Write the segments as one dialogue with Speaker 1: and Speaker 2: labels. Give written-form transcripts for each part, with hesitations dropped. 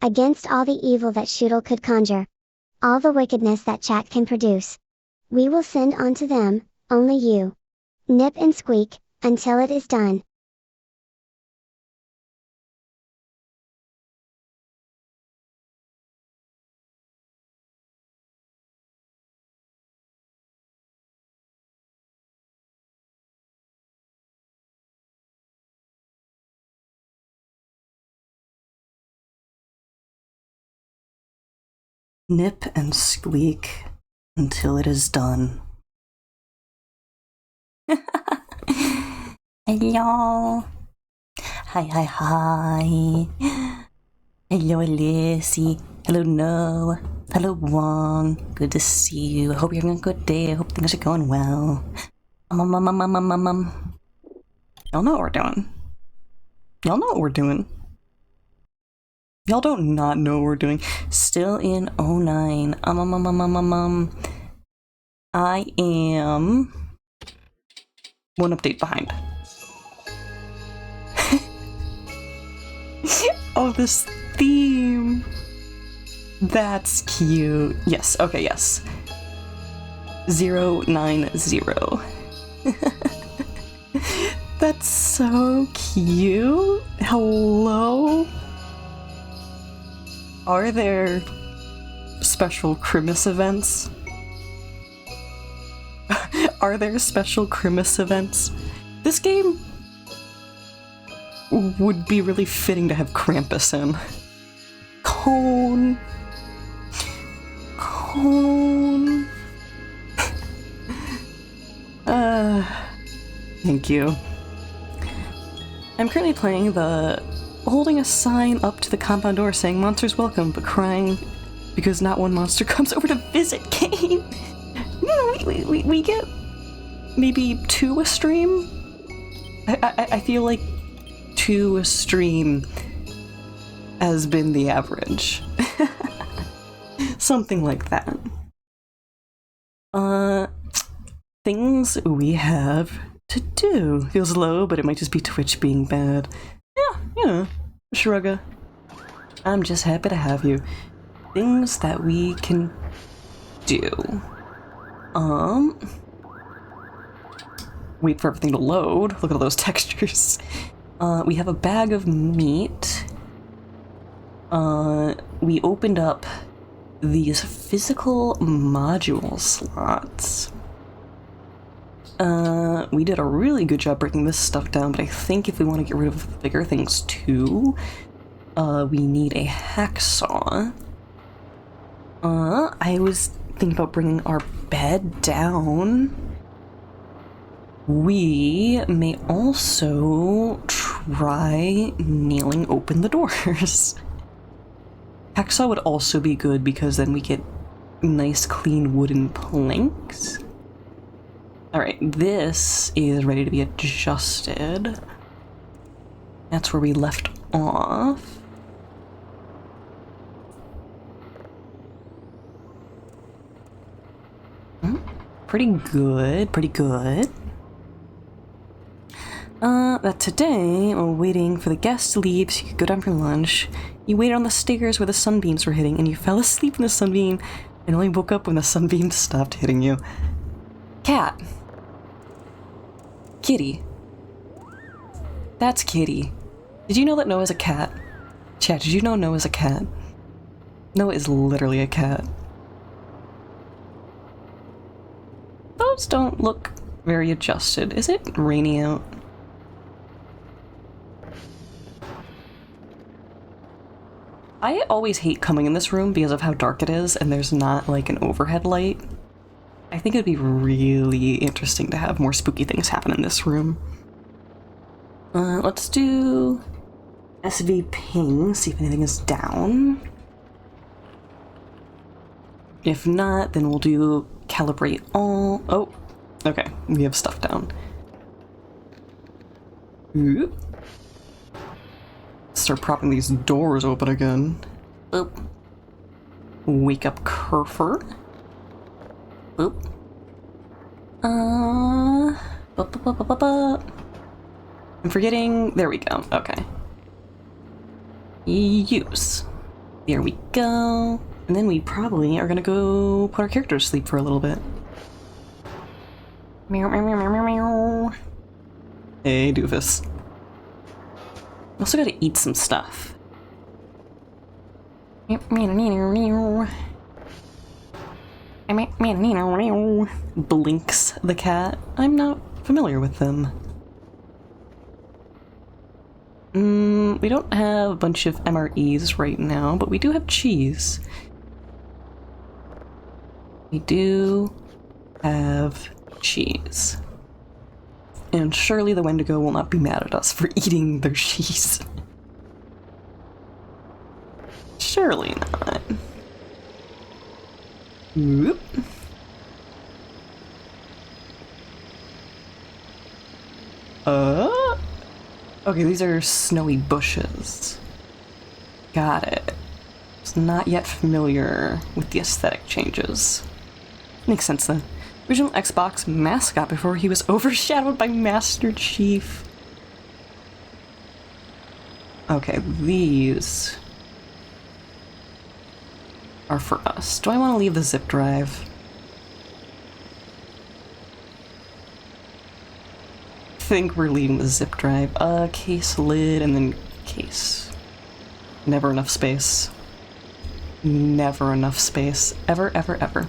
Speaker 1: against all the evil that Shoodle could conjure, all the wickedness that Chat can produce. We will send on to them, only you. Nip and squeak, until it is done.
Speaker 2: Nip and squeak until it is done. Hello. Hi. Hello, Alyssey. Hello, No. Hello, Wong. Good to see you. I hope you're having a good day. I hope things are going well. Y'all know what we're doing. Y'all know what we're doing. Y'all don't not know what we're doing. Still in 09. I am one update behind. Oh, this theme. That's cute. Yes, okay, yes. 090. That's so cute. Hello? Are there special Christmas events? Are there special Christmas events? This game would be really fitting to have Krampus in. Cone. Thank you. I'm currently playing the holding a sign up to the compound door saying monsters welcome, but crying because not one monster comes over to visit game. No, we get maybe 2 a stream? I feel like 2 a stream has been the average. Something like that. Things we have to do. Feels low, but it might just be Twitch being bad. Yeah, you know, shrugga. I'm just happy to have you. Things that we can do. Wait for everything to load. Look at all those textures. We have a bag of meat. We opened up these physical module slots. We did a really good job breaking this stuff down, but I think if we want to get rid of the bigger things too, we need a hacksaw. I was thinking about bringing our bed down. We may also try nailing open the doors. Hacksaw would also be good because then we get nice clean wooden planks. Alright, this is ready to be adjusted. That's where we left off. Pretty good, pretty good. That today, while waiting for the guests to leave so you could go down for lunch, you waited on the stairs where the sunbeams were hitting, and you fell asleep in the sunbeam and only woke up when the sunbeam stopped hitting you. Cat. Kitty. That's Kitty. Did you know that Noah's a cat? Chat, did you know Noah's a cat? Noah is literally a cat. Those don't look very adjusted. Is it rainy out? I always hate coming in this room because of how dark it is and there's not like an overhead light. I think it'd be really interesting to have more spooky things happen in this room. Let's do SV ping, see if anything is down. If not, then we'll do calibrate all. Oh, okay, we have stuff down. Oop. Start propping these doors open again. Oop. Wake up Kerfer. Oop. I'm forgetting. There we go. Okay. Use. There we go. And then we probably are gonna go put our character to sleep for a little bit. Meow, meow, meow, meow, meow. Hey, doofus. Also gotta eat some stuff. Blinks the cat. I'm not familiar with them. We don't have a bunch of MREs right now, but we do have cheese. We do have cheese. And surely the Wendigo will not be mad at us for eating their cheese. Surely not. Whoop. Okay, these are snowy bushes. Got it. It's not yet familiar with the aesthetic changes. Makes sense then. Original Xbox mascot before he was overshadowed by Master Chief. Okay, these are for us. Do I want to leave the zip drive? I think we're leaving the zip drive. Case lid and then case. Never enough space. Never enough space. Ever, ever, ever. I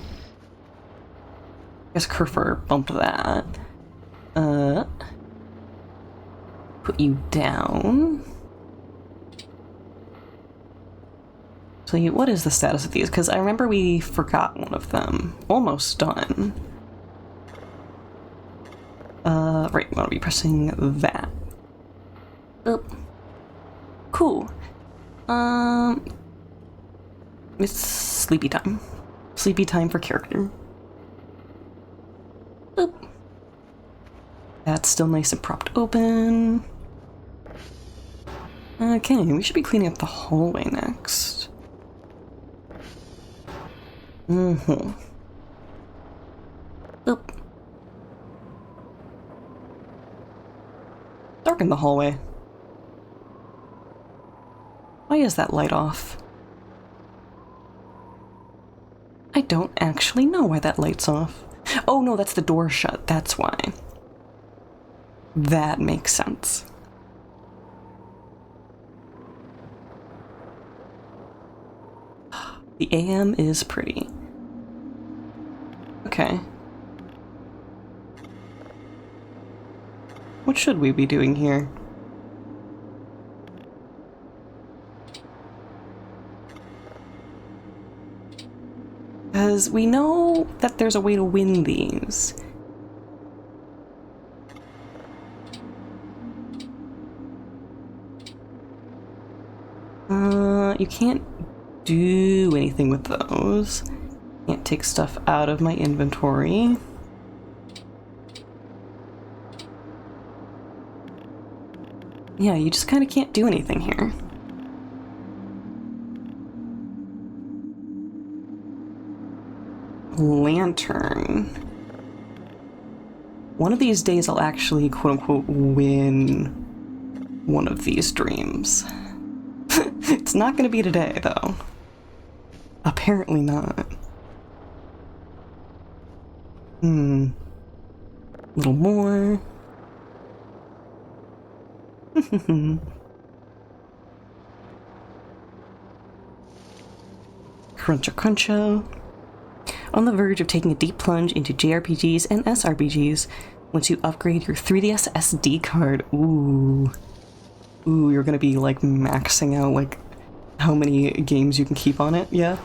Speaker 2: guess Kerfer bumped that. Put you down. So what is the status of these? Because I remember we forgot one of them. Almost done. Right, we want to be pressing that. Oh. Cool. It's sleepy time. Sleepy time for character. Boop. That's still nice and propped open. Okay, we should be cleaning up the hallway next. Mm-hmm. Boop. Darken the hallway. Why is that light off? I don't actually know why that light's off. Oh no, that's the door shut, that's why. That makes sense. The AM is pretty. Okay. What should we be doing here? Because we know that there's a way to win these. You can't do anything with those. Can't take stuff out of my inventory. Yeah, you just kind of can't do anything here. Lantern. One of these days I'll actually quote-unquote win one of these dreams. It's not gonna be today, though. Apparently not. A little more. Cruncha cruncha. On the verge of taking a deep plunge into JRPGs and SRPGs once you upgrade your 3DS SD card. Ooh. Ooh, you're gonna be like maxing out like how many games you can keep on it, yeah?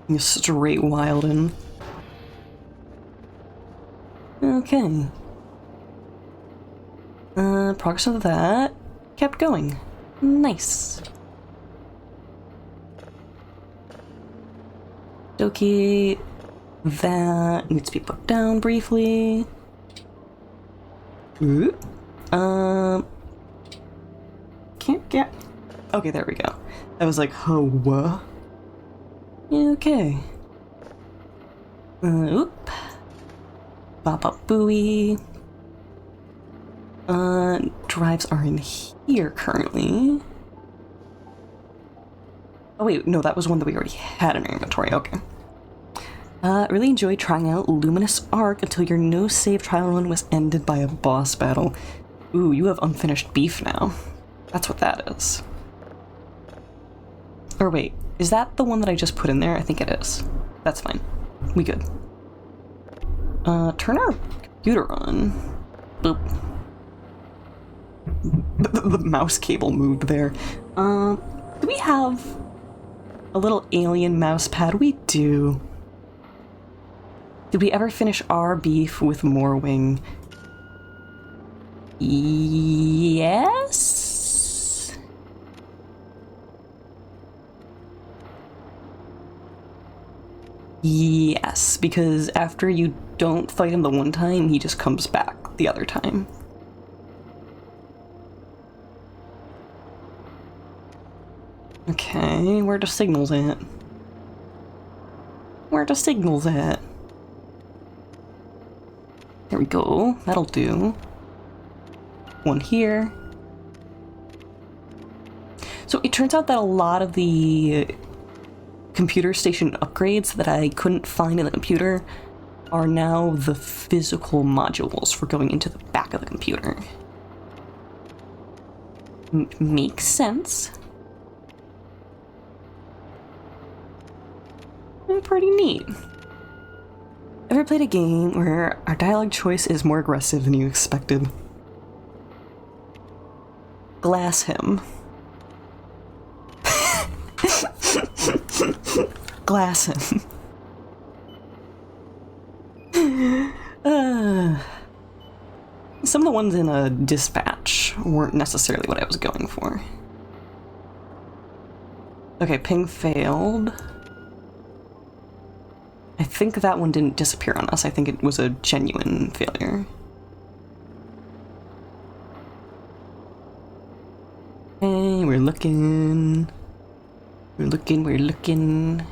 Speaker 2: You straight wildin'. Okay. Progress of that kept going. Nice. Doki, that needs to be put down briefly. Ooh. Can't get... Okay, there we go. I was like, oh, what? Okay. Oop. Bop up buoy. Drives are in here currently. Oh wait, no, that was one that we already had in our inventory, okay. Really enjoyed trying out Luminous Arc until your no-save trial run was ended by a boss battle. Ooh, you have unfinished beef now. That's what that is. Or wait, is that the one that I just put in there? I think it is. That's fine. We good. Turn our computer on. Boop. The mouse cable moved there. Do we have a little alien mouse pad? We do. Did we ever finish our beef with Morwing? Yes? Yes, because after you don't fight him the one time, he just comes back the other time. Okay, where the signals at? Where the signals at? There we go, that'll do. One here. So it turns out that a lot of the computer station upgrades that I couldn't find in the computer are now the physical modules for going into the back of the computer. Makes sense. Pretty neat. Ever played a game where our dialogue choice is more aggressive than you expected? Glass him. Glass him. Some of the ones in a dispatch weren't necessarily what I was going for. Okay, ping failed. I think that one didn't disappear on us. I think it was a genuine failure. Hey, we're looking. We're looking, we're looking.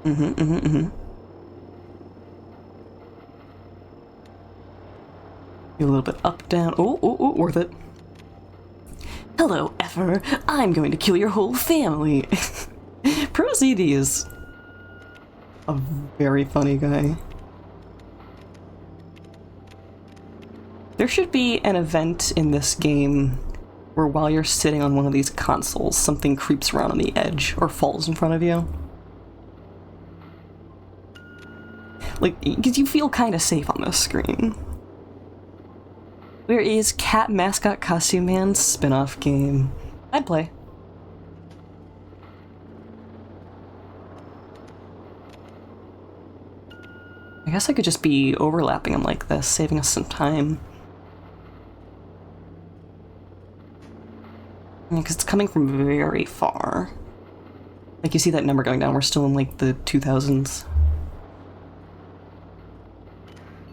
Speaker 2: A little bit up, down. Oh, worth it. Hello, effer. I'm going to kill your whole family. ProZD is a very funny guy. There should be an event in this game where while you're sitting on one of these consoles, something creeps around on the edge or falls in front of you. Like, because you feel kind of safe on this screen. Where is Cat Mascot Costume Man's spin-off game? I'd play. I guess I could just be overlapping them like this, saving us some time. Because it's coming from very far. Like, you see that number going down, we're still in, like, the 2000s.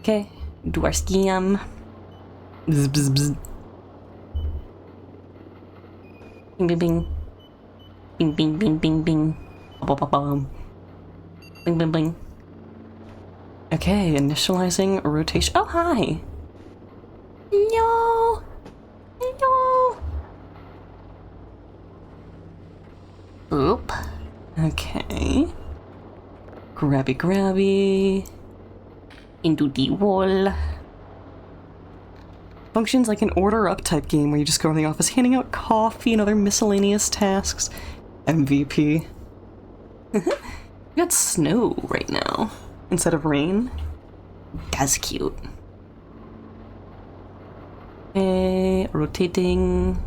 Speaker 2: Okay, do our scam. Bzz, bzz, bzz. Bing, bing, bing. Bing, bing, bing, bing, bing. Bum, bum, bum. Bing, bing, bing. Okay, initializing rotation. Oh, hi! Hello! Hello! Oop. Okay. Grabby, grabby. Into the wall. Functions like an order up type game where you just go in the office handing out coffee and other miscellaneous tasks. MVP. We got snow right now instead of rain. That's cute. Okay, rotating.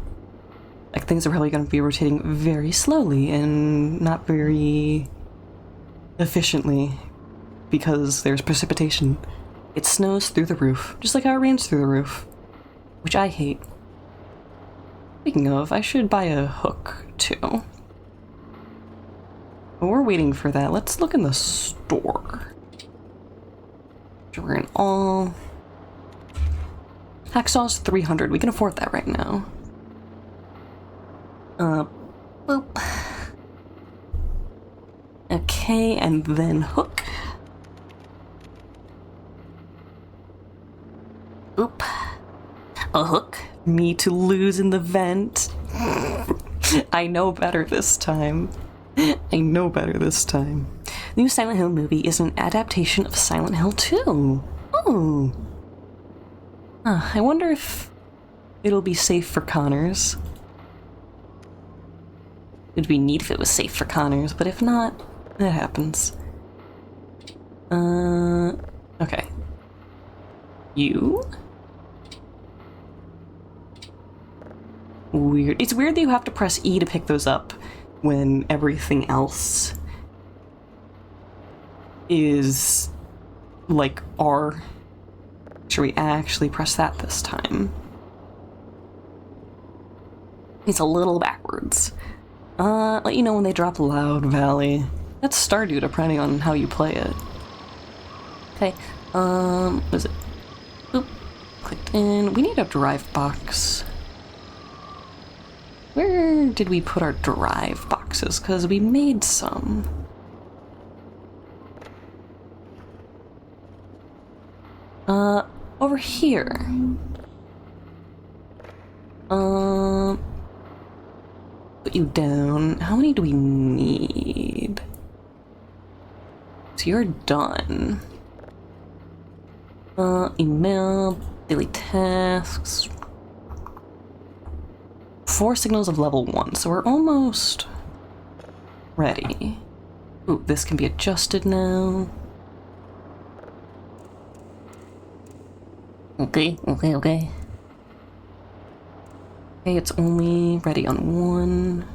Speaker 2: Like, things are probably going to be rotating very slowly and not very efficiently because there's precipitation. It snows through the roof, just like how it rains through the roof. Which I hate. Speaking of, I should buy a hook, too. But we're waiting for that. Let's look in the store. We're in all... Hacksaw's 300. We can afford that right now. Boop. Okay, and then hook. Oop. A hook me to lose in the vent. I know better this time. I know better this time. The new Silent Hill movie is an adaptation of Silent Hill 2. Oh. I wonder if it'll be safe for Connors. It'd be neat if it was safe for Connors, but if not, that happens. Okay. You? Weird. It's weird that you have to press E to pick those up when everything else is like R. Should we actually press that this time? It's a little backwards. Let you know when they drop Loud Valley. That's Stardew, depending on how you play it. Okay, what is it? Boop. Clicked in. We need a drive box. Where did we put our drive boxes? Because we made some. Over here. Put you down. How many do we need? So you're done. Email, daily tasks. 4 signals of level 1, so we're almost ready. Ooh, this can be adjusted now. Okay. Okay, it's only ready on 1.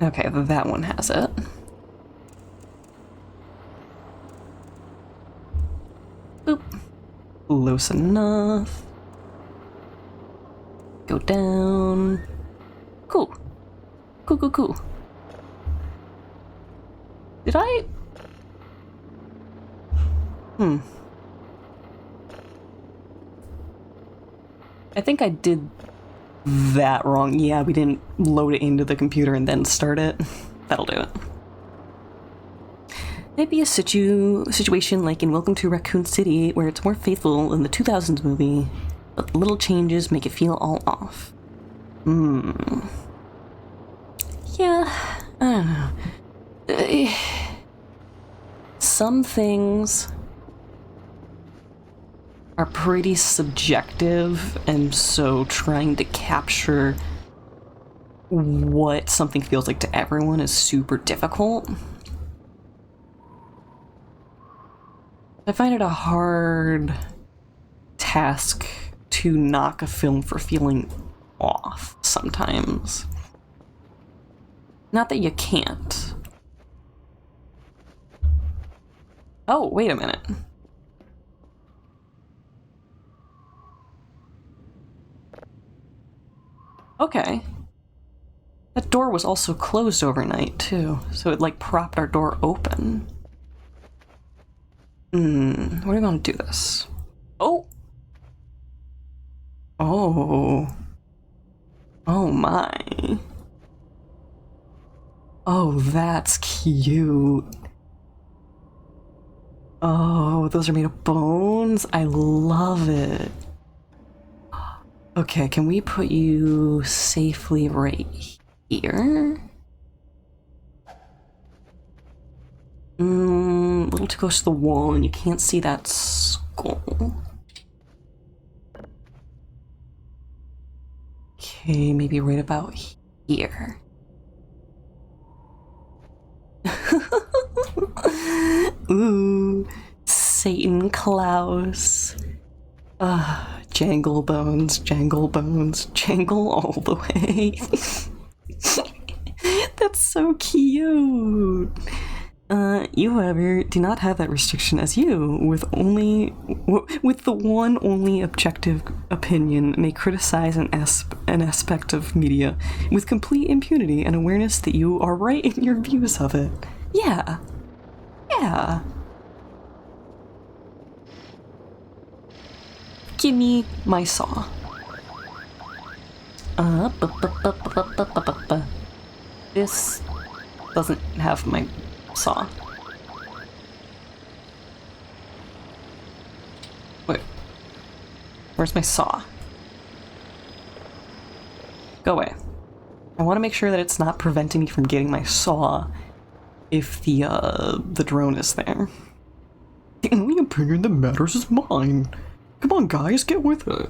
Speaker 2: Okay, that one has it. Boop. Close enough. Go down. Cool. Cool. Did I? I think I did that wrong. Yeah, we didn't load it into the computer and then start it. That'll do it. Maybe a situation like in Welcome to Raccoon City, where it's more faithful than the 2000s movie, but little changes make it feel all off. Yeah, I don't know. Some things are pretty subjective, and so trying to capture what something feels like to everyone is super difficult. I find it a hard task to knock a film for feeling off sometimes. Not that you can't. Oh, wait a minute. Okay. That door was also closed overnight, too, so it, like, propped our door open. What are we gonna do this? Oh! Oh. Oh my. Oh, that's cute. Oh, those are made of bones? I love it. Okay, can we put you safely right here? A little too close to the wall and you can't see that skull. Okay, maybe right about here. Ooh, Satan Klaus. Jangle bones, jangle all the way. That's so cute. You, however, do not have that restriction, as you, with the one only objective opinion, may criticize an aspect of media with complete impunity and awareness that you are right in your views of it. Yeah. Give me my saw. This doesn't have my saw. Wait, Where's my saw? Go away. I want to make sure that it's not preventing me from getting my saw if the drone is there. The only opinion that matters is mine. Come on, guys, get with it.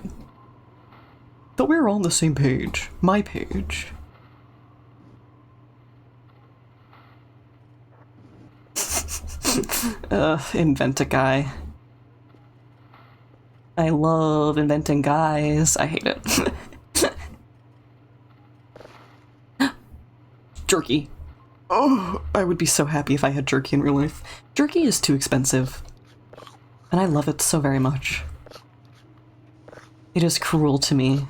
Speaker 2: Thought we were all on the same page. My page. Invent a guy. I love inventing guys. I hate it. Jerky. Oh, I would be so happy if I had jerky in real life. Jerky is too expensive. And I love it so very much. It is cruel to me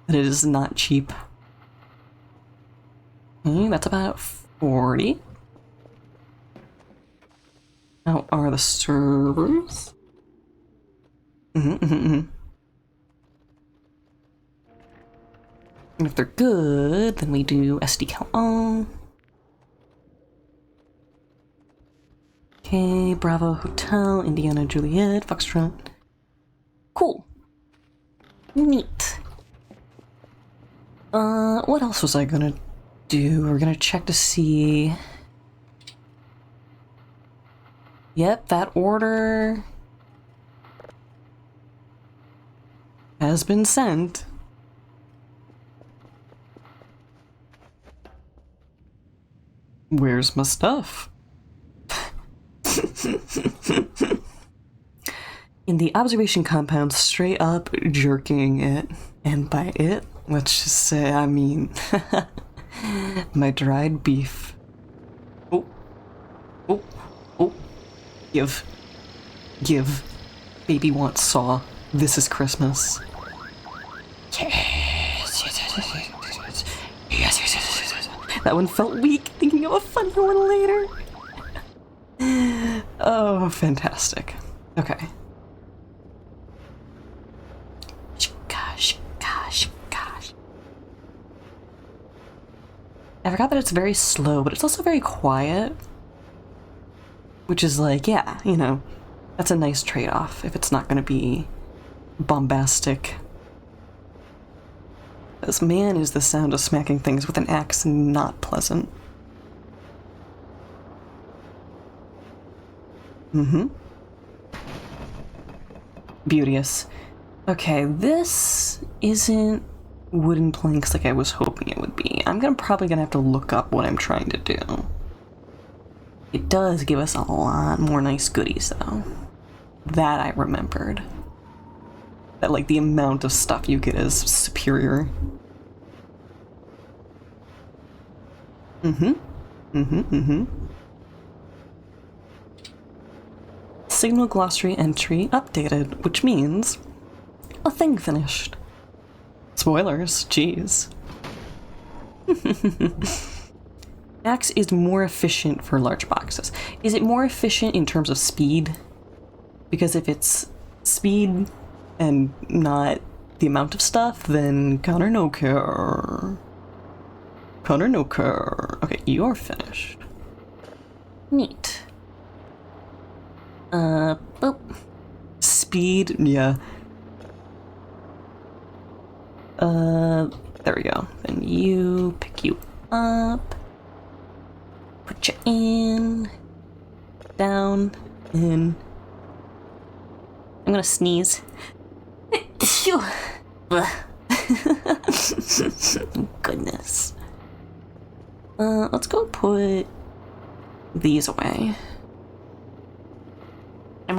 Speaker 2: that it is not cheap. Okay, that's about 40. How are the servers? And if they're good, then we do SD count on. Okay, Bravo Hotel, Indiana Juliet, Foxtrot. Cool. Neat. What else was I gonna do? We're gonna check to see. Yep, that order has been sent. Where's my stuff? In the observation compound, straight up jerking it. And by it, let's just say, I mean, my dried beef. Oh, oh, oh. Give. Baby wants saw. This is Christmas. Yes. That one felt weak, thinking of a funny one later. Oh, fantastic. Okay. Gosh. I forgot that it's very slow, but it's also very quiet. Which is like, yeah, you know, that's a nice trade-off if it's not going to be bombastic. Because man, is the sound of smacking things with an axe not pleasant. Beauteous. Okay, this isn't wooden planks like I was hoping it would be. I'm probably gonna have to look up what I'm trying to do. It does give us a lot more nice goodies, though. That I remembered. That, like, the amount of stuff you get is superior. Signal glossary entry updated, which means a thing finished. Spoilers, jeez. Axe is more efficient for large boxes. Is it more efficient in terms of speed? Because if it's speed and not the amount of stuff, then Connor no care. Connor no care. Okay, you're finished. Neat. Boop. Speed, yeah. There we go. Then you pick you up. Put you in. Down. In. I'm gonna sneeze. Goodness. Let's go put these away. The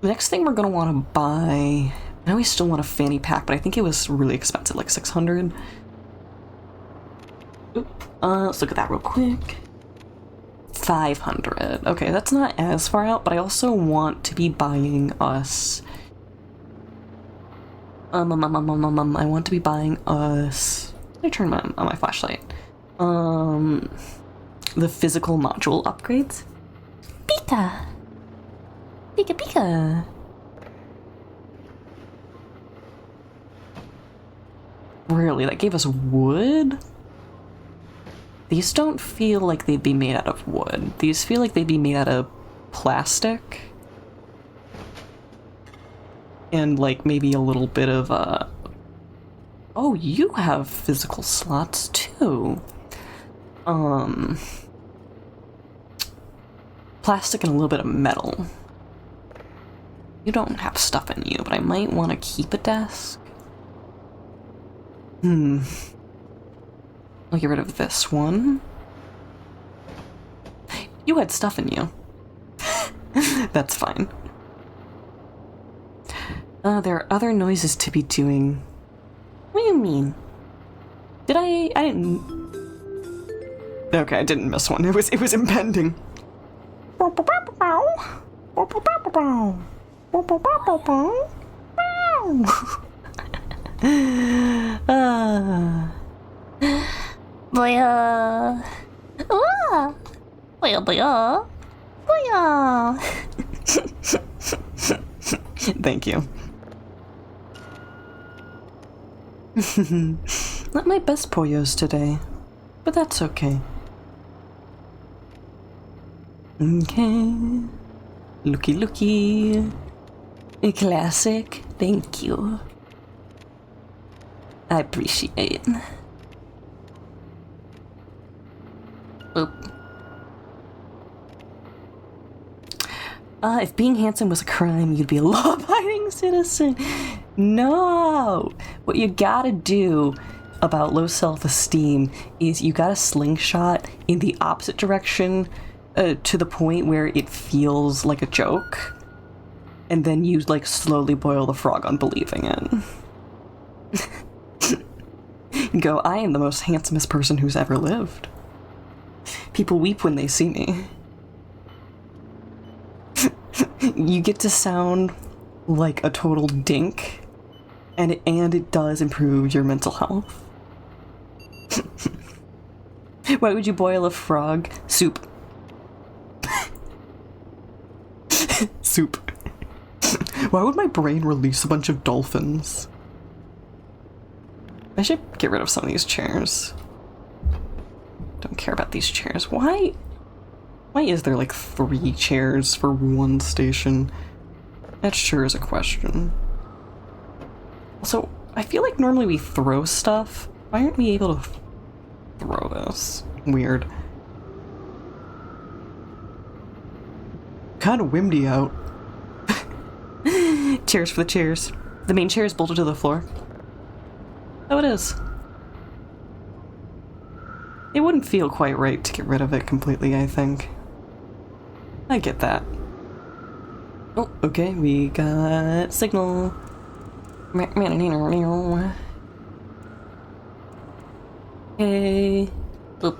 Speaker 2: next thing we're gonna want to buy, I know we still want a fanny pack, but I think it was really expensive, like 600. Let's look at that real quick. 500. Okay, that's not as far out, but I also want to be buying us. I want to be buying us. Let me turn my flashlight. The physical module upgrades. Pika! Pika! Really, that gave us wood? These don't feel like they'd be made out of wood. These feel like they'd be made out of plastic. And like maybe a little bit of oh, you have physical slots too. Plastic and a little bit of metal. You don't have stuff in you, but I might want to keep a desk. I'll get rid of this one. You had stuff in you. That's fine. There are other noises to be doing. What do you mean? I didn't... Okay, I didn't miss one. It was impending.
Speaker 3: Boya. Boya, boya. Boya.
Speaker 2: Thank you. Not my best pollos today, but that's okay. Okay. Looky. A classic. Thank you. I appreciate it. Oop. If being handsome was a crime, you'd be a law-abiding citizen. No! What you gotta do about low self-esteem is you gotta slingshot in the opposite direction to the point where it feels like a joke. And then you, like, slowly boil the frog on believing it. Go, I am the most handsomest person who's ever lived. People weep when they see me. You get to sound like a total dink, and it does improve your mental health. Why would you boil a frog? Soup. Soup. Why would my brain release a bunch of dolphins? I should get rid of some of these chairs. Don't care about these chairs. Why is there like 3 chairs for one station? That sure is a question. Also, I feel like normally we throw stuff. Why aren't we able to throw this? Weird. Kinda windy out. Chairs for the chairs. The main chair is bolted to the floor. Oh, it is. It wouldn't feel quite right to get rid of it completely, I think. I get that. Oh, okay, we got signal. Okay. Boop.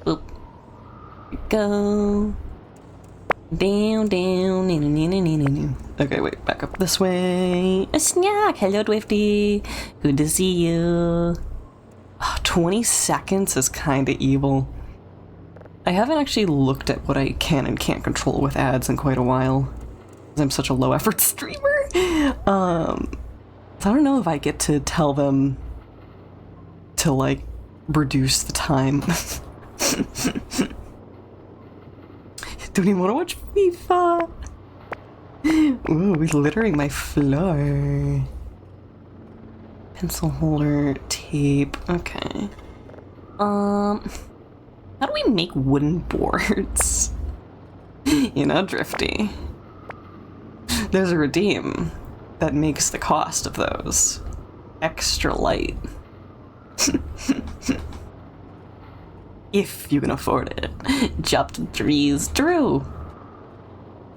Speaker 2: Boop. Go. Down. Okay, wait, back up this way. A snack! Hello, Dwifty. Good to see you. 20 seconds is kinda evil. I haven't actually looked at what I can and can't control with ads in quite a while, because I'm such a low effort streamer. So I don't know if I get to tell them to, like, reduce the time. Don't even want to watch FIFA. Ooh, we're littering my floor. Pencil holder, tape, okay. How do we make wooden boards? You know, Drifty. There's a redeem that makes the cost of those extra light. If you can afford it. Chop the trees. True.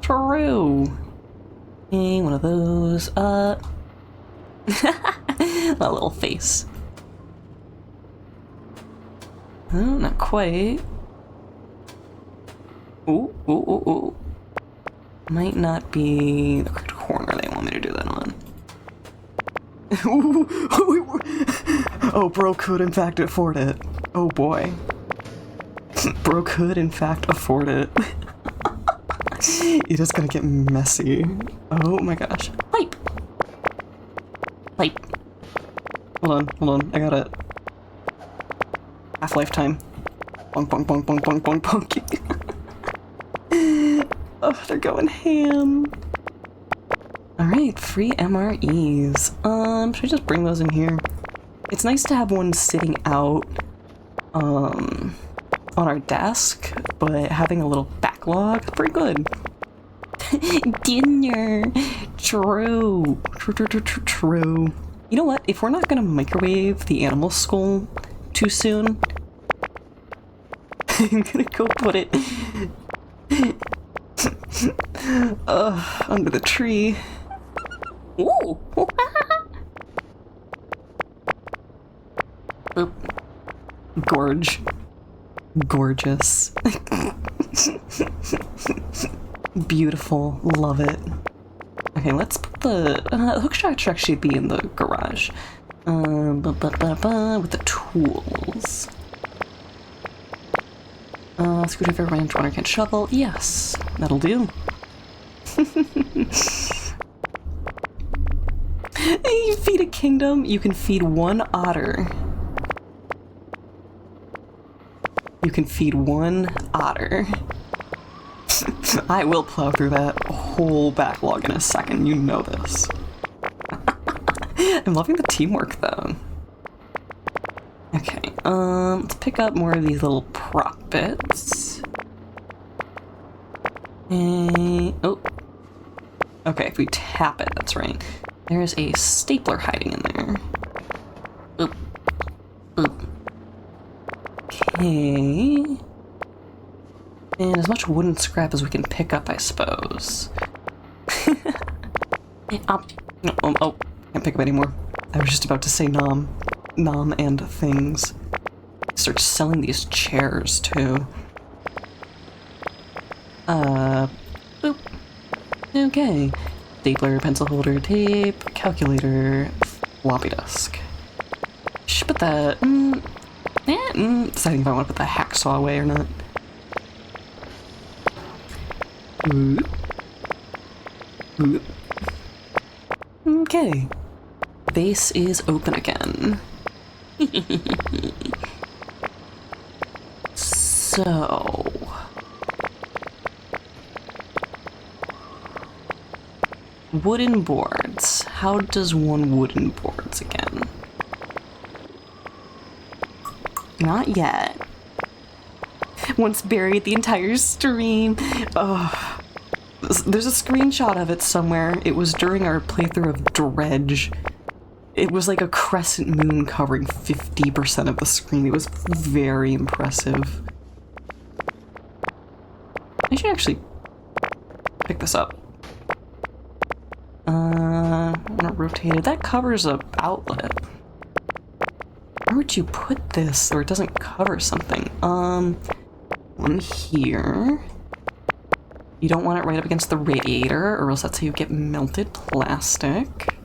Speaker 2: Okay, one of those. A little face. Oh, not quite. Ooh. Might not be the correct corner they want me to do that on. Oh, bro could in fact afford it. Oh boy. Bro could in fact afford it. It is gonna get messy. Oh my gosh. Pipe. hold on. I got it. Half lifetime. Bonk, bonk, bonk, bonk, bonk, bonk, bonk. Oh, they're going ham. Alright, free MREs. Should I just bring those in here? It's nice to have one sitting out, on our desk, but having a little backlog is pretty good. Dinner! True. True. You know what? If we're not gonna microwave the animal skull too soon, I'm gonna go put it under the tree. Ooh! Boop. Gorgeous. Beautiful. Love it. Okay, let's put the hook shot should actually be in the garage. With the tools. Screwdriver, wrench, water can, shovel. Yes, that'll do. You feed a kingdom, you can feed one otter. You can feed one otter. I will plow through that whole backlog in a second, you know this. I'm loving the teamwork though. Okay, let's pick up more of these little prop bits. And, oh. Okay, if we tap it, that's right. There's a stapler hiding in there. Boop. Boop. Okay. And as much wooden scrap as we can pick up, I suppose. Oh, can't pick up anymore. I was just about to say nom. Nom and things. Start selling these chairs, too. Boop. Okay. Stapler, pencil holder, tape, calculator, floppy disk. Should put that... deciding if I want to put the hacksaw away or not. Boop. Boop. Okay. Base is open again. So... wooden boards. How does one wooden boards again? Not yet. Once buried the entire stream. Oh. There's a screenshot of it somewhere. It was during our playthrough of Dredge. It was like a crescent moon covering 50% of the screen. It was very impressive. I should actually pick this up. I want to rotate it. That covers a outlet. Where would you put this so it doesn't cover something? One here. You don't want it right up against the radiator, or else that's how you get melted plastic.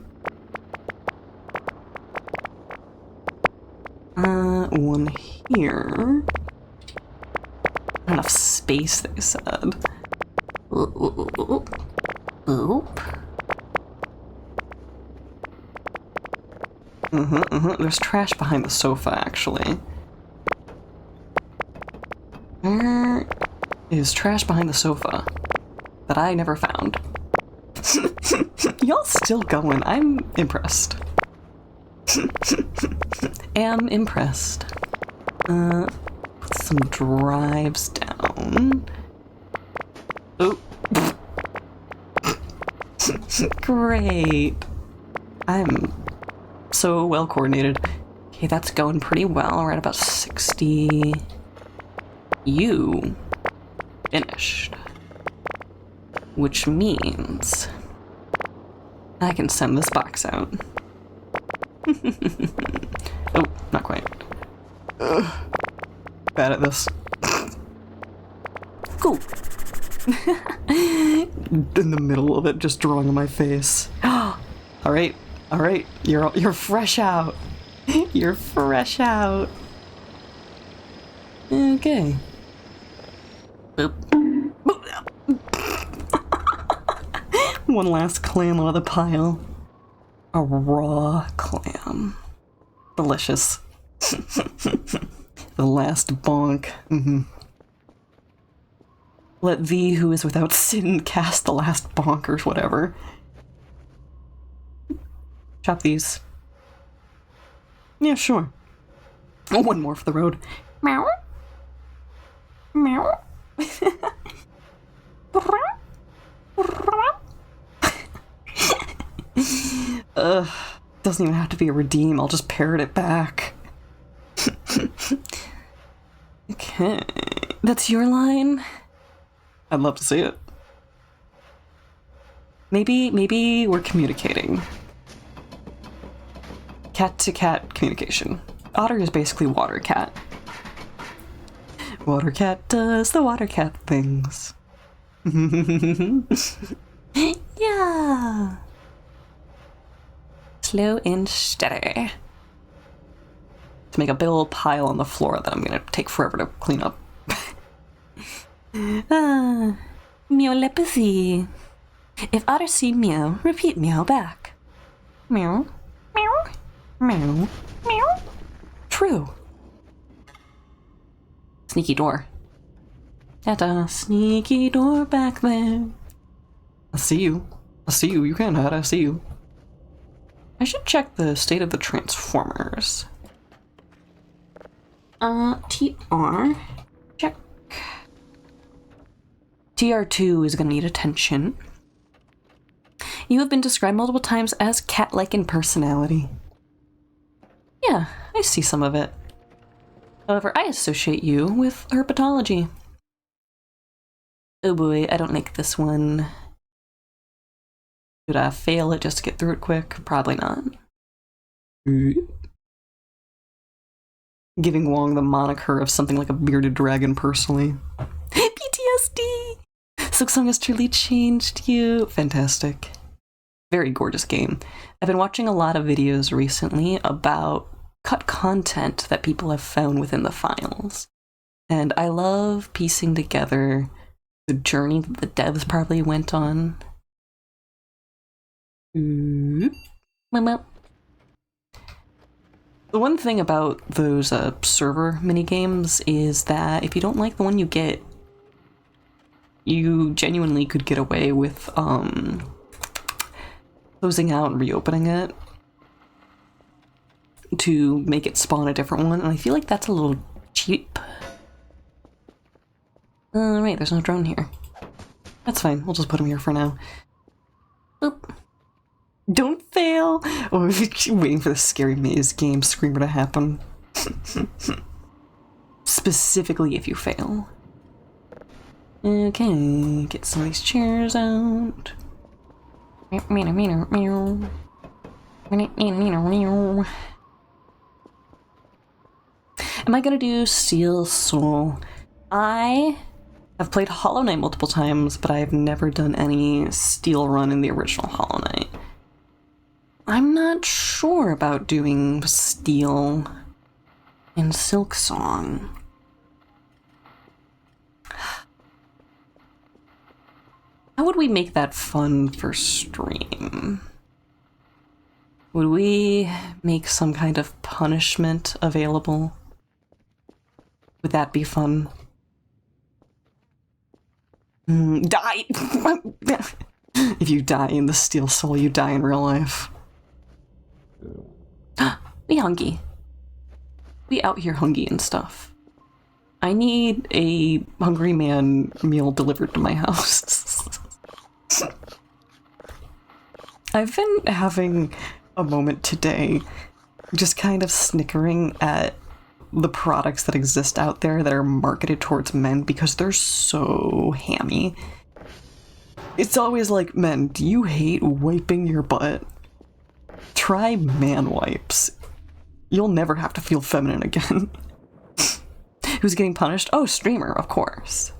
Speaker 2: One here. Not enough space, they said. Oop. There's trash behind the sofa, actually. There is trash behind the sofa that I never found. Y'all still going. I'm impressed. Am impressed. Put some drives down. Oh. Great. I'm so well coordinated. Okay, that's going pretty well. We're at about 60. You finished. Which means I can send this box out. Oh, not quite. Ugh. Bad at this. Cool. In the middle of it, just drawing on my face. Alright, you're fresh out. You're fresh out. Okay. Boop. One last clam out of the pile. A raw clam. Delicious. The last bonk. Let thee who is without sin cast the last bonkers, whatever. Chop these. Yeah, sure. Oh, one more for the road.
Speaker 3: Meow. Meow.
Speaker 2: Doesn't even have to be a redeem, I'll just parrot it back. Okay. That's your line? I'd love to see it. Maybe we're communicating. Cat to cat communication. Otter is basically water cat. Water cat does the water cat things.
Speaker 3: Yeah.
Speaker 2: Slow and steady. To make a big old pile on the floor that I'm gonna take forever to clean up.
Speaker 3: Meowlepathy. If otter see meow, repeat meow back. Meow. Meow. Meow. Meow.
Speaker 2: True. Sneaky door. At a sneaky door back there. I see you. I see you. You can't hide. I see you. I should check the state of the Transformers. TR. Check. TR2 is gonna need attention. You have been described multiple times as cat-like in personality. Yeah, I see some of it. However, I associate you with herpetology. Oh boy, I don't like this one. Should I fail it just to get through it quick? Probably not. Giving Wong the moniker of something like a bearded dragon personally. PTSD! Silksong has truly changed you. Fantastic. Very gorgeous game. I've been watching a lot of videos recently about cut content that people have found within the files. And I love piecing together the journey that the devs probably went on. The one thing about those server minigames is that if you don't like the one you get, you genuinely could get away with closing out and reopening it to make it spawn a different one, and I feel like that's a little cheap. Right, there's no drone here. That's fine, we'll just put him here for now. Boop. Don't fail! Oh, waiting for the scary maze game screamer to happen. Specifically if you fail. Okay, get some of these chairs out. Am I gonna do Steel Soul? I have played Hollow Knight multiple times, but I've never done any Steel Run in the original Hollow Knight. I'm not sure about doing Steel in Silksong. How would we make that fun for stream? Would we make some kind of punishment available? Would that be fun? Die! If you die in the Steel Soul, you die in real life. We hungry. We out here hungry and stuff. I need a hungry man meal delivered to my house. I've been having a moment today just kind of snickering at the products that exist out there that are marketed towards men because they're so hammy. It's always like, men, do you hate wiping your butt? Try man wipes. You'll never have to feel feminine again. Who's getting punished? Oh, streamer, of course.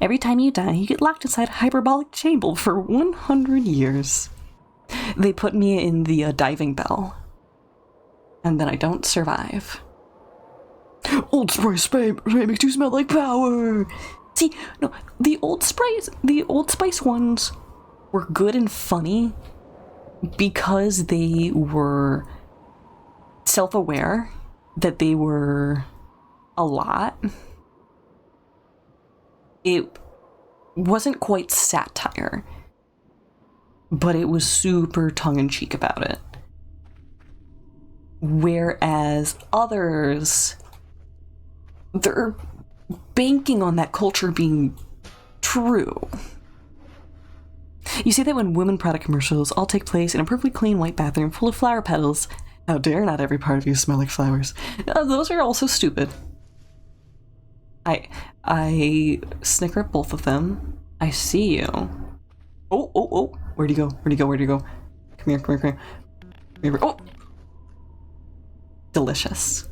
Speaker 2: Every time you die, you get locked inside a hyperbolic chamber for 100 years. They put me in the diving bell. And then I don't survive. Old Spice makes you smell like power! See, no, the Old Spice ones were good and funny because they were self-aware that they were a lot. It wasn't quite satire, but it was super tongue-in-cheek about it. Whereas others, they're banking on that culture being true. You see that when women product commercials all take place in a perfectly clean white bathroom full of flower petals. How dare not every part of you smell like flowers. Those are also stupid. I snicker at both of them. I see you. Oh. Where'd he go? Come here. Come here. Oh! Delicious.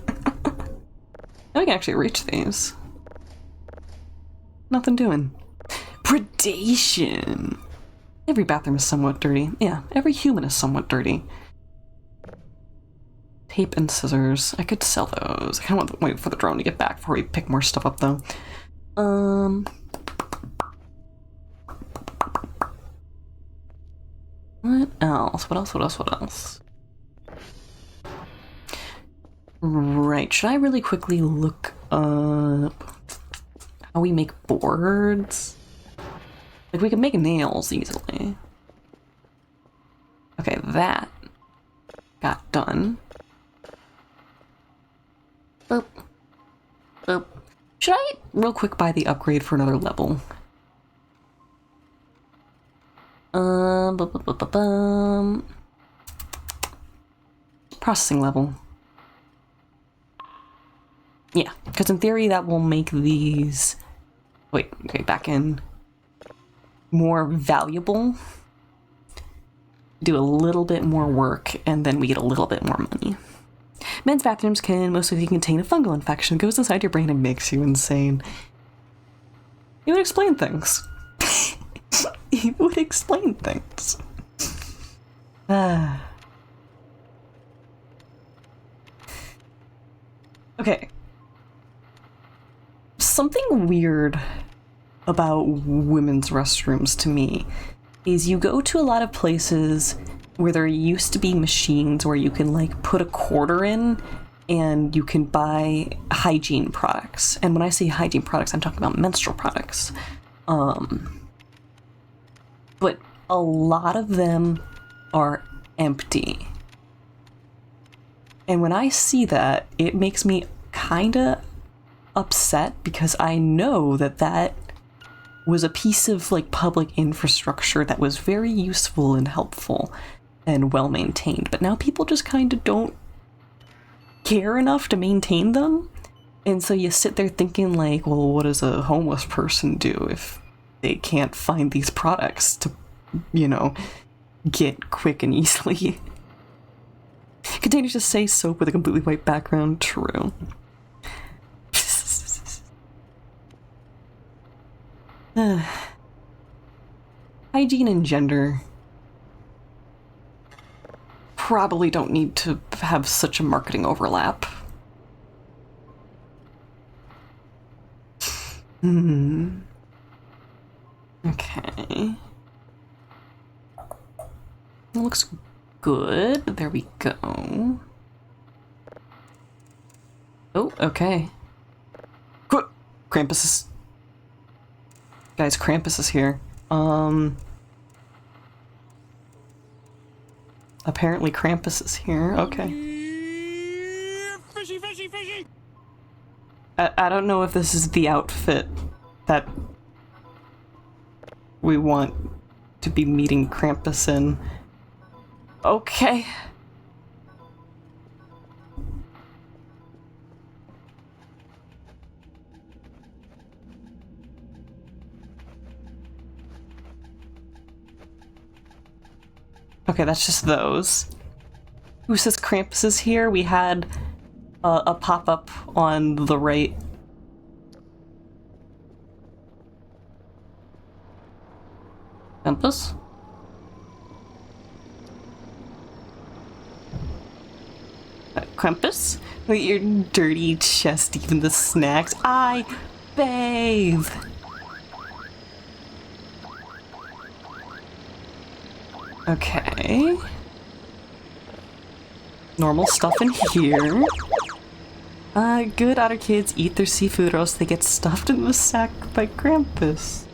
Speaker 2: Now we can actually reach these. Nothing doing. Predation! Every bathroom is somewhat dirty. Yeah, every human is somewhat dirty. Tape and scissors. I could sell those. I kind of want to wait for the drone to get back before we pick more stuff up, though. What else? Right, should I really quickly look up how we make boards? Like, we can make nails easily. Okay, that got done. Boop. Boop. Should I real quick buy the upgrade for another level? Processing level. Yeah, because in theory that will make these... Wait, okay, back in. More valuable. Do a little bit more work, and then we get a little bit more money. Men's bathrooms can mostly contain a fungal infection. It goes inside your brain and makes you insane. It would explain things. It would explain things. Okay. Something weird about women's restrooms to me is you go to a lot of places where there used to be machines where you can like put a quarter in and you can buy hygiene products. And when I say hygiene products, I'm talking about menstrual products. But a lot of them are empty. And when I see that, it makes me kinda upset because I know that that was a piece of like public infrastructure that was very useful and helpful and well maintained, but now people just kind of don't care enough to maintain them. And so you sit there thinking like, well, what does a homeless person do if they can't find these products to, you know, get quick and easily? Containers just say soap with a completely white background. True. Hygiene and gender probably don't need to have such a marketing overlap. Okay. Looks good. There we go. Oh, okay. Krampus is... Guys, Krampus is here. Apparently Krampus is here. Okay.
Speaker 4: Fishy, fishy, fishy!
Speaker 2: I don't know if this is the outfit that we want to be meeting Krampus in. Okay. Okay, that's just those. Who says Krampus is here? We had a pop-up on the right. Krampus? Krampus? Look at your dirty chest, even the snacks. I bathe! Okay. Normal stuff in here. Good otter kids eat their seafood or else they get stuffed in the sack by Krampus.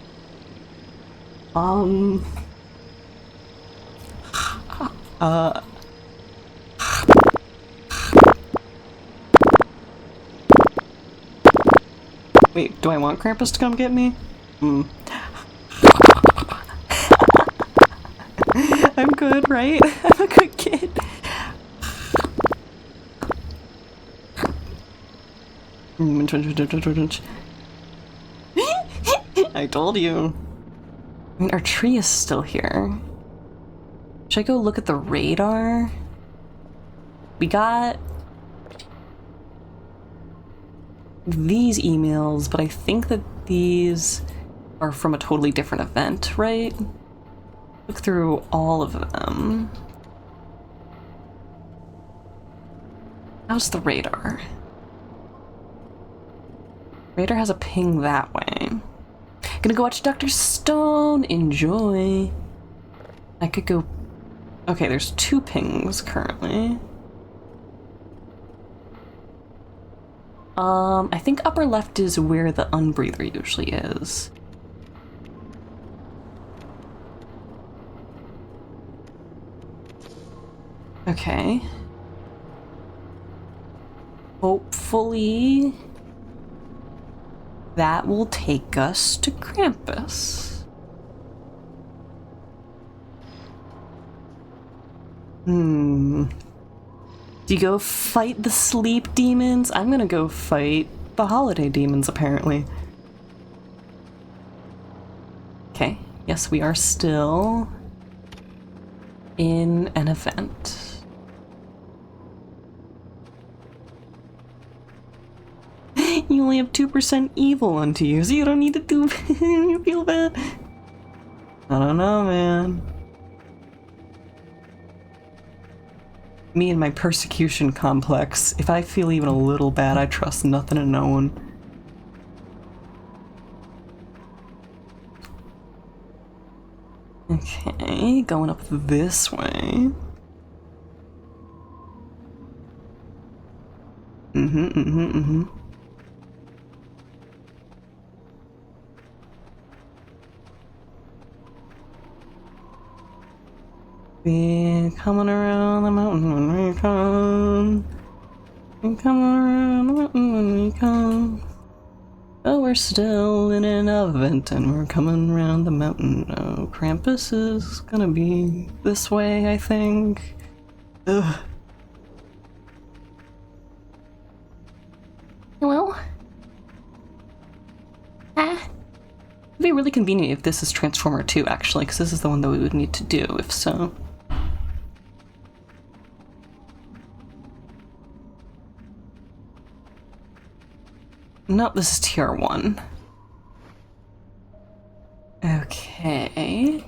Speaker 2: Wait, do I want Krampus to come get me? I'm good, right? I'm a good kid. I told you. I mean, our tree is still here. Should I go look at the radar? We got these emails, but I think that these are from a totally different event, right? Look through all of them. How's the radar? Radar has a ping that way. Gonna go watch Dr. Stone. Enjoy. I could go... Okay, there's 2 pings currently. I think upper left is where the unbreather usually is. Okay. Hopefully that will take us to Krampus. Do you go fight the sleep demons? I'm gonna go fight the holiday demons, apparently. Okay, yes, we are still in an event. You only have 2% evil onto you, so you don't need to do you feel bad. I don't know, man. Me and my persecution complex. If I feel even a little bad, I trust nothing and no one. Okay, going up this way. We're coming around the mountain when we come. We're coming around the mountain when we come. Oh, we're still in an event and we're coming around the mountain. Oh, Krampus is gonna be this way, I think. Ugh. Well. It'd be really convenient if this is Transformer 2, actually, because this is the one that we would need to do, if so. No, this is tier 1. Okay.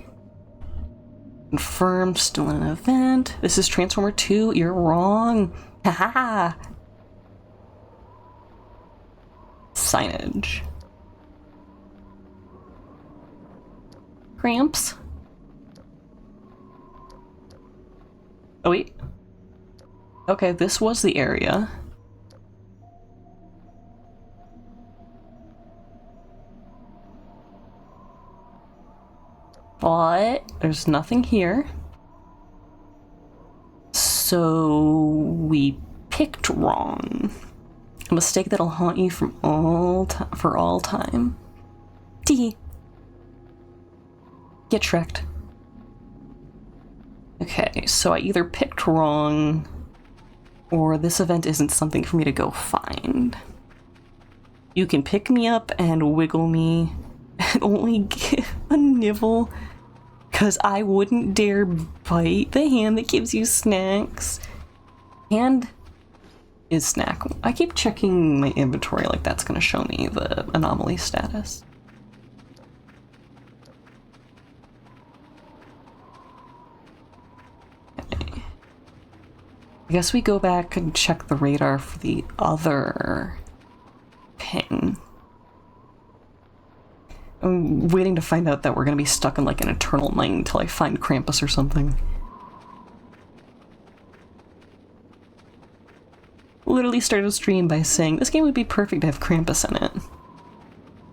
Speaker 2: Confirmed, still in an event. This is Transformer 2, you're wrong. Haha. Signage. Cramps. Oh wait. Okay, this was the area. But there's nothing here. So we picked wrong. A mistake that'll haunt you from for all time. Tee. Get Shrek'd. Okay, so I either picked wrong, or this event isn't something for me to go find. You can pick me up and wiggle me and only give a nibble, because I wouldn't dare bite the hand that gives you snacks. Hand is snack. I keep checking my inventory like that's gonna show me the anomaly status. Okay. I guess we go back and check the radar for the other ping. I'm waiting to find out that we're gonna be stuck in like an eternal night until I find Krampus or something. immediately started a stream by saying this game would be perfect to have Krampus in it.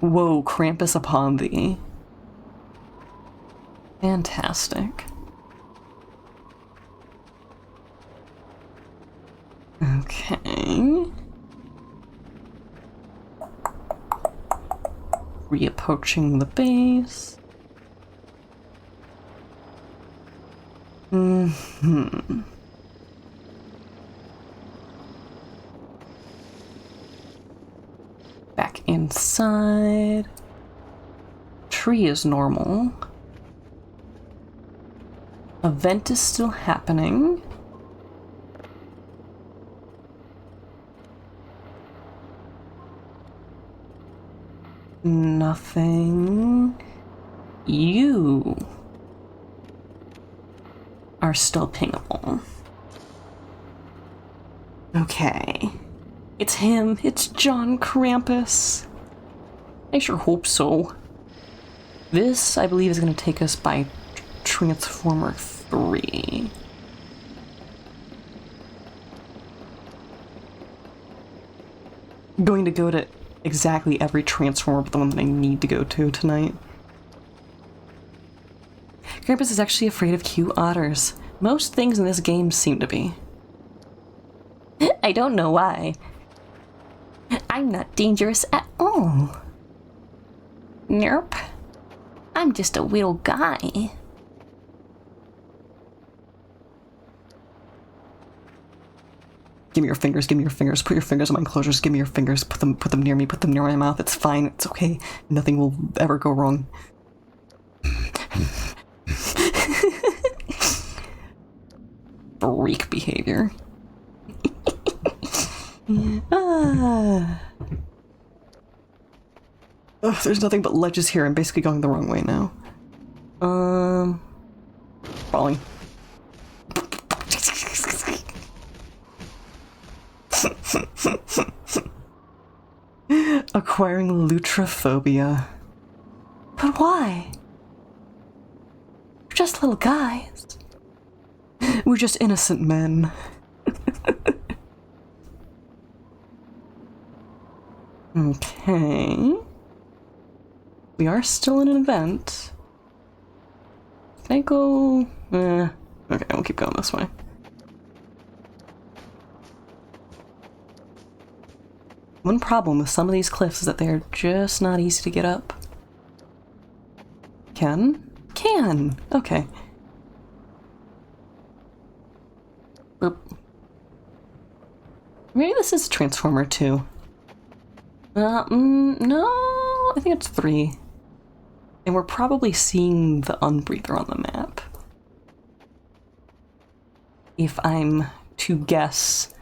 Speaker 2: Whoa, Krampus upon thee. Fantastic. Okay. Reapproaching the base. Back inside. Tree is normal. Event is still happening. Nothing. You are still pingable. Okay. It's him. It's John Krampus. I sure hope so. This, I believe, is going to take us by Transformer 3. Going to go to exactly every Transformer but the one that I need to go to tonight. Krampus is actually afraid of cute otters. Most things in this game seem to be. I don't know why. I'm not dangerous at all. Nope. I'm just a little guy. Give me your fingers, give me your fingers, put your fingers on my enclosures, give me your fingers, put them near me, put them near my mouth, it's fine, it's okay, nothing will ever go wrong. Freak behavior. Ugh, there's nothing but ledges here, I'm basically going the wrong way now. Falling. Acquiring lutrophobia. But why? We're just little guys. We're just innocent men. Okay. We are still in an event. Can I go? Okay, we'll keep going this way. One problem with some of these cliffs is that they're just not easy to get up. Can? Can! Okay. Boop. Maybe this is Transformer 2. No, I think it's 3. And we're probably seeing the Unbreather on the map. If I'm to guess.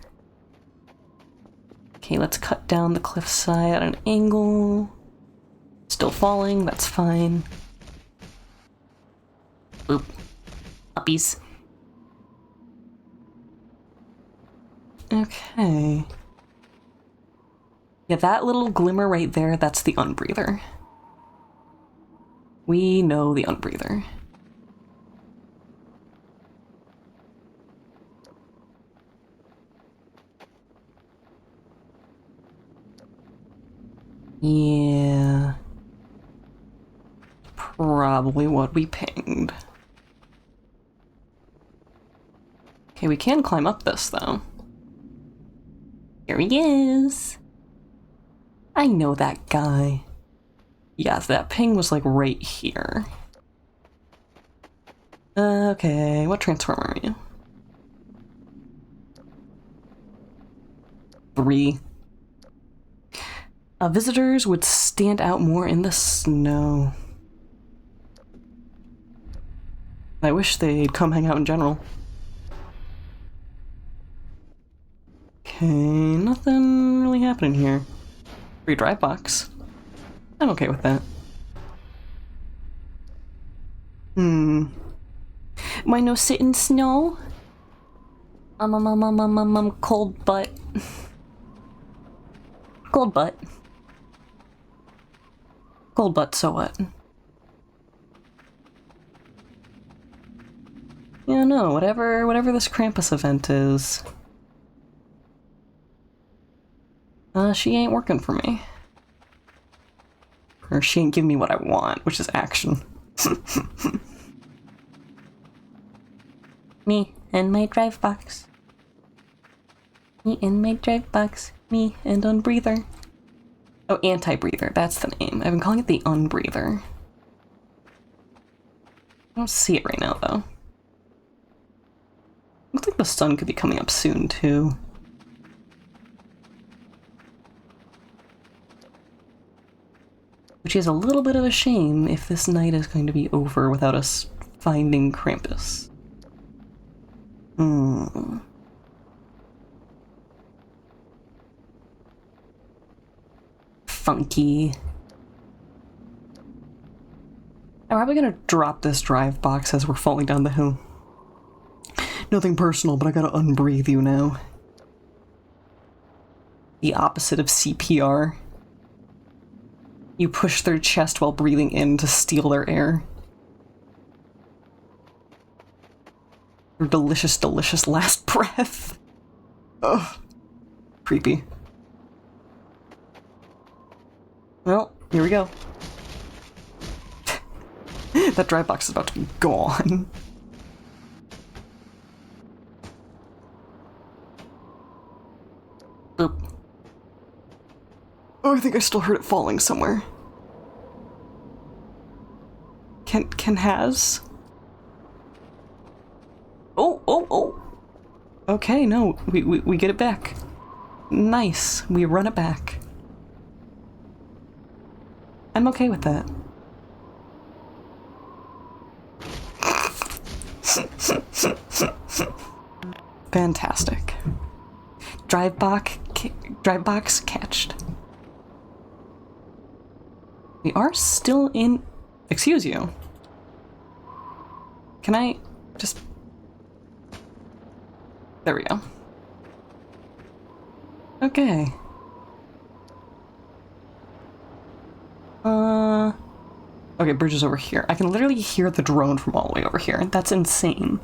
Speaker 2: Okay, let's cut down the cliffside at an angle. Still falling, that's fine. Boop. Puppies. Okay. Yeah, that little glimmer right there, that's the Unbreather. We know the Unbreather. Yeah. Probably what we pinged. Okay, we can climb up this, though. Here he is. I know that guy. Yes, that ping was, like, right here. Okay, what Transformer are you? 3. Visitors would stand out more in the snow. I wish they'd come hang out in general. Okay, nothing really happening here. Free drive box. I'm okay with that. Why no sit in snow? Cold butt. Cold butt. Cold butt, so what? Yeah, no, whatever this Krampus event is. She ain't working for me. Or she ain't giving me what I want, which is action.
Speaker 3: Me and my drive box. Me and my drive box. Me and Unbreather.
Speaker 2: Oh, Anti-Breather, that's the name. I've been calling it the Unbreather. I don't see it right now, though. Looks like the sun could be coming up soon, too. Which is a little bit of a shame if this night is going to be over without us finding Krampus. Funky. I'm probably gonna drop this drive box as we're falling down the hill. Nothing personal, but I gotta unbreathe you now. The opposite of CPR. You push their chest while breathing in to steal their air. Your delicious, delicious last breath. Ugh. Creepy. Well, here we go. That drive box is about to be gone. Boop. Oh, I think I still heard it falling somewhere. Can has? Oh. Okay, no, we get it back. Nice, we run it back. I'm okay with that. Fantastic. Drive box catched. We are still in... Excuse you. Can I just... There we go. Okay. Okay, bridge is over here. I can literally hear the drone from all the way over here. That's insane.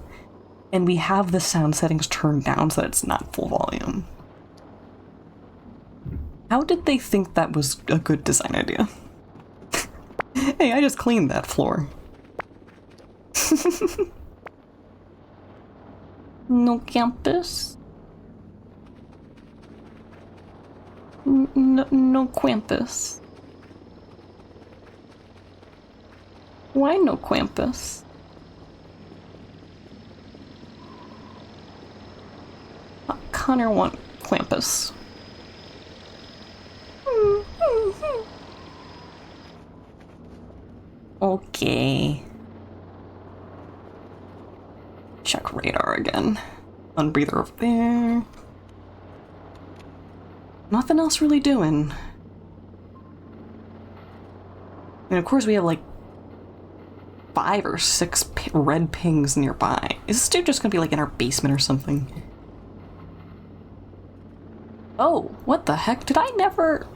Speaker 2: And we have the sound settings turned down so that it's not full volume. How did they think that was a good design idea? Hey, I just cleaned that floor.
Speaker 3: No campus.
Speaker 2: No Krampus. Why no Krampus? Connor want Krampus.
Speaker 3: Okay.
Speaker 2: Check radar again. Unbreather over there. Nothing else really doing. And of course we have like 5 or 6 red pings nearby. Is this dude just gonna be like in our basement or something? Oh, what the heck? Did I never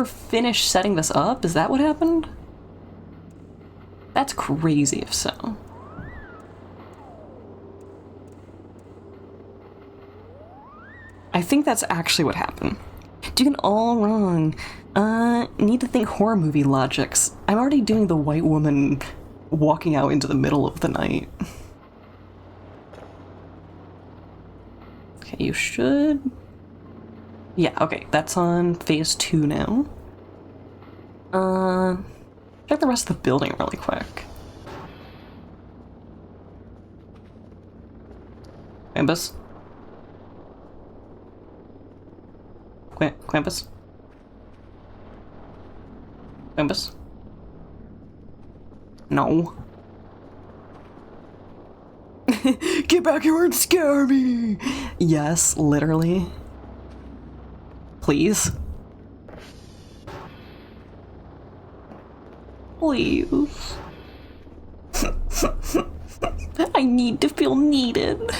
Speaker 2: finished setting this up? Is that what happened? That's crazy if so. I think that's actually what happened. Doing it all wrong. Need to think horror movie logics. I'm already doing the white woman walking out into the middle of the night. Okay, you should... Yeah, okay, that's on phase 2 now. Check the rest of the building really quick. Krampus? Krampus? Krampus? No. Get back here and scare me! Yes, literally. Please. Please. I need to feel needed.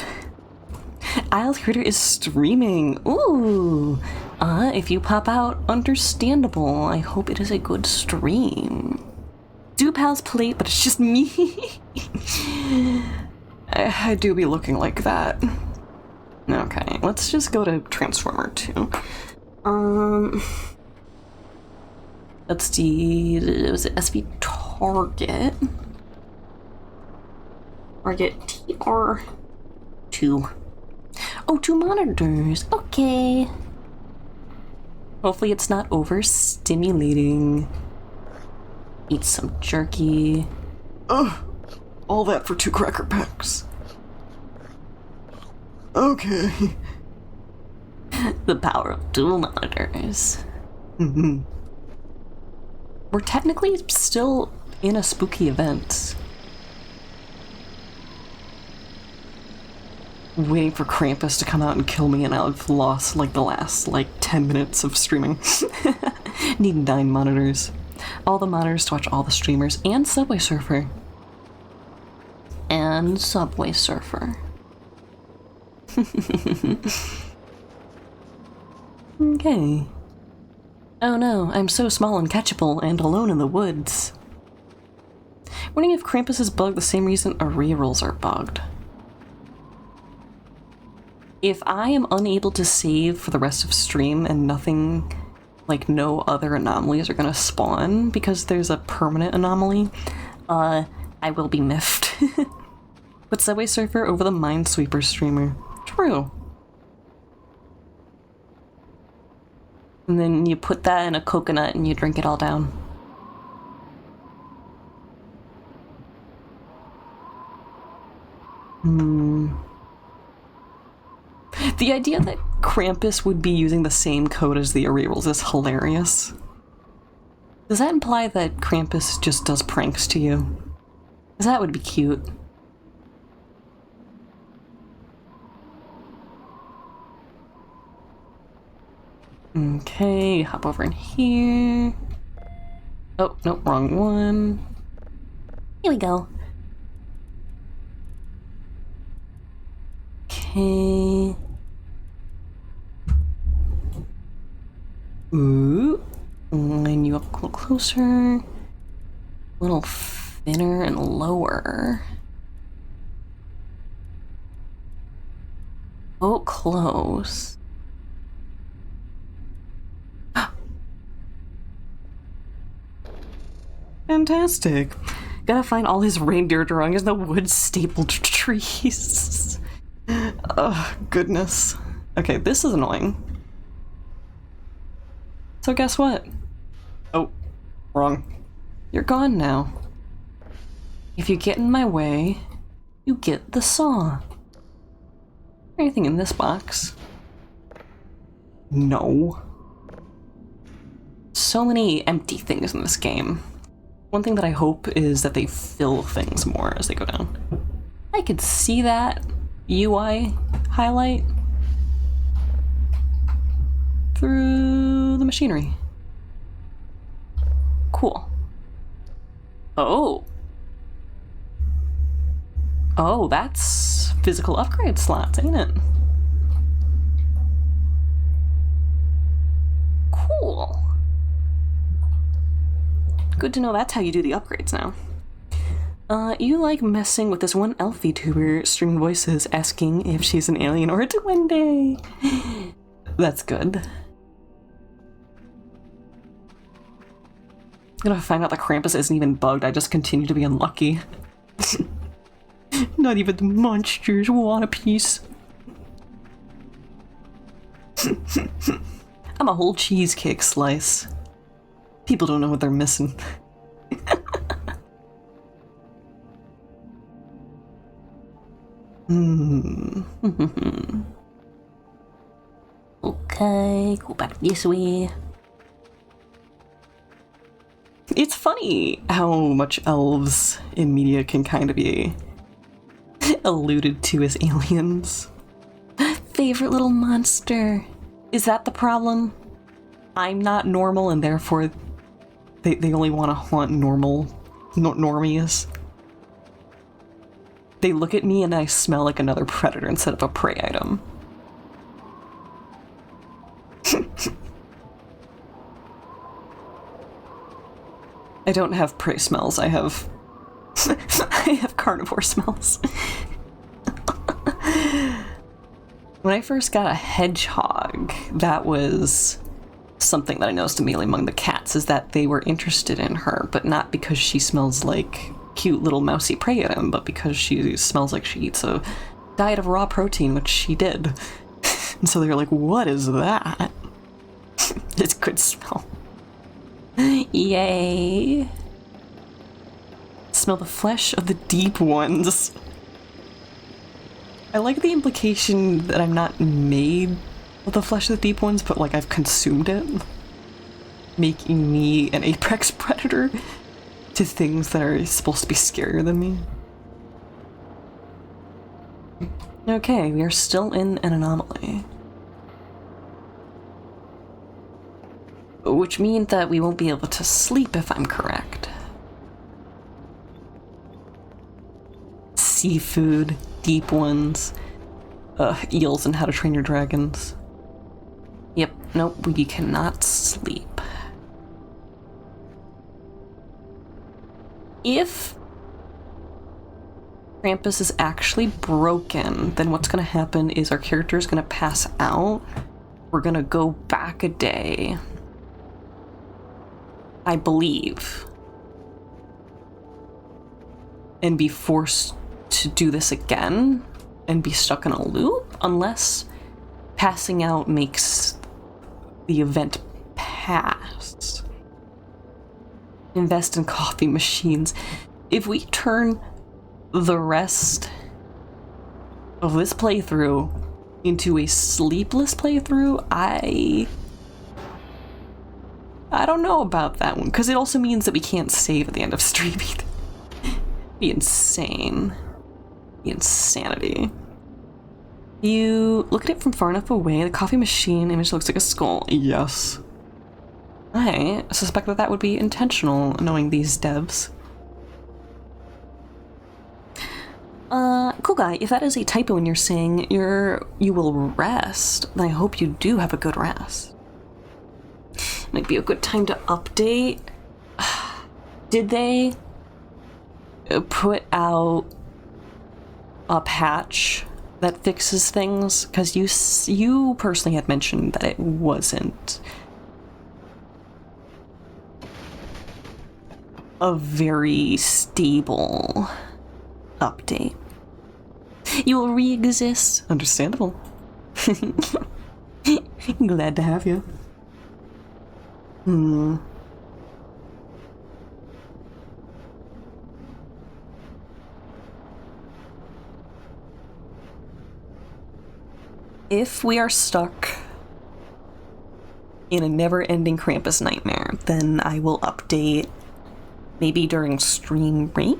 Speaker 2: Isle Critter is streaming. Ooh. If you pop out, understandable. I hope it is a good stream. Do pals play, but it's just me. I do be looking like that. Okay, let's just go to Transformer 2. Let's see, was it SB Target? Target TR2. Oh, 2 monitors, okay. Hopefully it's not overstimulating. Eat some jerky. Ugh, all that for 2 cracker packs. Okay. The power of dual monitors. We're technically still in a spooky event. Waiting for Krampus to come out and kill me, and I've lost like the last 10 minutes of streaming. Need 9 monitors. All the monitors to watch all the streamers and Subway Surfer. And Subway Surfer. Okay. Oh no, I'm so small and catchable and alone in the woods. Wondering if Krampus is bugged the same reason our rerolls are bugged. If I am unable to save for the rest of stream and nothing, no other anomalies are gonna spawn because there's a permanent anomaly, I will be miffed. Put Subway Surfer over the Minesweeper streamer. True. And then you put that in a coconut and you drink it all down. The idea that Krampus would be using the same code as the rerolls is hilarious. Does that imply that Krampus just does pranks to you? Because that would be cute. Okay, hop over in here. Oh, nope, wrong one. Here we go. Okay. Ooh. Line you up a little closer. A little thinner and lower. Oh, close. Fantastic. Gotta find all his reindeer drawings in the wood stapled trees. Oh, goodness. Okay, this is annoying. So guess what? Oh, wrong. You're gone now. If you get in my way, you get the saw. Anything in this box? No. So many empty things in this game. One thing that I hope is that they fill things more as they go down. I could see that UI highlight through the machinery. Cool. Oh. Oh, that's physical upgrade slots, ain't it? Cool. Good to know that's how you do the upgrades now. You like messing with this one elf VTuber streaming voices asking if she's an alien or a duende. That's good. I'm gonna find out that Krampus isn't even bugged, I just continue to be unlucky. Not even the monsters want a piece. I'm a whole cheesecake slice. People don't know what they're missing. Okay, go back this way. It's funny how much elves in media can kind of be alluded to as aliens. Favorite little monster. Is that the problem? I'm not normal and therefore they only want to haunt normies. They look at me and I smell like another predator instead of a prey item. I don't have prey smells, I have I have carnivore smells. When I first got a hedgehog, that was something that I noticed immediately among the cats, is that they were interested in her, but not because she smells like cute little mousy prey at him, but because she smells like she eats a diet of raw protein, which she did. And so they were like, what is that? It's good smell. Yay. Smell the flesh of the deep ones. I like the implication that I'm not made of the flesh of the deep ones, but like I've consumed it, making me an apex predator to things that are supposed to be scarier than me. Okay, we are still in an anomaly. Which means that we won't be able to sleep if I'm correct. Seafood, deep ones, eels and How to Train Your Dragons. Yep, nope, we cannot sleep. If Krampus is actually broken, then what's gonna happen is our character is gonna pass out. We're gonna go back a day, I believe, and be forced to do this again and be stuck in a loop, unless passing out makes the event pass. Invest in coffee machines. If we turn the rest of this playthrough into a sleepless playthrough, I don't know about that one, because it also means that we can't save at the end of streaming. Be insane. Be insanity. You look at it from far enough away, the coffee machine image looks like a skull. Yes. I suspect that that would be intentional, knowing these devs. Cool guy, if that is a typo in your saying you will rest, then I hope you do have a good rest. Might be a good time to update. Did they put out a patch that fixes things? Because you personally had mentioned that it wasn't a very stable update. You will re-exist. Understandable. Glad to have you. If we are stuck in a never-ending Krampus nightmare, then I will update maybe during stream break.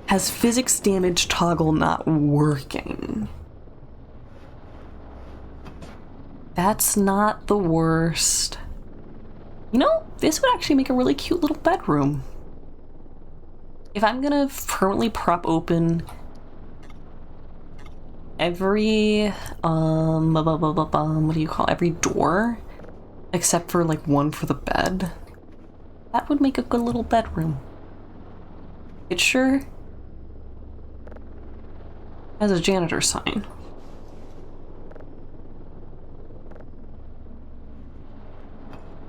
Speaker 2: Has physics damage toggle not working? That's not the worst. You know, this would actually make a really cute little bedroom. If I'm gonna permanently prop open every, what do you call it? Every door, except for like one for the bed, that would make a good little bedroom. It sure has a janitor sign.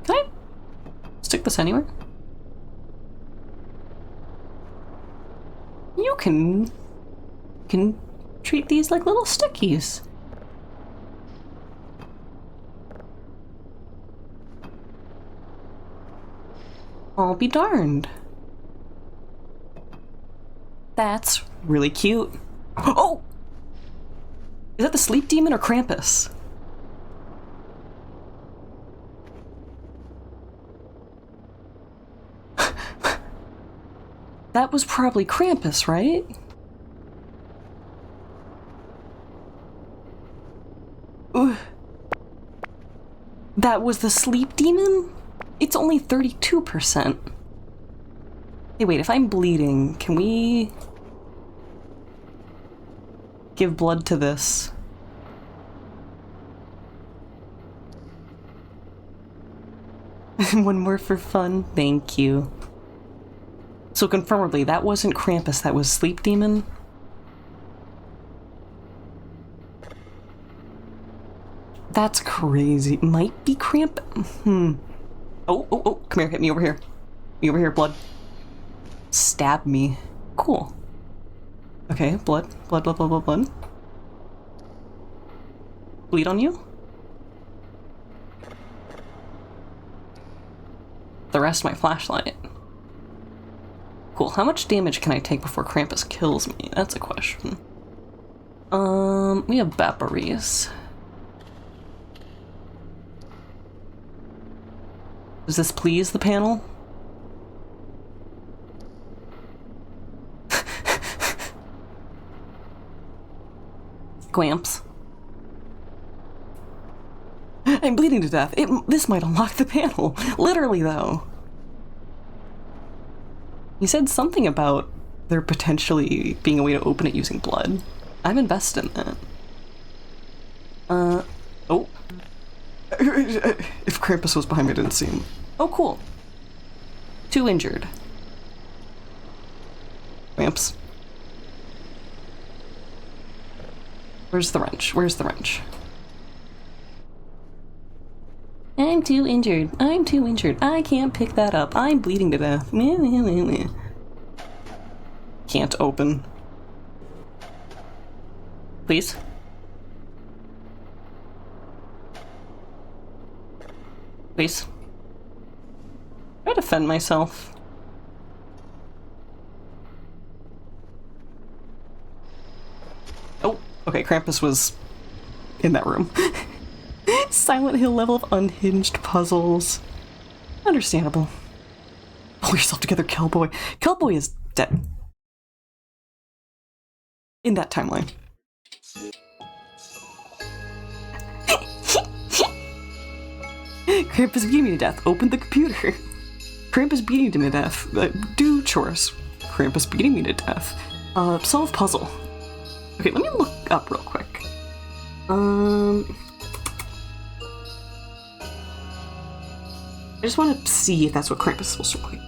Speaker 2: Can I stick this anywhere? You can treat these like little stickies. I'll be darned. That's really cute. Oh! Is that the sleep demon or Krampus? That was probably Krampus, right? That was the sleep demon? It's only 32%. Hey, wait, if I'm bleeding, can we give blood to this? One more for fun. Thank you. So confirmably, that wasn't Krampus, that was Sleep Demon? That's crazy. Might be cramp. Oh, come here, hit me over here. Me over here, blood. Stab me. Cool. Okay, blood. Bleed on you? The rest my flashlight. Cool, how much damage can I take before Krampus kills me? That's a question. We have batteries. Does this please the panel? Glamps. I'm bleeding to death. This might unlock the panel. Literally, though. He said something about there potentially being a way to open it using blood. I'm invested in that. Oh. If Krampus was behind me, I didn't see him. Oh, cool. 2 injured. Ramps. Where's the wrench? Where's the wrench? I'm too injured. I'm too injured. I can't pick that up. I'm bleeding to death. Can't open. Please? Please? Try to defend myself. Oh, okay, Krampus was in that room. Silent Hill level of unhinged puzzles. Understandable. Pull yourself together, Kelboy. Kelboy is dead. In that timeline. Krampus beating me to death. Open the computer. Krampus beating me to death. Do chores. Krampus beating me to death. Solve puzzle. Okay, let me look up real quick. I just want to see if that's what Krampus is supposed to look like.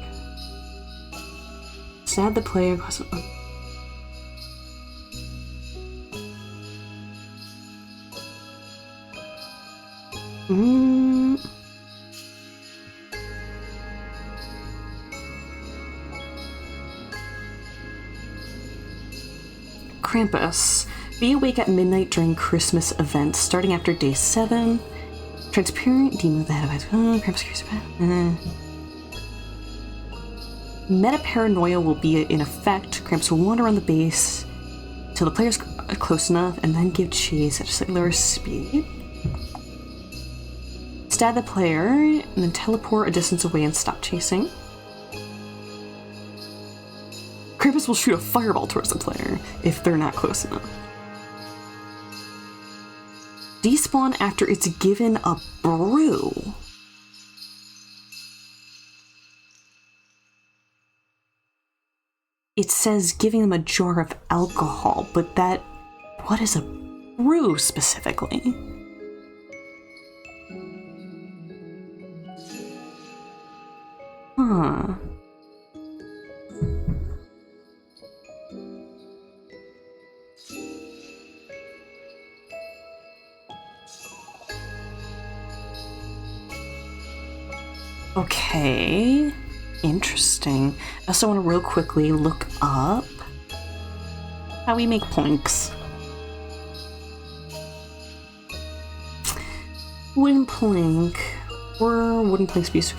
Speaker 2: Stab the player. Krampus. Be awake at midnight during Christmas events, starting after day 7. Transparent demon with the head of eyes. Krampus curious about. Meta-paranoia will be in effect. Krampus will wander around the base till the player's close enough and then give chase at a slightly lower speed. Stab the player and then teleport a distance away and stop chasing. Krampus will shoot a fireball towards the player if they're not close enough. Despawn after it's given a brew. It says giving them a jar of alcohol, but that... what is a brew specifically? Huh. Okay, interesting. I also want to real quickly look up how we make planks. Wooden plank, or wooden planks be used to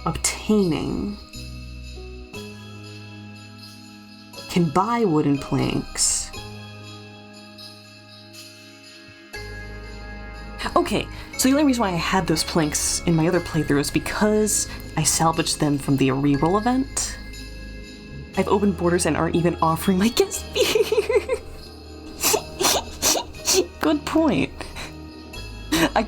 Speaker 2: obtaining. Can buy wooden planks. Okay, so the only reason why I had those planks in my other playthrough is because I salvaged them from the reroll event. I've opened borders and aren't even offering my guest beer. Good point. I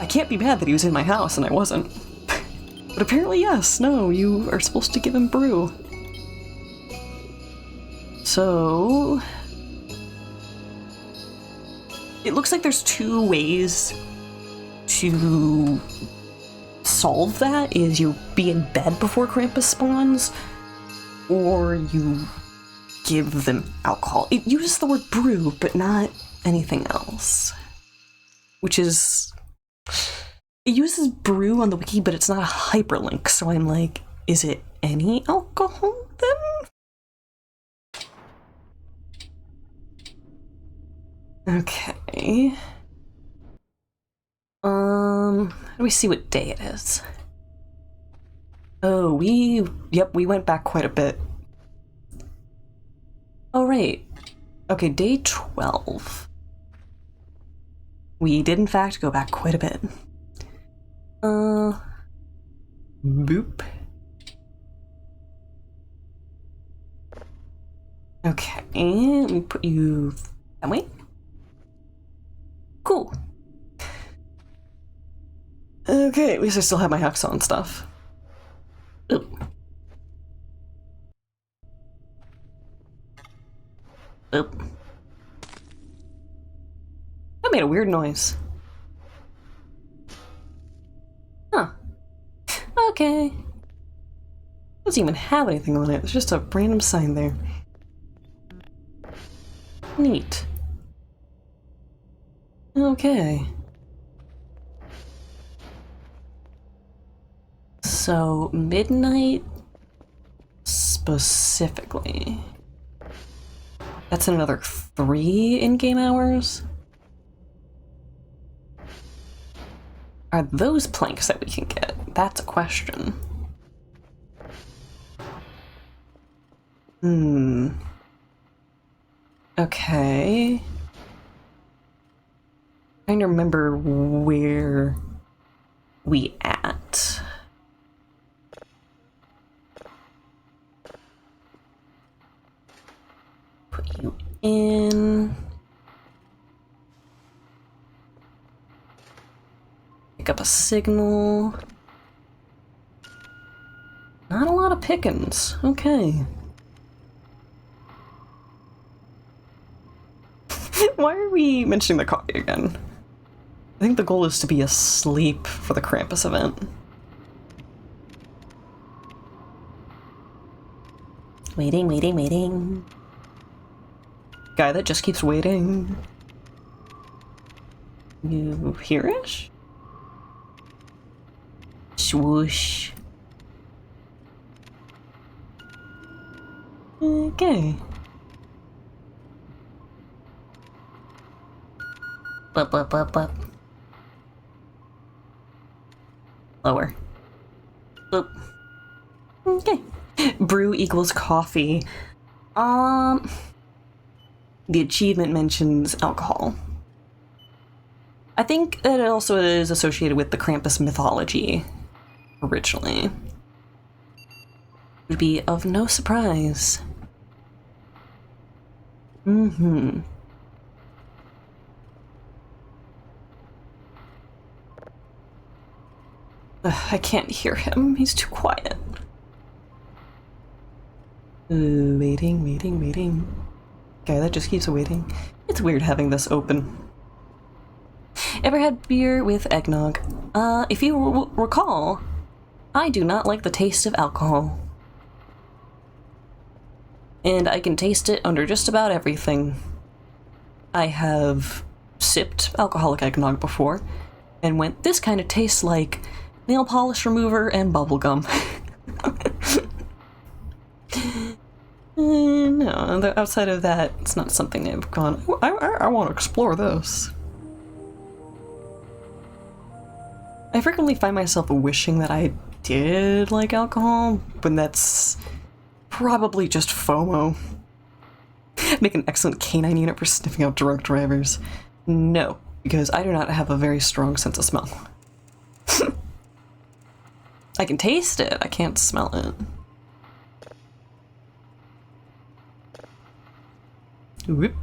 Speaker 2: can't be mad that he was in my house and I wasn't. But apparently yes, no, you are supposed to give him brew. So... it looks like there's 2 ways to solve that, is you be in bed before Krampus spawns, or you give them alcohol. It uses the word brew, but not anything else. Which is... It uses brew on the wiki, but it's not a hyperlink, so I'm like, is it any alcohol then? Okay. Let me see what day it is. Oh, we went back quite a bit. Oh, right. Okay, day 12. We did in fact go back quite a bit. Boop. Okay, let me put you that way. Cool. Okay, at least I still have my hexagon and stuff. Oop. Oop. That made a weird noise. Huh. Okay. Doesn't even have anything on it. It's just a random sign there. Neat. Okay. So, midnight specifically. That's another 3 in-game hours? Are those planks that we can get? That's a question. Okay. Trying to remember where we at. Put you in. Pick up a signal. Not a lot of pickings. Okay. Why are we mentioning the coffee again? I think the goal is to be asleep for the Krampus event. Waiting, waiting, waiting. Guy that just keeps waiting. You hear it? Swoosh. Okay. Bup, bup, bup, bup. Lower. Boop. Okay. Brew equals coffee. The achievement mentions alcohol. I think that it also is associated with the Krampus mythology originally. Would be of no surprise. Mm-hmm. I can't hear him. He's too quiet. Waiting, waiting, waiting. Guy that just keeps waiting. It's weird having this open. Ever had beer with eggnog? If you recall, I do not like the taste of alcohol. And I can taste it under just about everything. I have sipped alcoholic eggnog before, and went, this kind of tastes like nail polish remover and bubblegum. No, outside of that, it's not something I've gone, I want to explore this. I frequently find myself wishing that I did like alcohol, but that's probably just FOMO. Make an excellent canine unit for sniffing out drunk drivers. No, because I do not have a very strong sense of smell. I can taste it, I can't smell it. Whoop.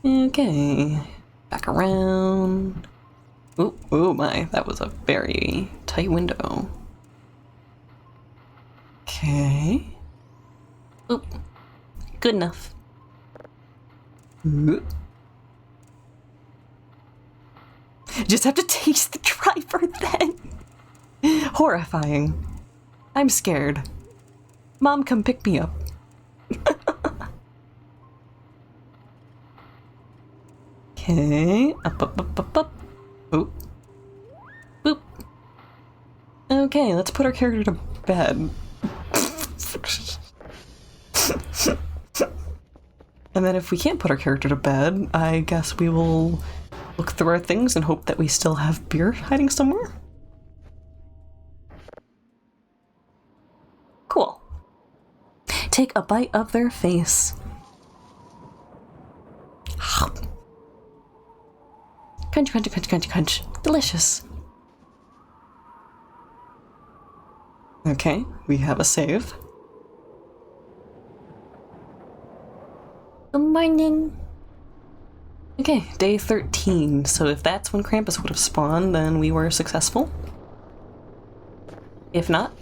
Speaker 2: Okay, back around. Ooh, oh my, that was a very tight window. Okay. Oop. Good enough. Oop. Just have to taste the driver then. Horrifying. I'm scared. Mom, come pick me up. Okay, up. Boop. Boop. Okay, let's put our character to bed. And then if we can't put our character to bed, I guess we will look through our things and hope that we still have beer hiding somewhere. Cool. Take a bite of their face. Crunch, crunch, crunch, crunch, crunch. Delicious. Okay, we have a save. Good morning. Okay, day 13. So if that's when Krampus would have spawned, then we were successful. If not,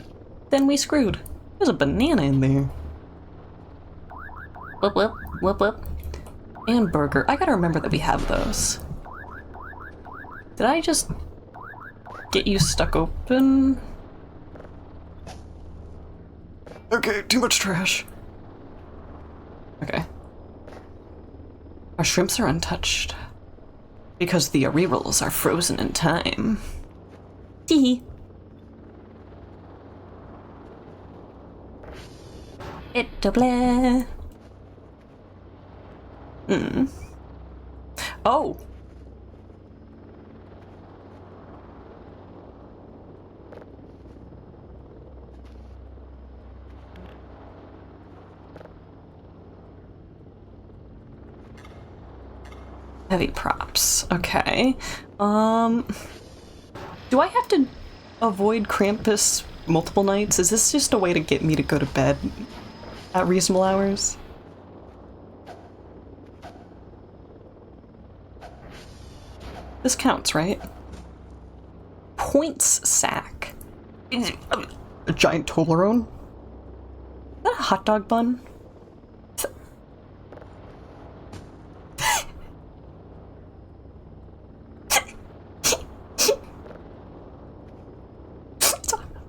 Speaker 2: then we screwed. There's a banana in there. Whoop, whoop, whoop, whoop. And burger. I gotta remember that we have those. Did I just get you stuck open? Okay, too much trash. Okay. Our shrimps are untouched. Because the rerolls are frozen in time. Teehee. It double. Oh! Heavy props. Okay. Do I have to avoid Krampus multiple nights? Is this just a way to get me to go to bed at reasonable hours? This counts, right? Points sack. A giant Toblerone? Is that a hot dog bun?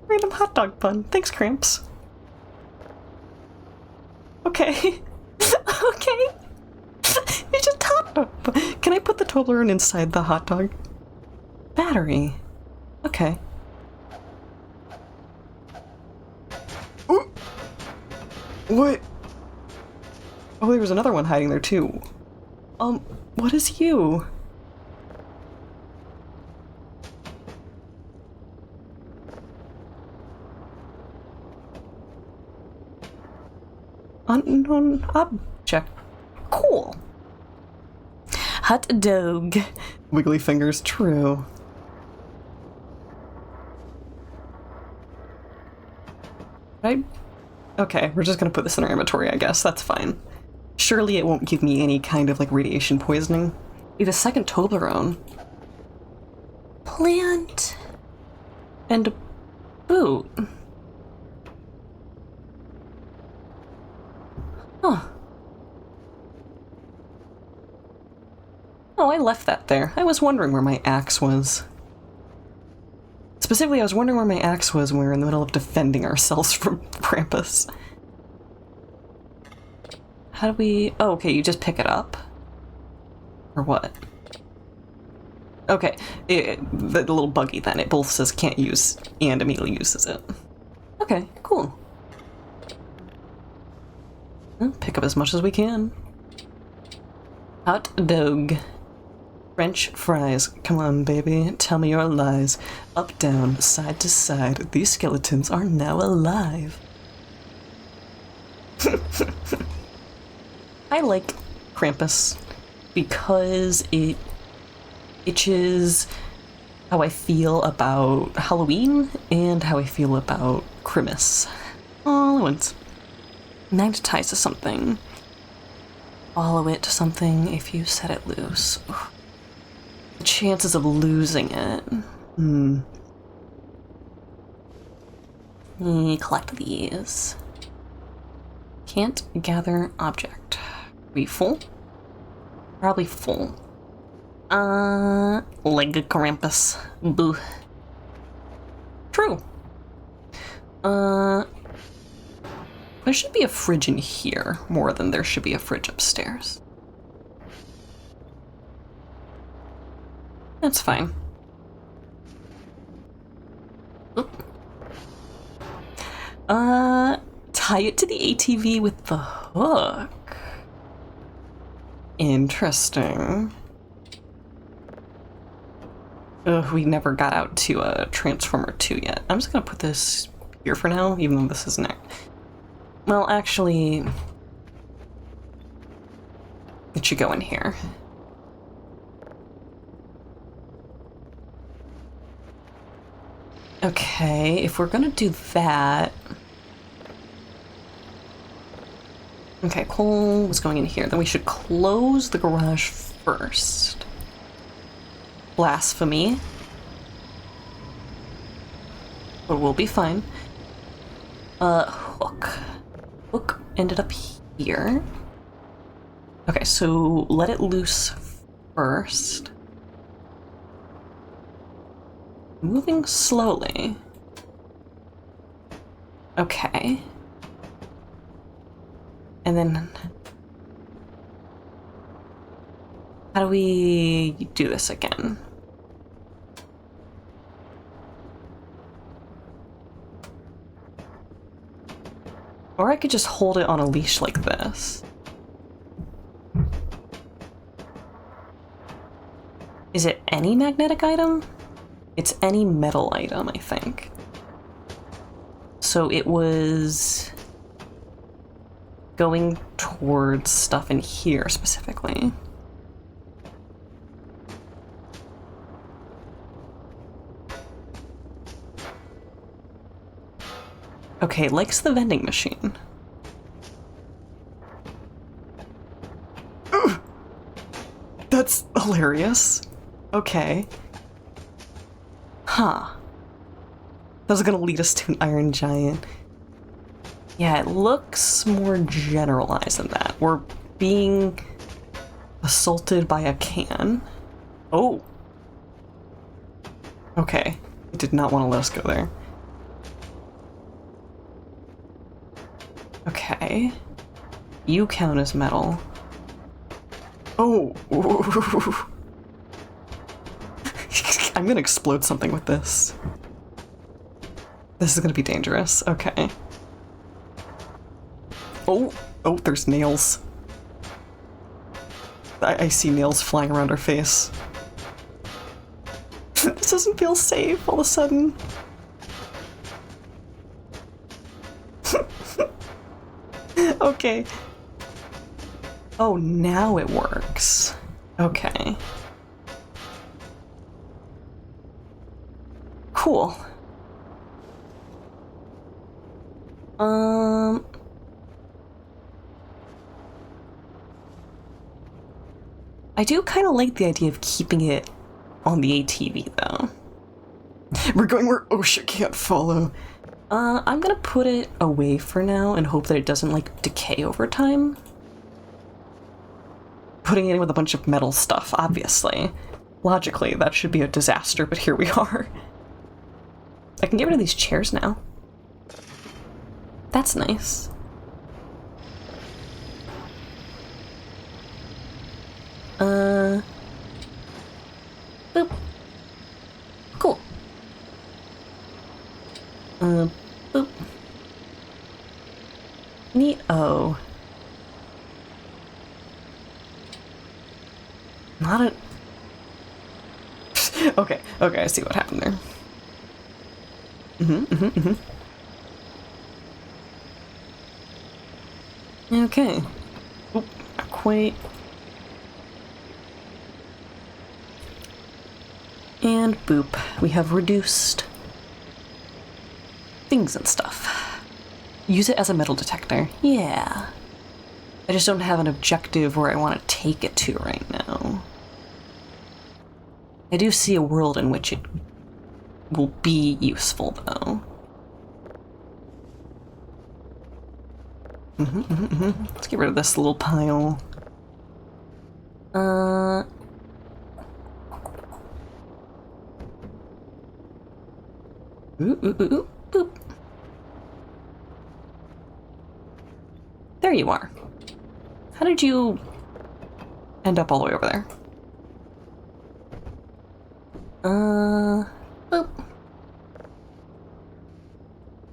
Speaker 2: Random hot dog bun. Thanks, Cramps. Okay. Okay. It's just hot dog bun. Can I put the Toblerone inside the hot dog? Battery. Okay. Ooh. What? Oh, there was another one hiding there too. What is you? Unknown object. Cool. Hot dog. Wiggly fingers, true. Okay, we're just gonna put this in our inventory, I guess. That's fine. Surely it won't give me any kind of, like, radiation poisoning. We have a second Toblerone. Plant. And a boot. Huh. Oh, I left that there. I was wondering where my axe was. Specifically, I was wondering where my axe was when we were in the middle of defending ourselves from Krampus. How do we... Oh, okay, you just pick it up? Or what? Okay, the little buggy then. It both says can't use and immediately uses it. Okay, cool. Well, pick up as much as we can. Hot dog. French fries. Come on, baby. Tell me your lies. Up, down, side to side. These skeletons are now alive. I like Krampus because it itches how I feel about Halloween and how I feel about Christmas all at once. Magnetize to something. Follow it to something if you set it loose. Ugh. The chances of losing it. Collect these. Can't gather object. We full? Probably full. Leg Krampus. Boo. There should be a fridge in here more than there should be a fridge upstairs. That's fine. Oop. Tie it to the ATV with the hook. Interesting. Ugh, we never got out to a Transformer 2 yet. I'm just gonna put this here for now, even though this is next. Well, actually, it should go in here. Okay, if we're gonna do that... Okay, coal was going in here. Then we should close the garage first. Blasphemy. But we'll be fine. Hook. Hook ended up here. Okay, so let it loose first. Moving slowly. Okay. And then... how do we do this again? Or I could just hold it on a leash like this. Is it any magnetic item? It's any metal item, I think. So it was going towards stuff in here specifically. Okay, likes the vending machine. Ugh! That's hilarious. Okay. Huh. That was gonna lead us to an iron giant. Yeah, it looks more generalized than that. We're being assaulted by a can. Oh. Okay. It did not want to let us go there. Okay. You count as metal. Oh. I'm gonna explode something with this. This is gonna be dangerous. Okay. Oh, oh, there's nails. I see nails flying around her face. This doesn't feel safe all of a sudden. Okay. Oh, now it works. Okay. Cool. I do kind of like the idea of keeping it on the ATV, though. We're going where OSHA can't follow. I'm gonna put it away for now and hope that it doesn't, like, decay over time. Putting it in with a bunch of metal stuff, obviously. Logically, that should be a disaster, but here we are. I can get rid of these chairs now. That's nice. Boop. Cool. Boop. Neat-o. Not a... Okay, I see what happened there. Okay. Oop, not quite. And boop. We have reduced things and stuff. Use it as a metal detector. Yeah. I just don't have an objective where I want to take it to right now. I do see a world in which it will be useful, though. Let's get rid of this little pile. Boop. There you are. How did you end up all the way over there? Boop.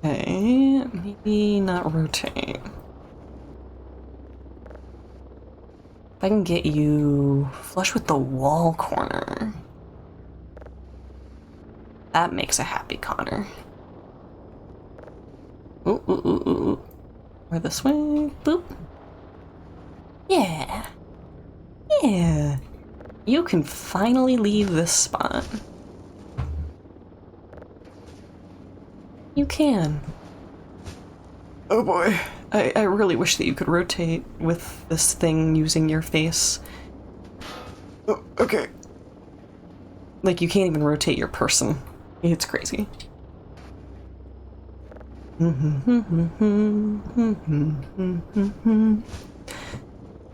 Speaker 2: Okay, maybe not rotate. If I can get you flush with the wall corner, that makes a happy Connor. Ooh, ooh, ooh, ooh, ooh. Or this way, boop. Yeah. Yeah. You can finally leave this spot. You can. Oh boy. I really wish that you could rotate with this thing using your face. Oh, okay. Like, you can't even rotate your person. It's crazy.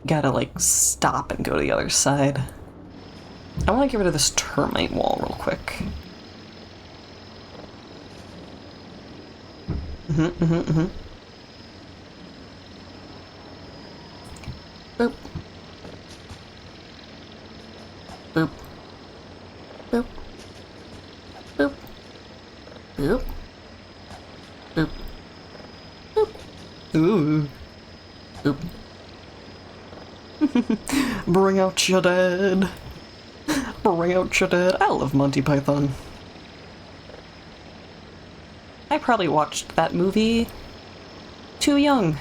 Speaker 2: Gotta, like, stop and go to the other side. I want to get rid of this termite wall real quick. Boop. Boop. Boop. Boop. Boop. Boop. Boop. Ooh. Boop. Bring out your dead. Bring out your dead. I love Monty Python. I probably watched that movie too young.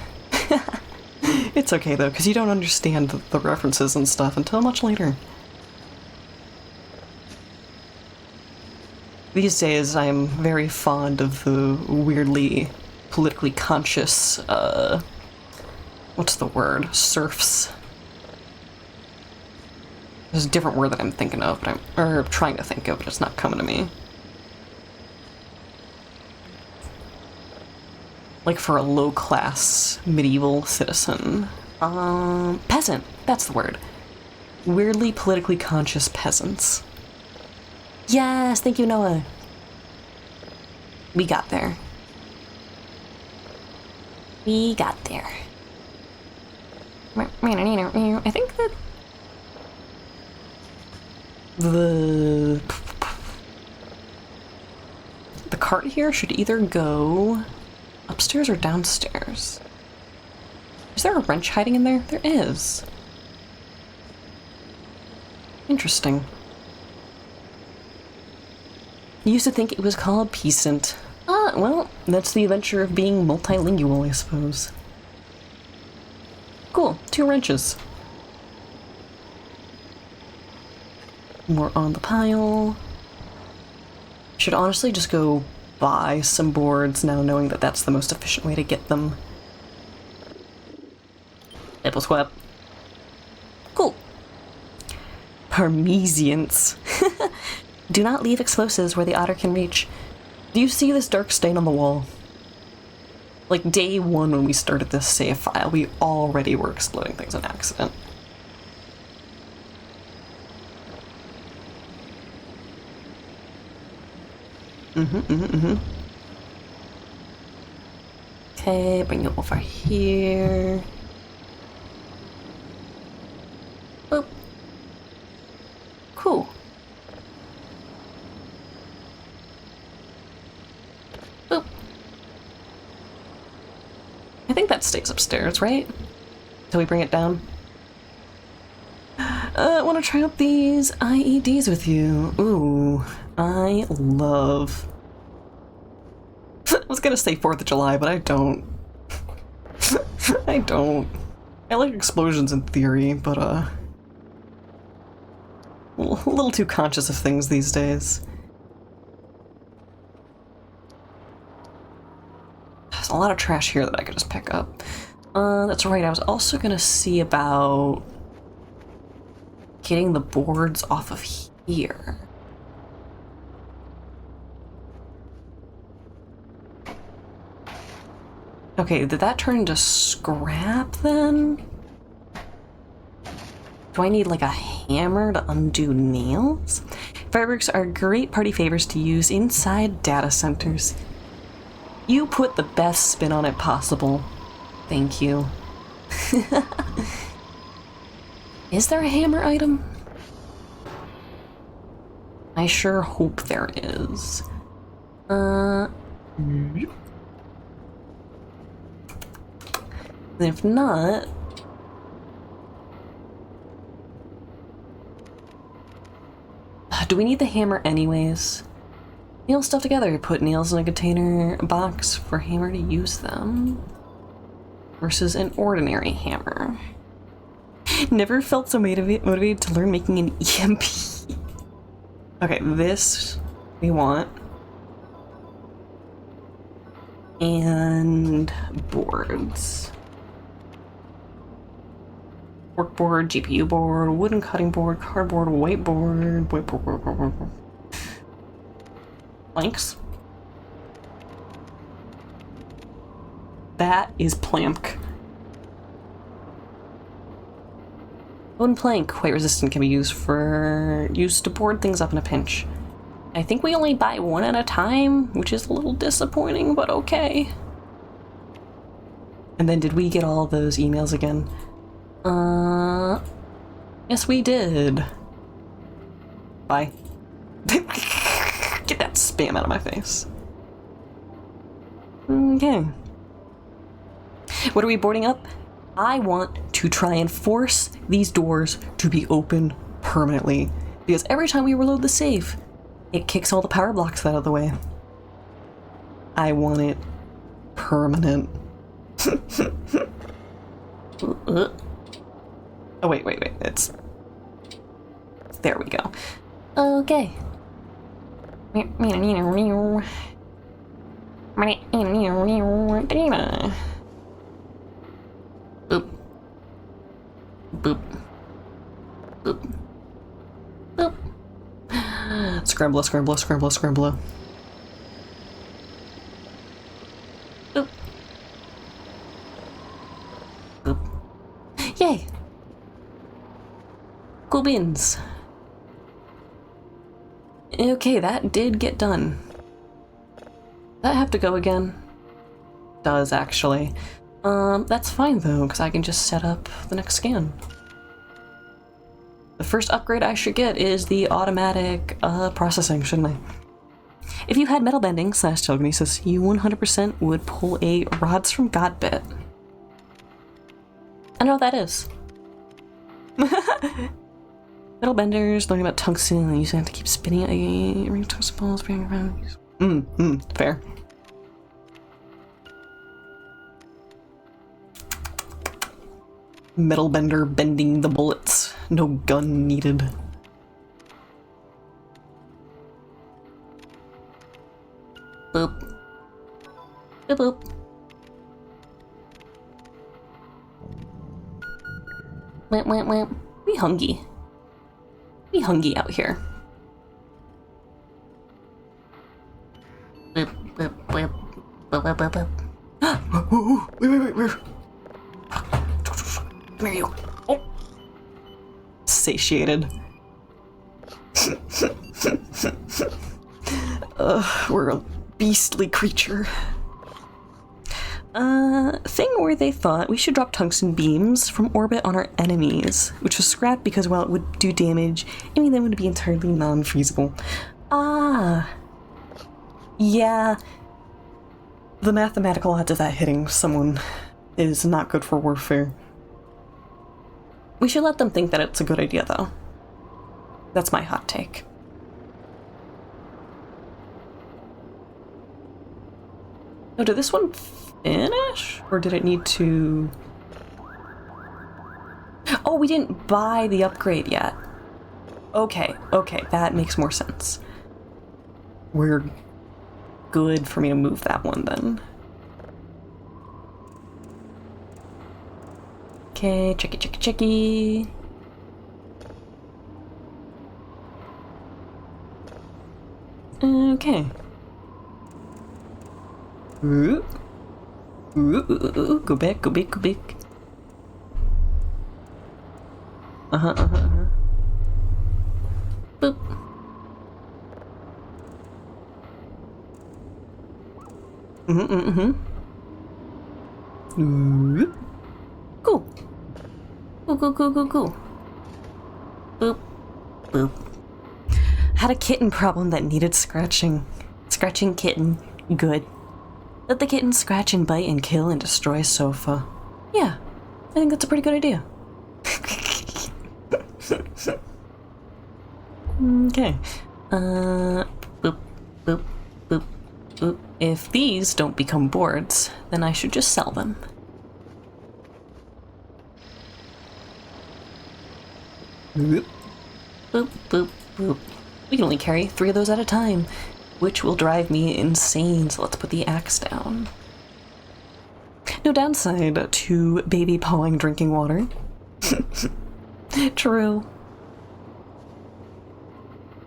Speaker 2: It's okay though, because you don't understand the references and stuff until much later. These days I'm very fond of the weirdly politically conscious, what's the word? Serfs. There's a different word that I'm thinking of, but or trying to think of, but it's not coming to me. Like for a low-class medieval citizen. Peasant, that's the word. Weirdly politically conscious peasants. Yes, thank you, Noah. We got there. We got there. I think that the cart here should either go upstairs or downstairs. Is there a wrench hiding in there? There is. Interesting. I used to think it was called Peasant. Ah, well, that's the adventure of being multilingual, I suppose. Cool, 2 wrenches. More on the pile. Should honestly just go buy some boards now, knowing that that's the most efficient way to get them. Apple swap. Cool. Parmesians. Do not leave explosives where the otter can reach. Do you see this dark stain on the wall? Like day 1 when we started this save file, we already were exploding things on accident. Okay, bring it over here. Boop. Cool. Boop. I think that stays upstairs, right? Till we bring it down. I want to try out these IEDs with you. Ooh, I love... I was gonna say 4th of July, but I don't. I don't. I like explosions in theory, but, a little too conscious of things these days. There's a lot of trash here that I could just pick up. That's right, I was also gonna see about getting the boards off of here. Okay, did that turn into scrap then? Do I need like a hammer to undo nails? Fireworks are great party favors to use inside data centers. You put the best spin on it possible. Thank you. Is there a hammer item? I sure hope there is. And if not... Do we need the hammer anyways? Nail stuff together. Put nails in a container box for hammer to use them. Versus an ordinary hammer. Never felt so motivated to learn making an EMP. Okay, this we want. And boards. Workboard, GPU board, wooden cutting board, cardboard, whiteboard, planks. That is plank. Wooden plank, weight resistant, can be used to board things up in a pinch. I think we only buy one at a time, which is a little disappointing, but okay. And then did we get all those emails again? Yes we did. Bye. Get that spam out of my face. Okay. What are we boarding up? I want to try and force these doors to be open permanently. Because every time we reload the save, it kicks all the power blocks out of the way. I want it permanent. Oh, wait. It's... There we go. Okay. Boop. Boop. Boop. Boop. Scrambler. Boop. Boop. Yay! Cool beans. Okay, that did get done. Does that have to go again? Does, actually. That's fine though, because I can just set up the next scan. The first upgrade I should get is the automatic processing, shouldn't I? If you had metal bending / telekinesis, you 100% would pull a rods from God bit. I know what that is. Metal benders, learning about tungsten, and you have to keep spinning a ring of tungsten balls, bringing around. Fair. Metal bender bending the bullets. No gun needed. Boop. Boop boop. Wimp. We hungry. We hungry out here. Wait. Come here, you. Oh. Satiated. We're a beastly creature. Thing where they thought we should drop tungsten beams from orbit on our enemies, which was scrapped because, while it would do damage, aiming them would be entirely non-feasible. Yeah. The mathematical odds of that hitting someone is not good for warfare. We should let them think that it's a good idea, though. That's my hot take. Oh, did this one finish? Or did it need to... Oh, we didn't buy the upgrade yet. Okay, that makes more sense. We're good for me to move that one, then. Okay, checky. Okay. Ooh. Go back. Boop. Ooh.
Speaker 3: Goo. Goo, goo, goo, goo, goo. Boop. Boop. Had a kitten problem that needed scratching. Scratching kitten. Good. Let the kitten scratch and bite and kill and destroy sofa. Yeah, I think that's a pretty good idea. Okay. Boop, boop, boop, boop. If these don't become boards, then I should just sell them. Boop, boop, boop, boop. We can only carry 3 of those at a time, which will drive me insane, so let's put the axe down. No downside to baby pawing drinking water. True.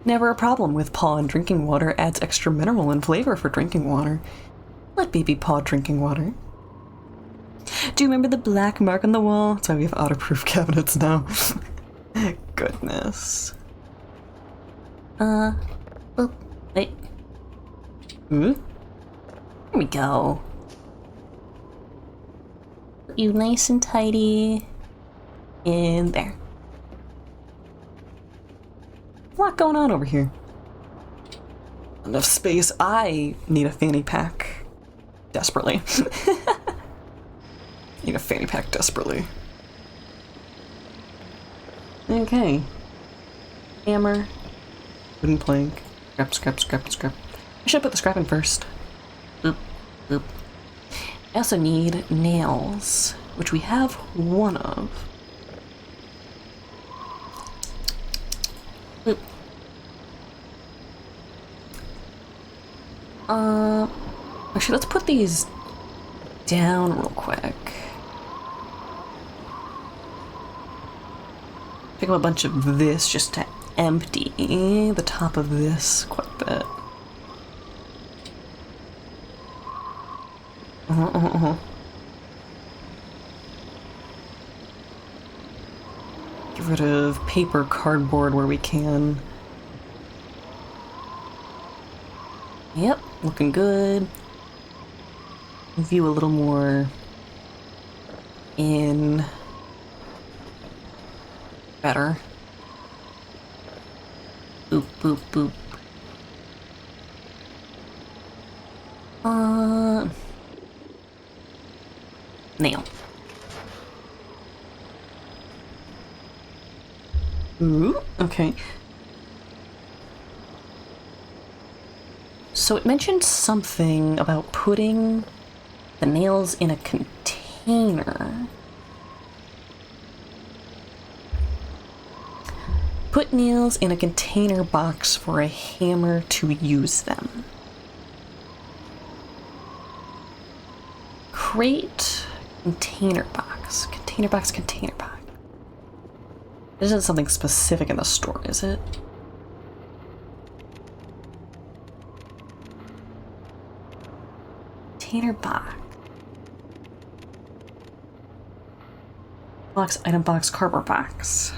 Speaker 3: Never a problem with paw and drinking water, adds extra mineral and flavor for drinking water. Let baby paw drinking water. Do you remember the black mark on the wall? That's why we have waterproof cabinets now. Goodness. Oh, wait. Here we go. Put you nice and tidy in there. A lot going on over here. Enough space. I need a fanny pack. Desperately. Need a fanny pack desperately. Okay. Hammer. Wooden plank. Scrap, scrap, scrap, scrap. I should put the scrap in first. Boop, boop. I also need nails, which we have 1 of. Boop. Actually, let's put these down real quick. Pick up a bunch of this just to empty the top of this quite a bit. Get rid of paper, cardboard where we can. Yep, looking good. View a little more in. Better. Boop, boop, boop. Nail. Ooh, okay. So it mentioned something about putting the nails in a container. Put nails in a container box for a hammer to use them. Crate, container box, container box, container box. This isn't something specific in the store, is it? Container box. Box, item box, cardboard box.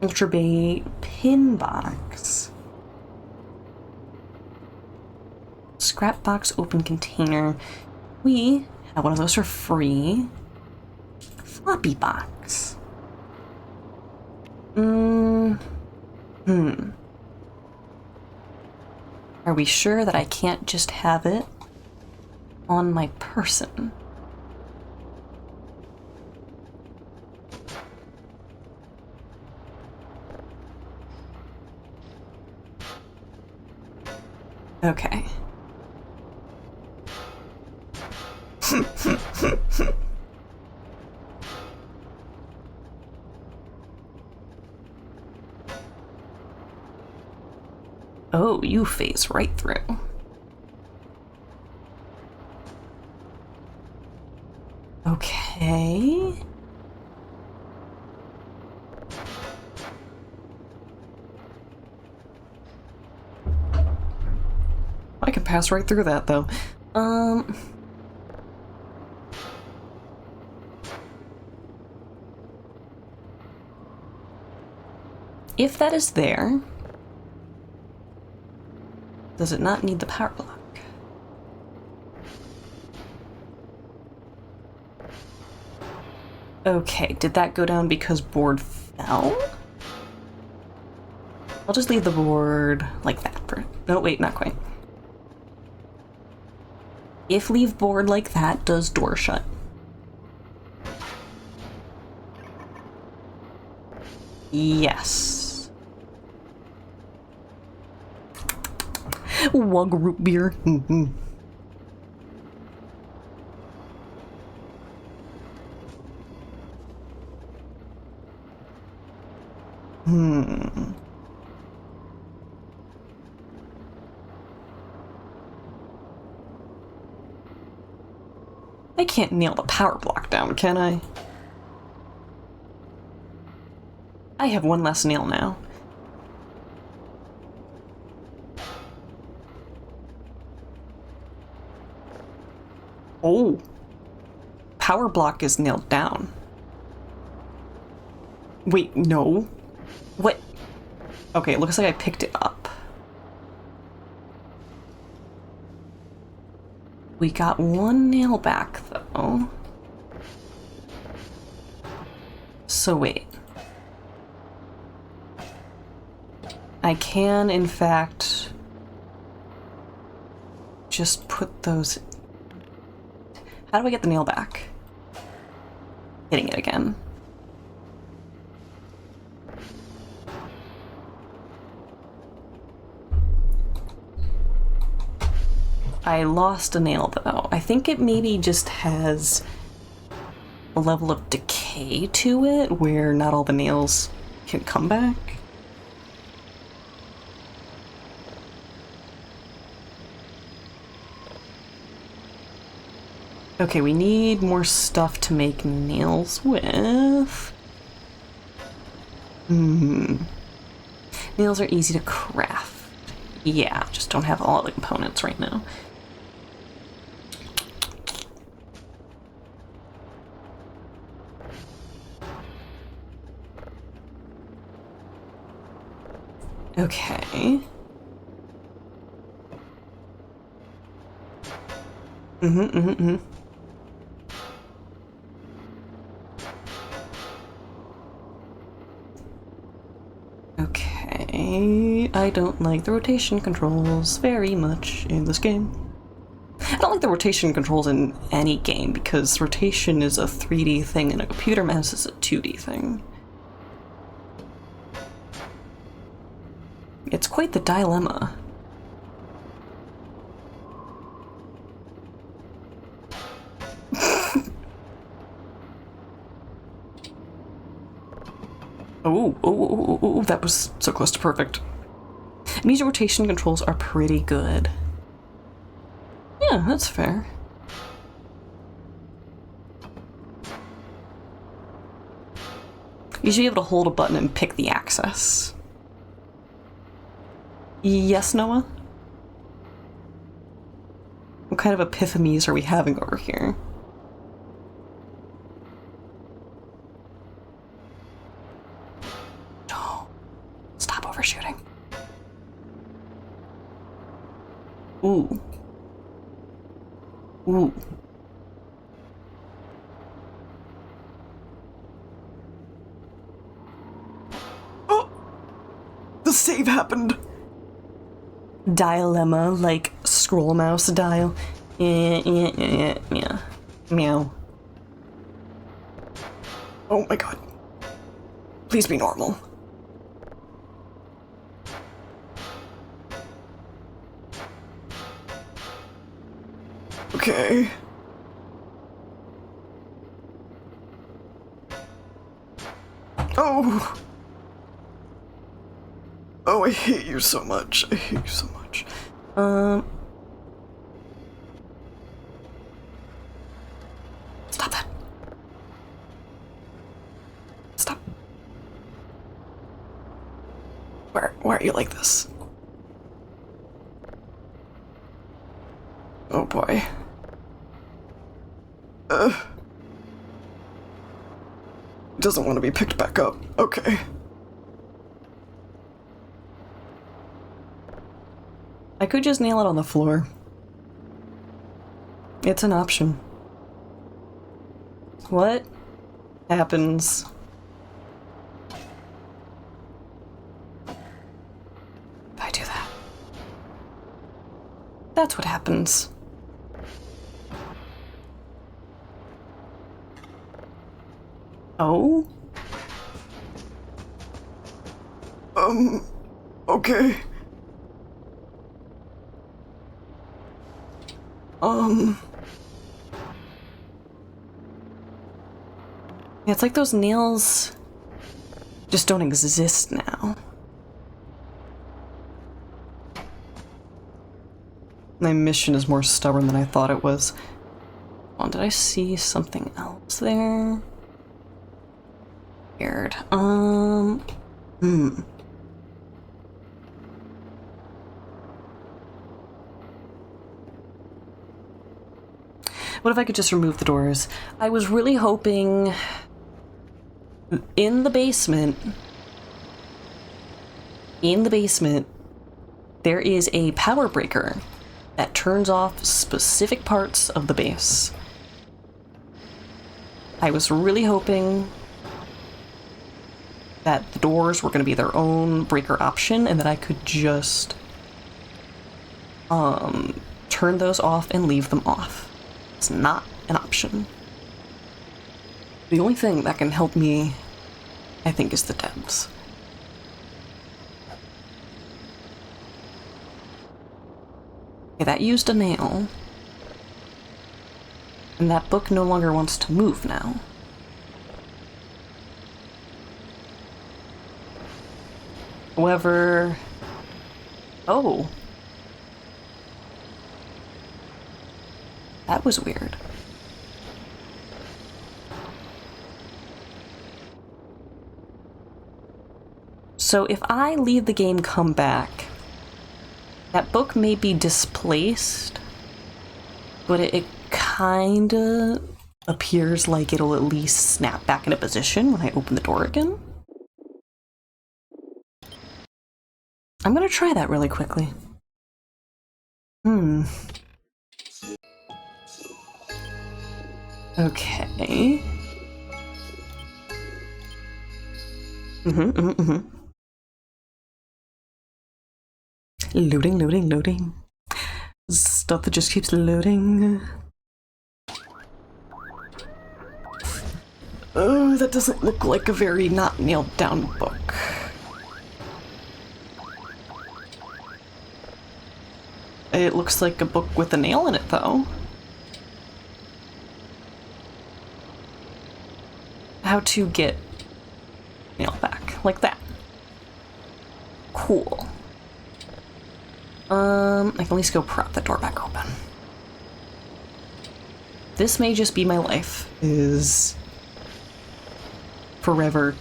Speaker 3: Ultra Bay pin box. Scrap box, open container. We have one of those for free. Floppy box. Are we sure that I can't just have it on my person? Okay. Oh, you phase right through. Okay. I can pass right through that, though. If that is there, does it not need the power block?
Speaker 2: Okay, did that go down because board fell? I'll just leave the board like that for... No, wait, not quite. If leave board like that, does door shut? Yes. Wug root beer. Mm-hmm. I can't nail the power block down, can I? I have one less nail now. Oh. Power block is nailed down. Wait, no. What? Okay, it looks like I picked it up. We got one nail back, though. So wait. I can, in fact, just put those... How do I get the nail back? Hitting it again. I lost a nail, though. I think it maybe just has a level of decay to it where not all the nails can come back. Okay, we need more stuff to make nails with. Nails are easy to craft. Yeah, just don't have all the components right now. Okay. Okay, I don't like the rotation controls very much in this game. I don't like the rotation controls in any game because rotation is a 3D thing and a computer mouse is a 2D thing. It's quite the dilemma. Oh, that was so close to perfect. And these rotation controls are pretty good. Yeah, that's fair. You should be able to hold a button and pick the axis. Yes, Noah? What kind of epiphanies are we having over here? No. Stop overshooting. Ooh. Ooh. Oh! The save happened! Dilemma, like scroll mouse dial. Meow. Oh my god. Please be normal. Okay. Oh! Oh, I hate you so much. I hate you so much. Stop that. Stop. Why are you like this? Oh boy. Doesn't want to be picked back up. Okay. I could just nail it on the floor. It's an option. What? happens. If I do that. That's what happens. Oh? Okay. Yeah, it's like those nails just don't exist now. My mission is more stubborn than I thought it was. Oh, did I see something else there? Weird. What if I could just remove the doors? I was really hoping in the basement, there is a power breaker that turns off specific parts of the base. I was really hoping that the doors were going to be their own breaker option and that I could just turn those off and leave them off. It's not an option. The only thing that can help me, I think, is the devs. Okay, that used a nail. And that book no longer wants to move now. However... Oh. That was weird. So if I leave the game, come back, that book may be displaced, but it kinda appears like it'll at least snap back into position when I open the door again. I'm gonna try that really quickly. Okay. Loading. Stuff that just keeps loading. Oh, that doesn't look like a very not nailed down book. It looks like a book with a nail in it, though. How to get nail back, like that. Cool. I can at least go prop the door back open. This may just be my life, is forever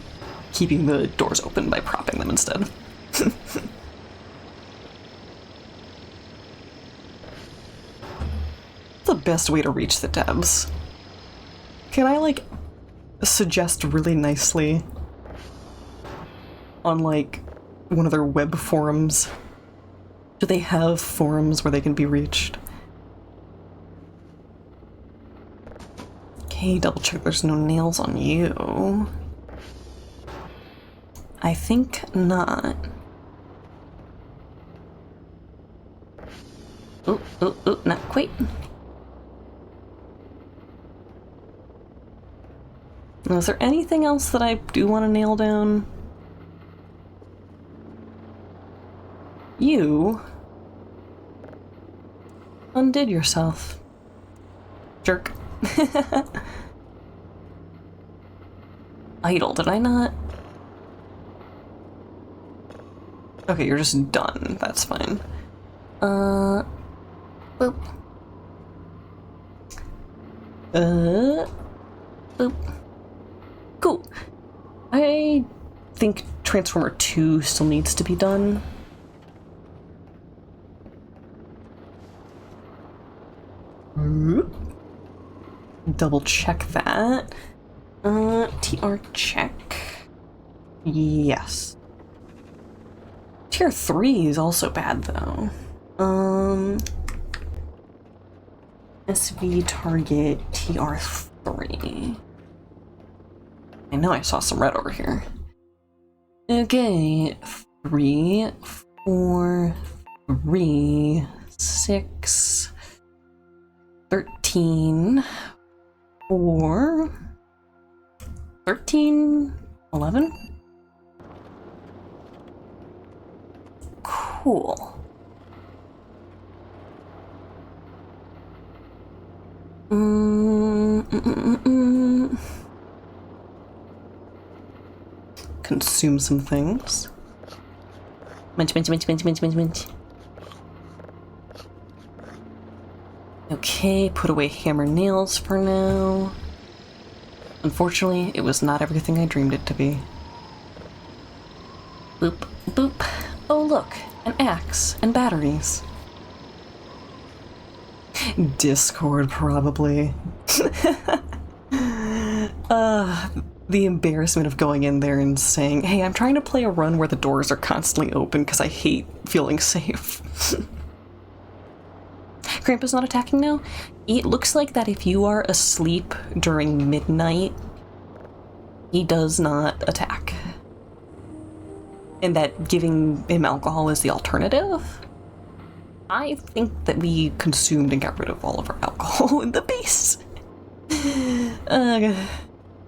Speaker 2: keeping the doors open by propping them instead. The best way to reach the devs. Can I, like, suggest really nicely on, like, one of their web forums? Do they have forums where they can be reached? Okay, double check there's no nails on you. I think not. Oh, not quite. Now, is there anything else that I do want to nail down? You undid yourself. Jerk. Idle, did I not? Okay, you're just done. That's fine. Boop. Boop. Cool. I think Transformer 2 still needs to be done. Double check that. TR check. Yes. Tier 3 is also bad though. SV target TR3. I know I saw some red over here. Okay, 3, 4, 3, 6, 13, 4, 13, 11? Cool. Consume some things. Munch, munch, munch, munch, munch, munch, munch. Okay, put away hammer nails for now. Unfortunately, it was not everything I dreamed it to be. Boop, boop. Oh look, an axe and batteries. Discord, probably. The embarrassment of going in there and saying, hey, I'm trying to play a run where the doors are constantly open because I hate feeling safe. Krampus not attacking now? It looks like that if you are asleep during midnight, he does not attack. And that giving him alcohol is the alternative? I think that we consumed and got rid of all of our alcohol in the base.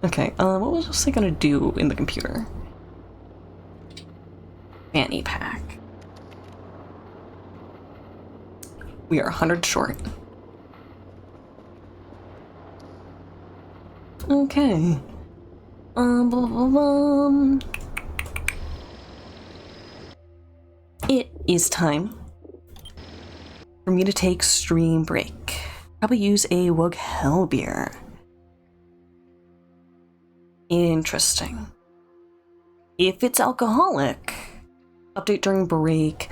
Speaker 2: Okay, what was I gonna do in the computer? Fanny pack. We are 100 short. Okay. It is time for me to take stream break. Probably use a Wug Hell beer. Interesting. If it's alcoholic, update during break.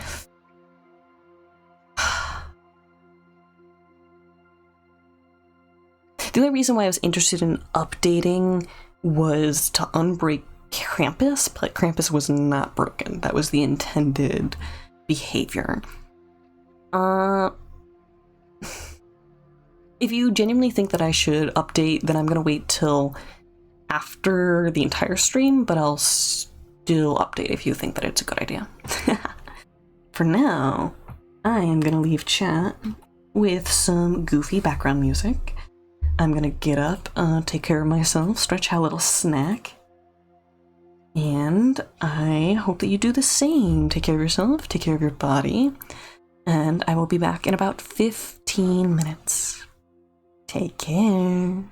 Speaker 2: The only reason why I was interested in updating was to unbreak Krampus, but Krampus was not broken. That was the intended behavior. If you genuinely think that I should update, then I'm gonna wait till after the entire stream, but I'll still update if you think that it's a good idea. For now, I am gonna leave chat with some goofy background music. I'm gonna get up, take care of myself, stretch out a little snack, and I hope that you do the same. Take care of yourself, take care of your body, and I will be back in about 15 minutes. Take care.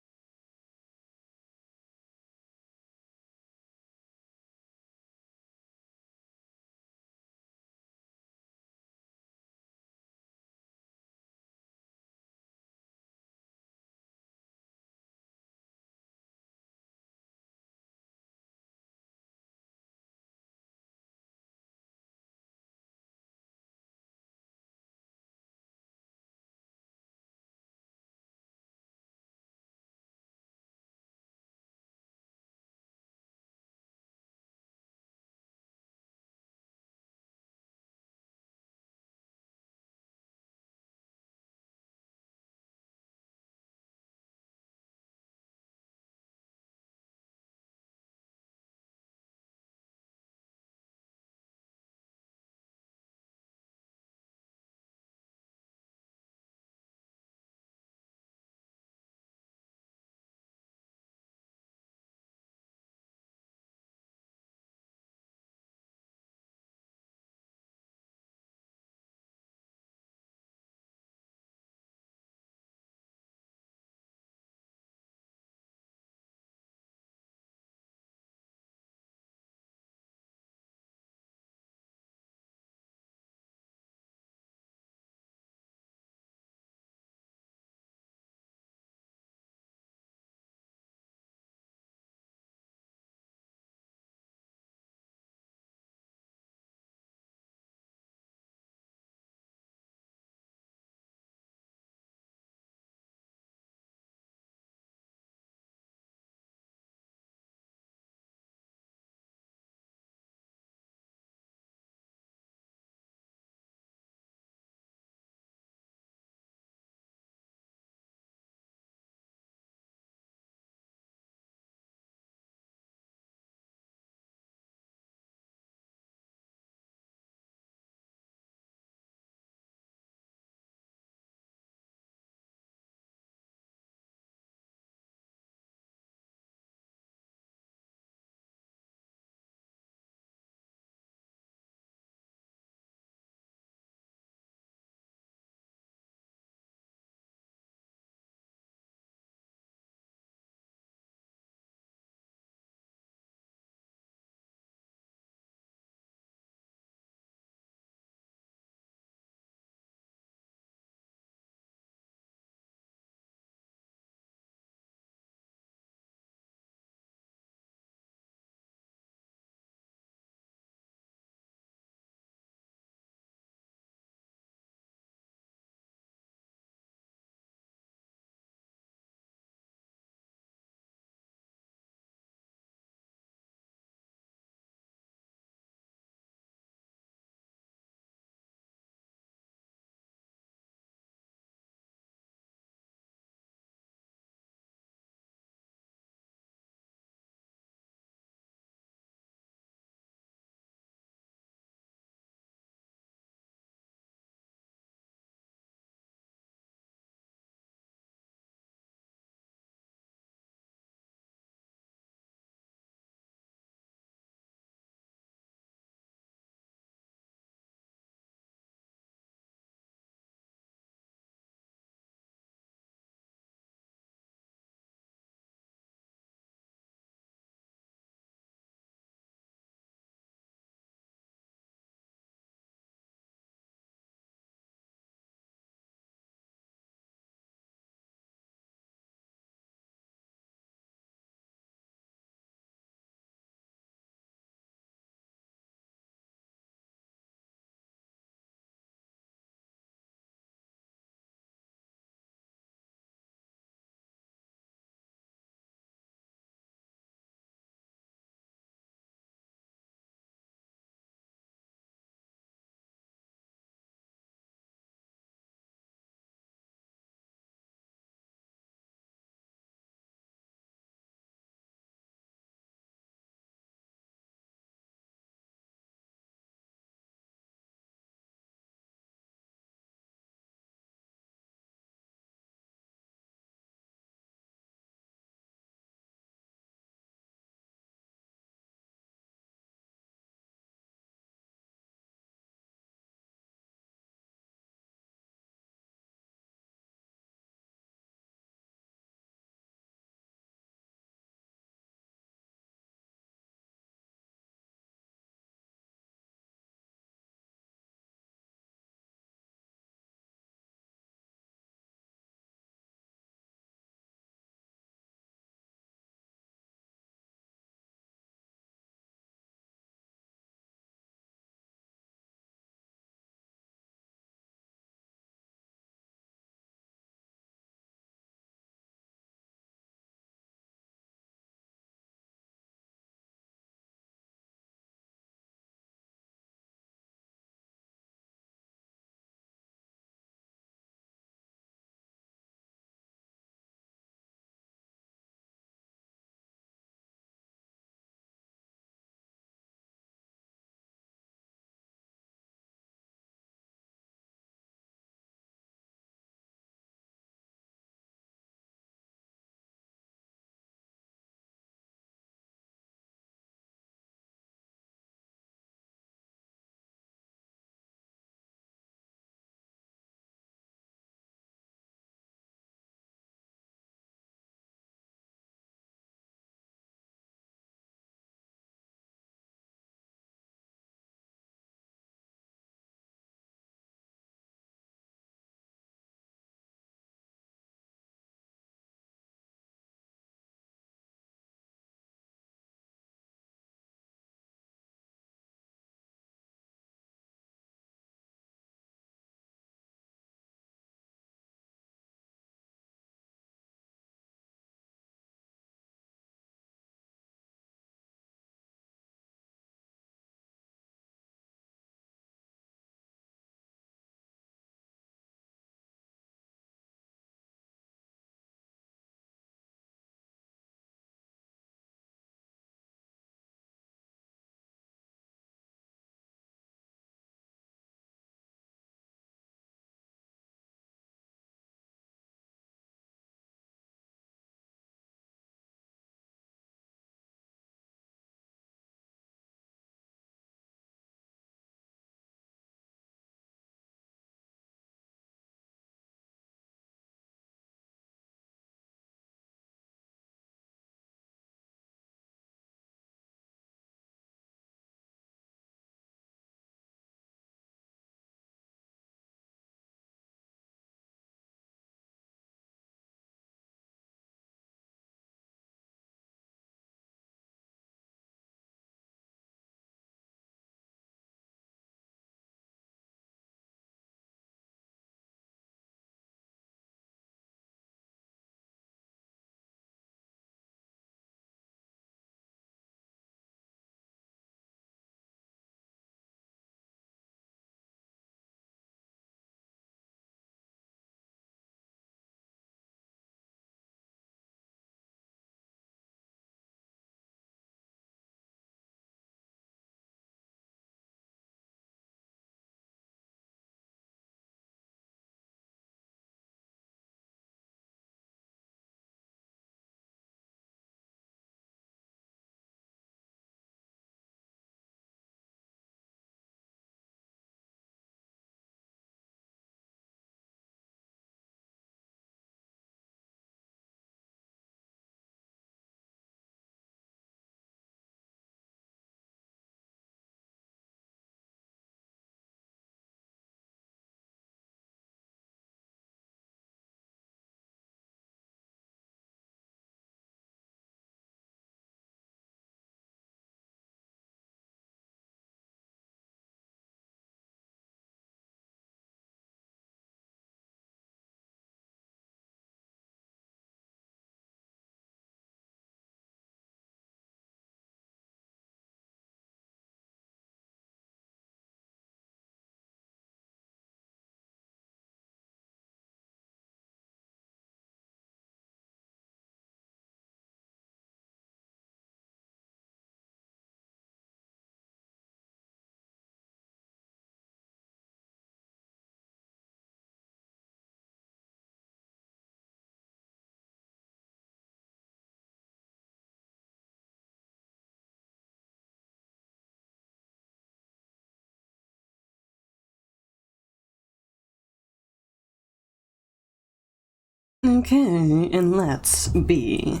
Speaker 2: Okay, and let's be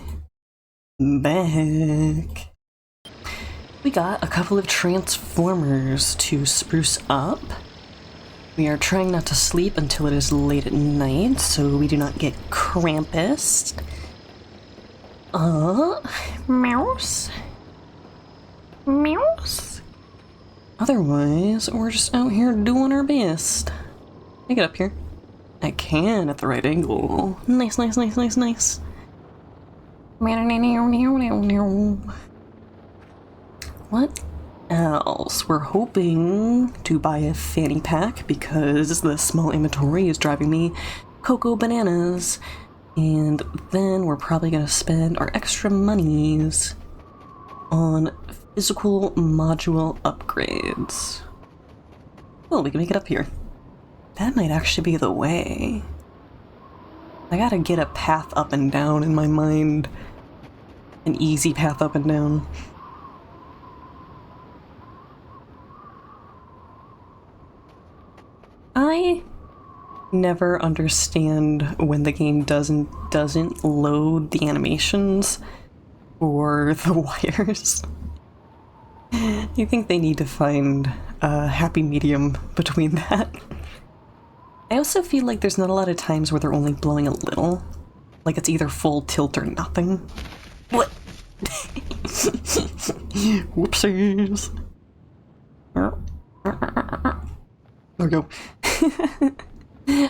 Speaker 2: back. We got a couple of transformers to spruce up. We are trying not to sleep until it is late at night, so we do not get Krampus. Mouse? Mouse? Otherwise, we're just out here doing our best. Can I get up here? I can at the right angle. Nice, nice, nice, nice, nice. What else? We're hoping to buy a fanny pack because the small inventory is driving me cocoa bananas. And then we're probably gonna spend our extra monies on physical module upgrades. Oh, we can make it up here. That might actually be the way. I gotta get a path up and down in my mind. An easy path up and down. I never understand when the game doesn't load the animations for the wires. You think they need to find a happy medium between that? I also feel like there's not a lot of times where they're only blowing a little. Like it's either full tilt or nothing. What? Whoopsies. There we go.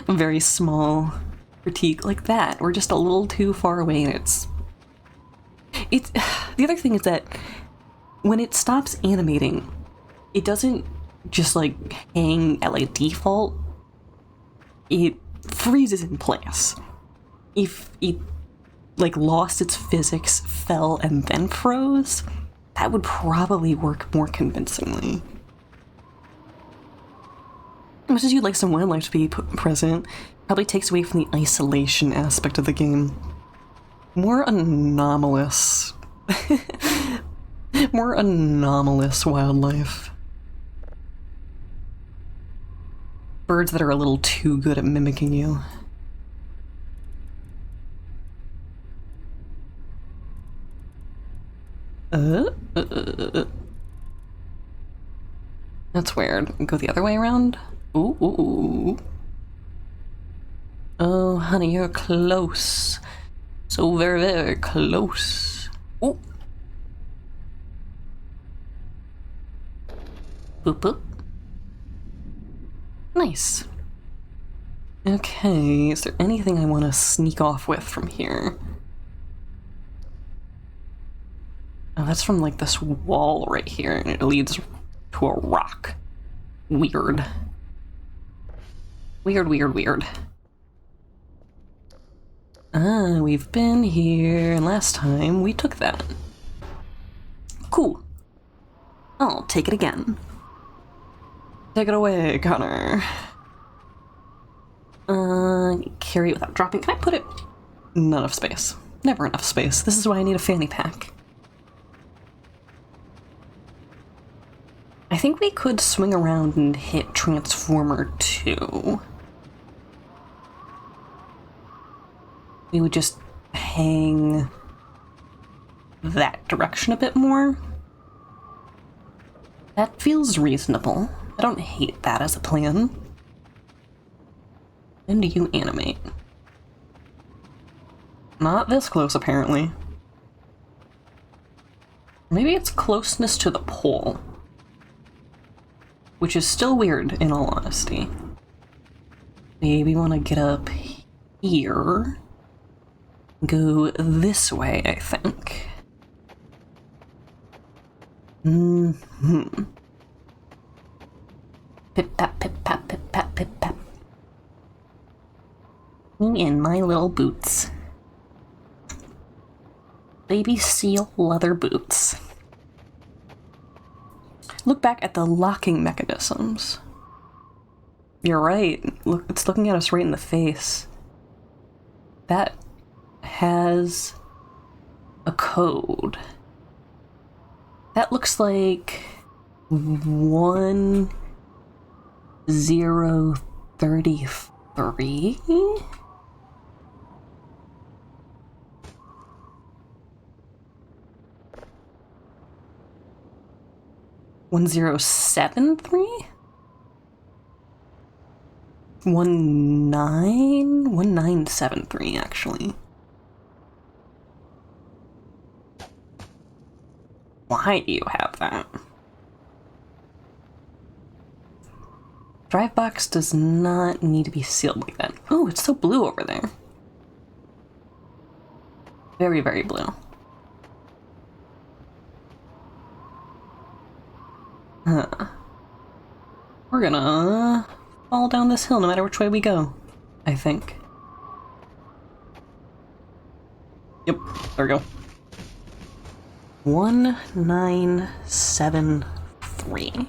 Speaker 2: A very small critique like that. We're just a little too far away and it's... The other thing is that when it stops animating, it doesn't just like hang at like default. It freezes in place. If it like lost its physics, fell, and then froze, that would probably work more convincingly. Much as you'd like some wildlife to be present, probably takes away from the isolation aspect of the game. More anomalous. More anomalous wildlife. Birds that are a little too good at mimicking you. That's weird. Go the other way around? Ooh, ooh, ooh. Oh, honey, you're close. So very, very close. Ooh. Boop, boop. Nice. Okay, is there anything I want to sneak off with from here? Oh, that's from like this wall right here, and it leads to a rock. Weird. Weird, weird, weird. Ah, we've been here, and last time we took that. Cool. I'll take it again. Take it away, Connor. Carry it without dropping. Can I put it? Not enough space. Never enough space. This is why I need a fanny pack. I think we could swing around and hit Transformer 2. We would just hang that direction a bit more. That feels reasonable. I don't hate that as a plan. When do you animate? Not this close, apparently. Maybe it's closeness to the pole. Which is still weird, in all honesty. Maybe want to get up here. Go this way, I think. Mm-hmm. Pip-pap, pip-pap, pip-pap, pip-pap. Me in my little boots. Baby seal leather boots. Look back at the locking mechanisms. You're right. Look, it's looking at us right in the face. That has a code. That looks like 1033? 1073? 1973 actually. Why do you have that? Drive box does not need to be sealed like that. Oh, it's so blue over there. Very, very blue. We're gonna fall down this hill no matter which way we go, I think. Yep, there we go. 1973.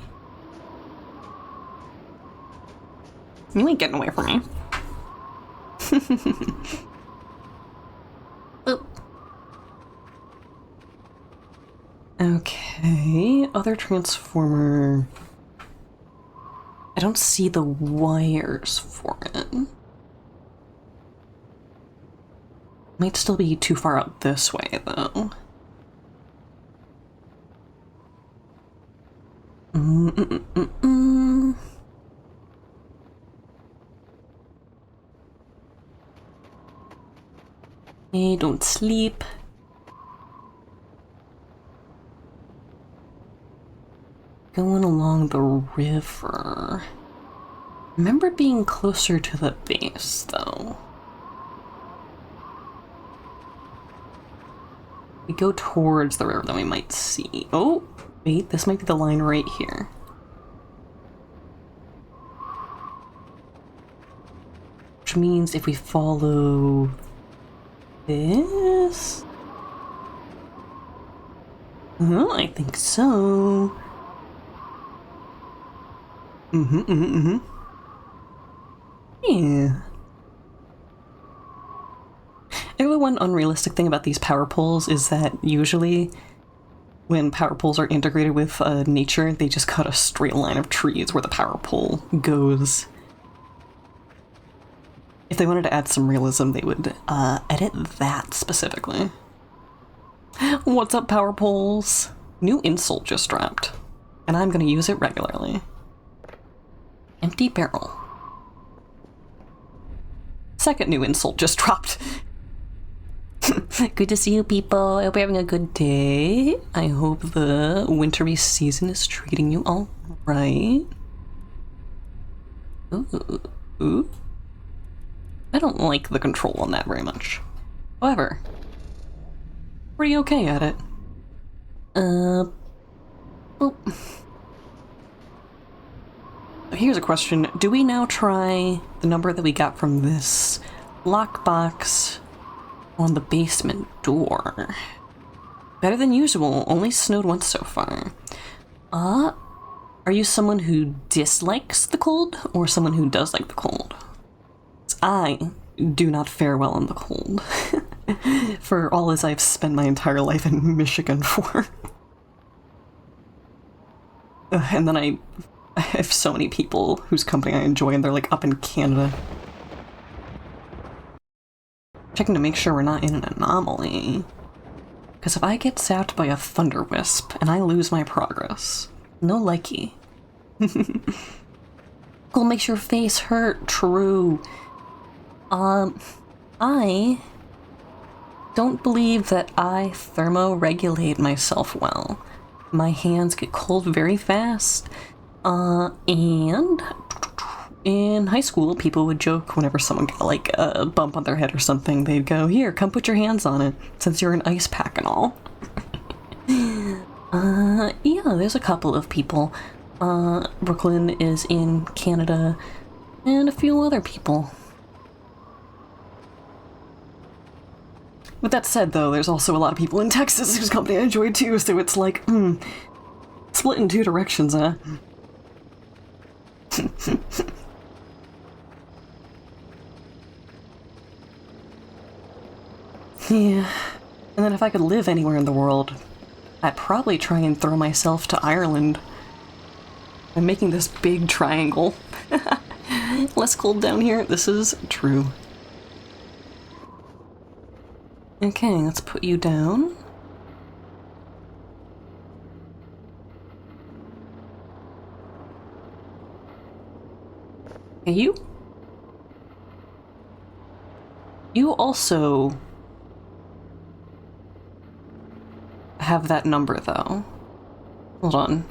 Speaker 2: You ain't getting away from me. Oop. Okay, other transformer. I don't see the wires for it. Might still be too far out this way, though. Hey, don't sleep. Going along the river. Remember being closer to the base, though. We go towards the river, then we might see. Oh, wait, this might be the line right here. Which means if we follow this? I think so. Yeah. I know the one unrealistic thing about these power poles is that usually when power poles are integrated with nature, they just cut a straight line of trees where the power pole goes. If they wanted to add some realism, they would edit that specifically. What's up, power poles? New insult just dropped, and I'm gonna use it regularly. Empty barrel. Second new insult just dropped. Good to see you, people. I hope you're having a good day. I hope the wintry season is treating you all right. Ooh. I don't like the control on that very much. However, pretty okay at it. Boop. Here's a question. Do we now try the number that we got from this lockbox on the basement door? Better than usual, only snowed once so far. Are you someone who dislikes the cold or someone who does like the cold? I do not fare well in the cold. For all as I've spent my entire life in Michigan for. And then I have so many people whose company I enjoy and they're like up in Canada. Checking to make sure we're not in an anomaly. Because if I get zapped by a thunder wisp and I lose my progress, no likey. Cool, makes your face hurt, true. I don't believe that I thermoregulate myself well. My hands get cold very fast. And in high school, people would joke whenever someone got like a bump on their head or something, they'd go, "Here, come put your hands on it, since you're an ice pack and all." Yeah, there's a couple of people. Brooklyn is in Canada, and a few other people. With that said, though, there's also a lot of people in Texas whose company I enjoy too, so it's like, split in two directions, huh? Yeah. And then if I could live anywhere in the world, I'd probably try and throw myself to Ireland. I'm making this big triangle. Less cold down here, this is true. Okay, let's put you down. You also have that number, though. Hold on.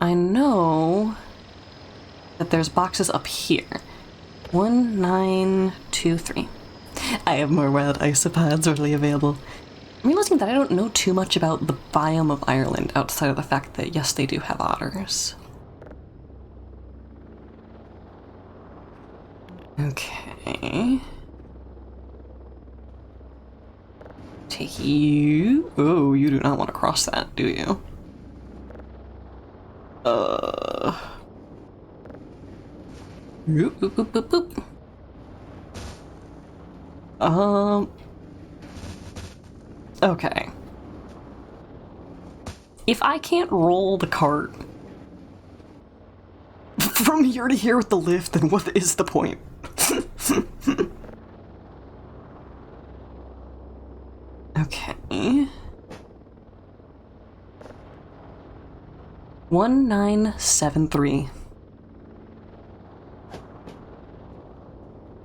Speaker 2: I know that there's boxes up here. 1923. I have more wild isopods readily available. I'm realizing that I don't know too much about the biome of Ireland outside of the fact that, yes, they do have otters. Okay. Take you. Oh, you do not want to cross that, do you? Boop, boop, boop, boop, boop. Okay. If I can't roll the cart from here to here with the lift, then what is the point? Okay. 1973.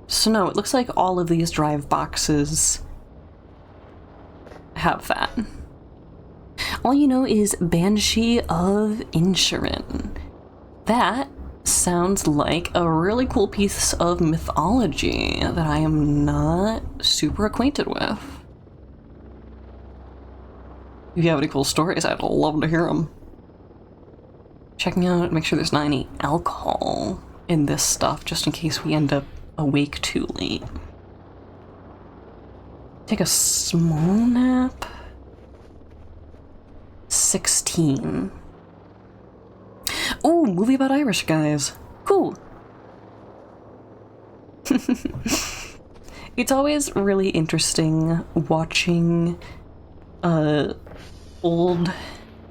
Speaker 2: So no, it looks like all of these drive boxes have that. All you know is Banshee of Inisherin. That sounds like a really cool piece of mythology that I am not super acquainted with. If you have any cool stories, I'd love to hear them. Checking out, make sure there's not any alcohol in this stuff, just in case we end up awake too late. Take a small nap. 16. Ooh, movie about Irish guys. Cool. It's always really interesting watching old,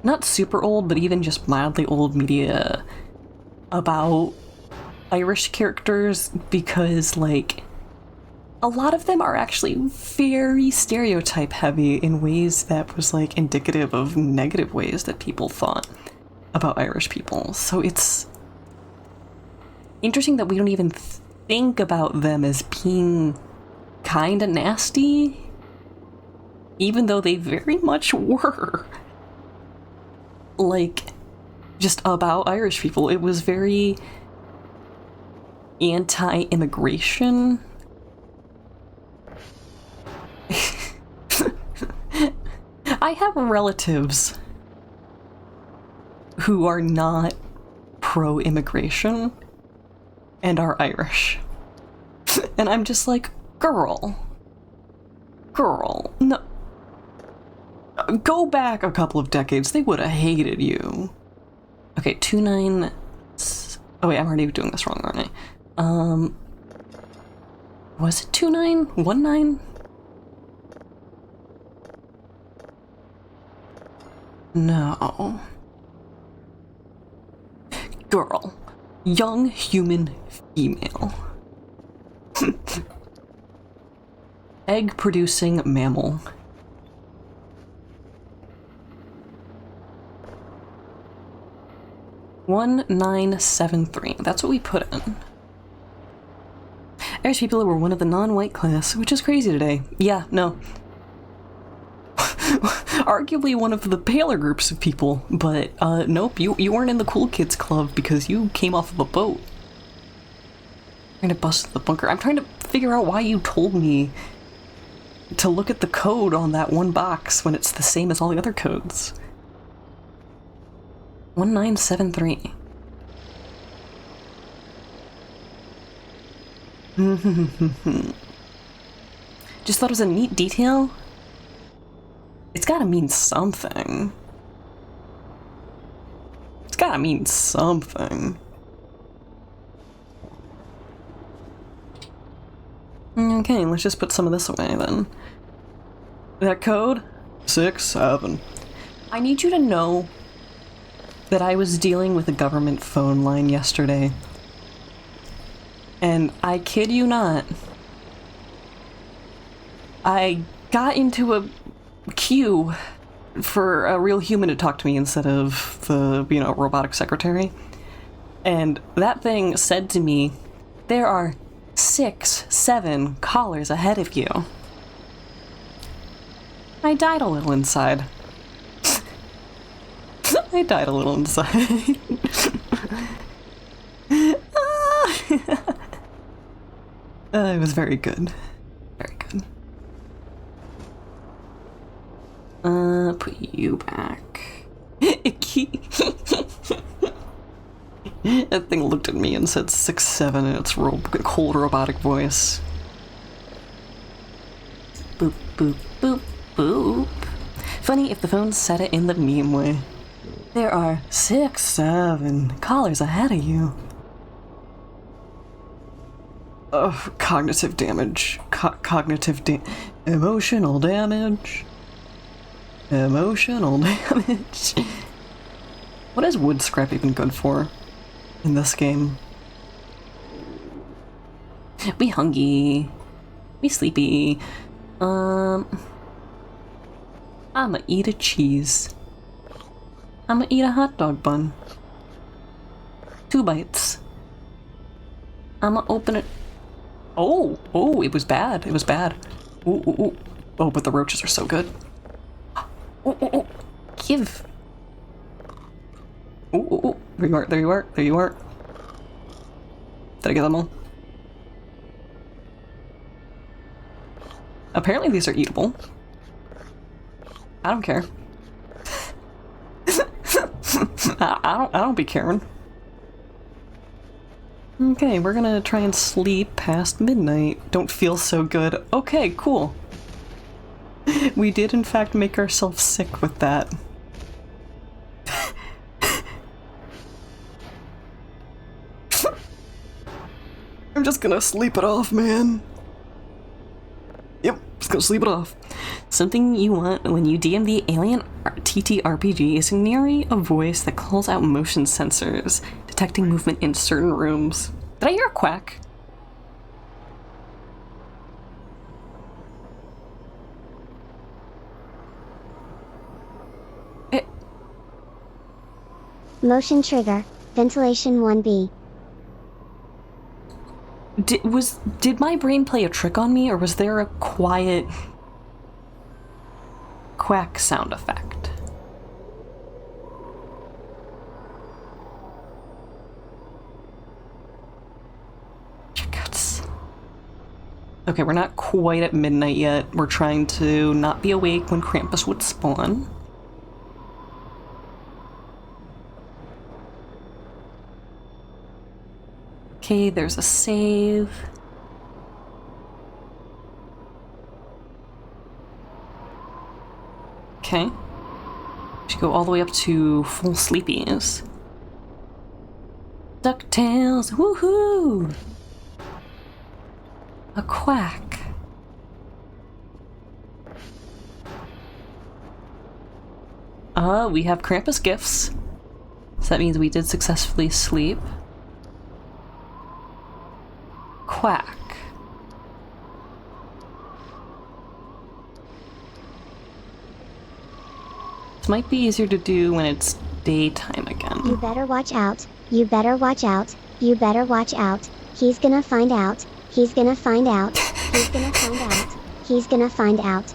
Speaker 2: not super old, but even just mildly old media about Irish characters, because, like, a lot of them are actually very stereotype heavy in ways that was, like, indicative of negative ways that people thought about Irish people. So it's interesting that we don't even think about them as being kinda nasty, even though they very much were. Like, just about Irish people. It was very anti-immigration. I have relatives who are not pro-immigration and are Irish. And I'm just like, girl, no. Go back a couple of decades, they would have hated you. Okay, 29... Oh wait, I'm already doing this wrong, aren't I? Was it 2919? No. Girl. Young human female. Egg-producing mammal. $1973. That's what we put in. Irish people were one of the non-white class, which is crazy today. Yeah, no. Arguably one of the paler groups of people, but nope, you weren't in the cool kids club because you came off of a boat. I'm trying to bust the bunker. I'm trying to figure out why you told me to look at the code on that one box when it's the same as all the other codes. 1973. Just thought it was a neat detail. It's gotta mean something. It's gotta mean something. Okay, let's just put some of this away then. That code? 67. I need you to know that I was dealing with a government phone line yesterday. And I kid you not, I got into a queue for a real human to talk to me instead of the, robotic secretary. And that thing said to me, there are 6, 7 collars ahead of you. I died a little inside. I died a little inside. It was very good. Very good. Put you back. Icky. That thing looked at me and said 6'7" in its cold robotic voice. Boop, boop, boop, boop. Funny if the phone said it in the meme way. There are 6, 7 collars ahead of you. Oh, cognitive damage. Emotional damage. Emotional damage. What is wood scrap even good for in this game? We hungry. We sleepy. I'ma eat a cheese. I'ma eat a hot dog bun. 2 bites. I'ma open it. Oh, it was bad. It was bad. Ooh. Oh, but the roaches are so good. Oh. Give. Ooh. There you are. Did I get them all? Apparently these are eatable. I don't care. I don't be caring. Okay, we're gonna try and sleep past midnight. Don't feel so good. Okay, cool. We did in fact make ourselves sick with that. I'm just gonna sleep it off, man. Yep, just gonna sleep it off. Something you want when you DM the Alien TTRPG is to narrate a voice that calls out motion sensors, detecting movement in certain rooms. Did I hear a quack?
Speaker 1: Motion trigger, ventilation 1B.
Speaker 2: Did my brain play a trick on me, or was there a quiet quack sound effect? Chickens. Okay, we're not quite at midnight yet. We're trying to not be awake when Krampus would spawn. Okay, there's a save. Okay. Should go all the way up to full sleepies. DuckTales, woohoo! A quack. We have Krampus gifts. So that means we did successfully sleep. Quack. This might be easier to do when it's daytime again.
Speaker 1: You better watch out. You better watch out. You better watch out. He's gonna find out. He's gonna find out. He's gonna find out. He's gonna find out.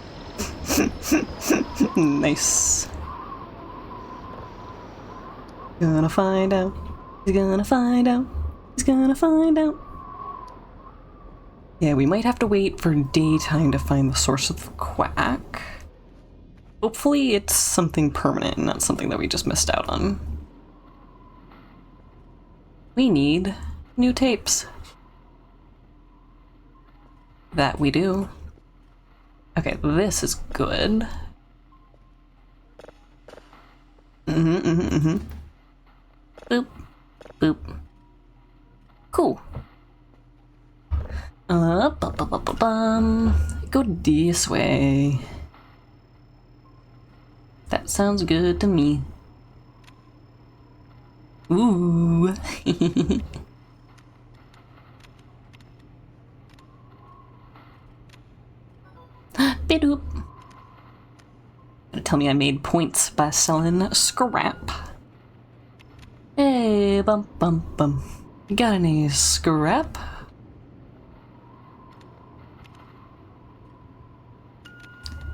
Speaker 2: Nice. Gonna find out. He's gonna find out. He's gonna find out. Yeah, we might have to wait for daytime to find the source of the quack. Hopefully it's something permanent and not something that we just missed out on. We need new tapes. That we do. Okay, this is good. Boop. Boop. Cool. Go this way. That sounds good to me. Ooh. Bidoop. Gonna tell me I made points by selling scrap. Hey. Hey, bum bum bum. You got any scrap?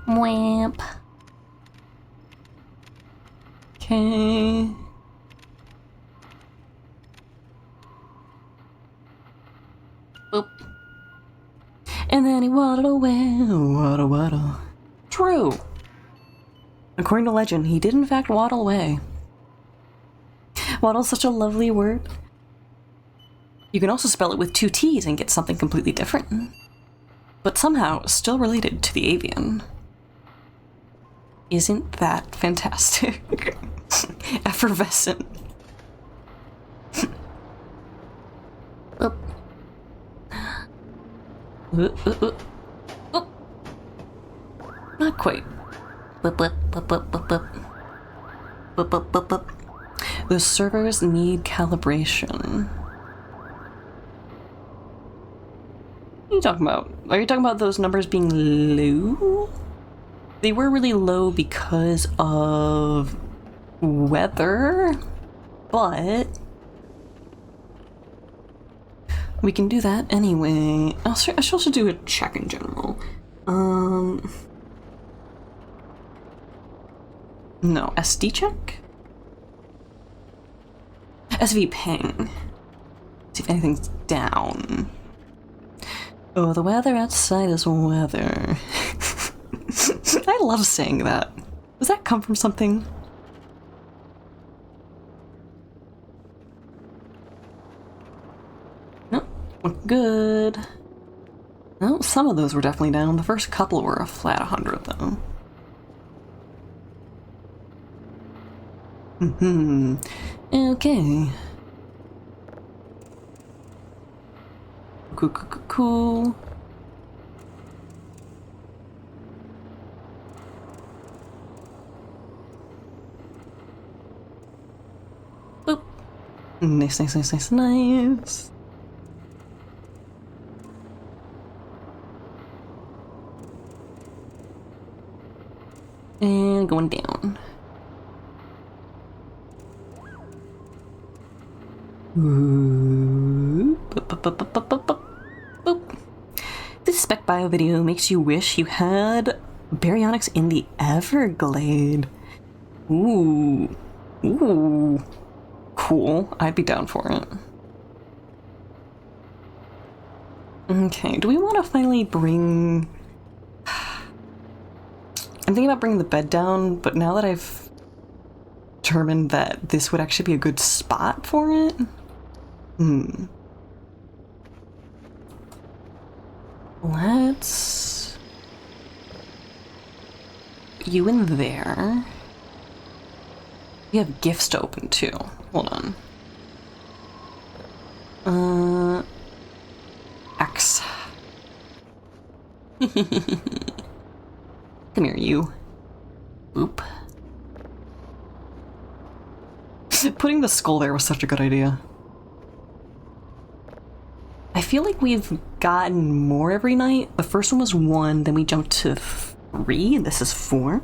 Speaker 3: Mwamp.
Speaker 2: Okay.
Speaker 3: Boop.
Speaker 2: And then he waddled away. Waddle, waddle. True. According to legend, he did in fact waddle away. Waddle's such a lovely word. You can also spell it with 2 T's and get something completely different. But somehow still related to the avian. Isn't that fantastic? Effervescent.
Speaker 3: Boop.
Speaker 2: Oh. Not quite.
Speaker 3: Boop, boop, boop, boop, boop, boop. Boop, boop, boop, boop.
Speaker 2: The servers need calibration. What are you talking about? Are you talking about those numbers being low? They were really low because of weather, but we can do that anyway. I should also do a check in general. No, SD check? SV ping. See if anything's down. Oh, the weather outside is weather. I love saying that. Does that come from something? Nope, we're good. No, some of those were definitely down. The first couple were a flat 100 though. Okay. Cool. Boop. Nice. And going down. Boop. This spec bio video makes you wish you had baryonyx in the Everglade. Ooh. Cool. I'd be down for it. Okay, do we want to finally bring... I'm thinking about bringing the bed down, but now that I've determined that this would actually be a good spot for it... Let's... You in there. We have gifts to open too. Hold on. X. Come here, you. Boop. Putting the skull there was such a good idea. I feel like we've gotten more every night. The first one was 1, then we jumped to 3, and this is 4.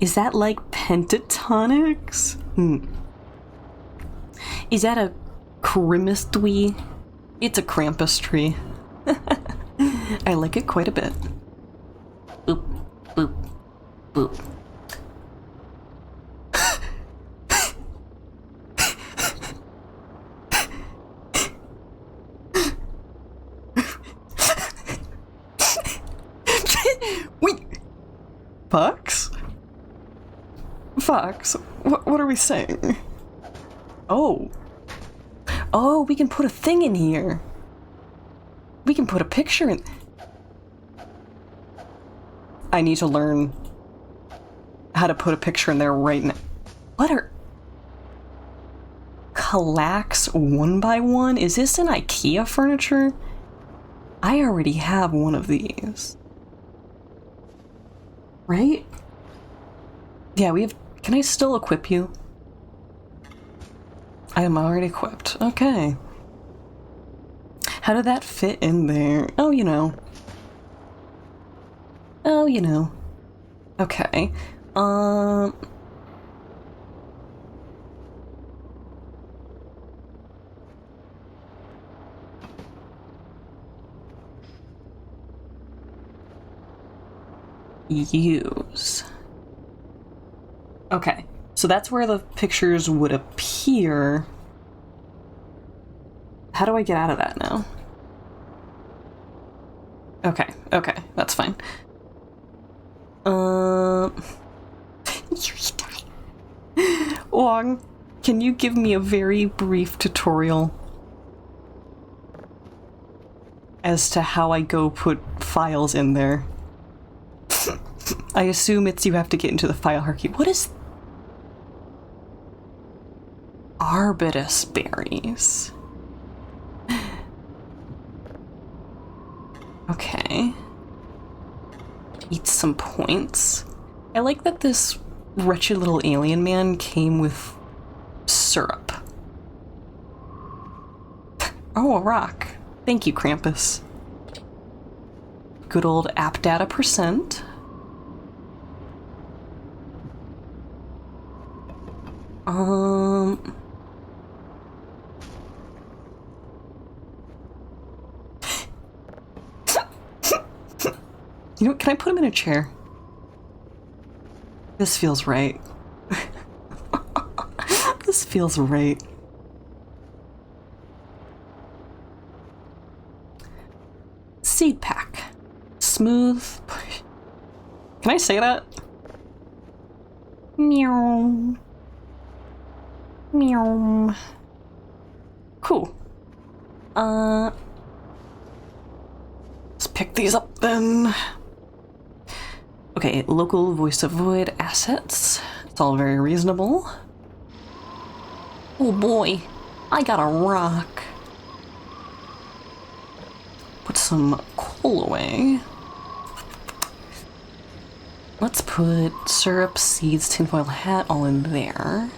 Speaker 2: Is that like pentatonics? Is that a Christmas tree? It's a Krampus tree. I like it quite a bit.
Speaker 3: Boop, boop, boop.
Speaker 2: Wait! Fox? Fox, what are we saying? Oh, we can put a thing in here. We can put a picture in. I need to learn how to put a picture in there right now. What are... Kallax 1x1? Is this an IKEA furniture? I already have one of these. Right? Yeah, we have... Can I still equip you? I am already equipped. Okay. How did that fit in there? Oh, you know. Okay. use. Okay, so that's where the pictures would appear. How do I get out of that now? Okay, that's fine. Wong, can you give me a very brief tutorial as to how I go put files in there? I assume it's you have to get into the file hierarchy. What is Arbutus berries? Okay. Eat some points. I like that this wretched little alien man came with syrup. Oh, a rock. Thank you, Krampus. Good old app data percent. You know, can I put him in a chair? This feels right. This feels right. Seed pack. Smooth. Can I say that? Meow. Meow. Cool. Let's pick these up then. Okay, local voice to void assets. It's all very reasonable. Oh boy, I got a rock. Put some coal away. Let's put syrup, seeds, tinfoil hat all in there.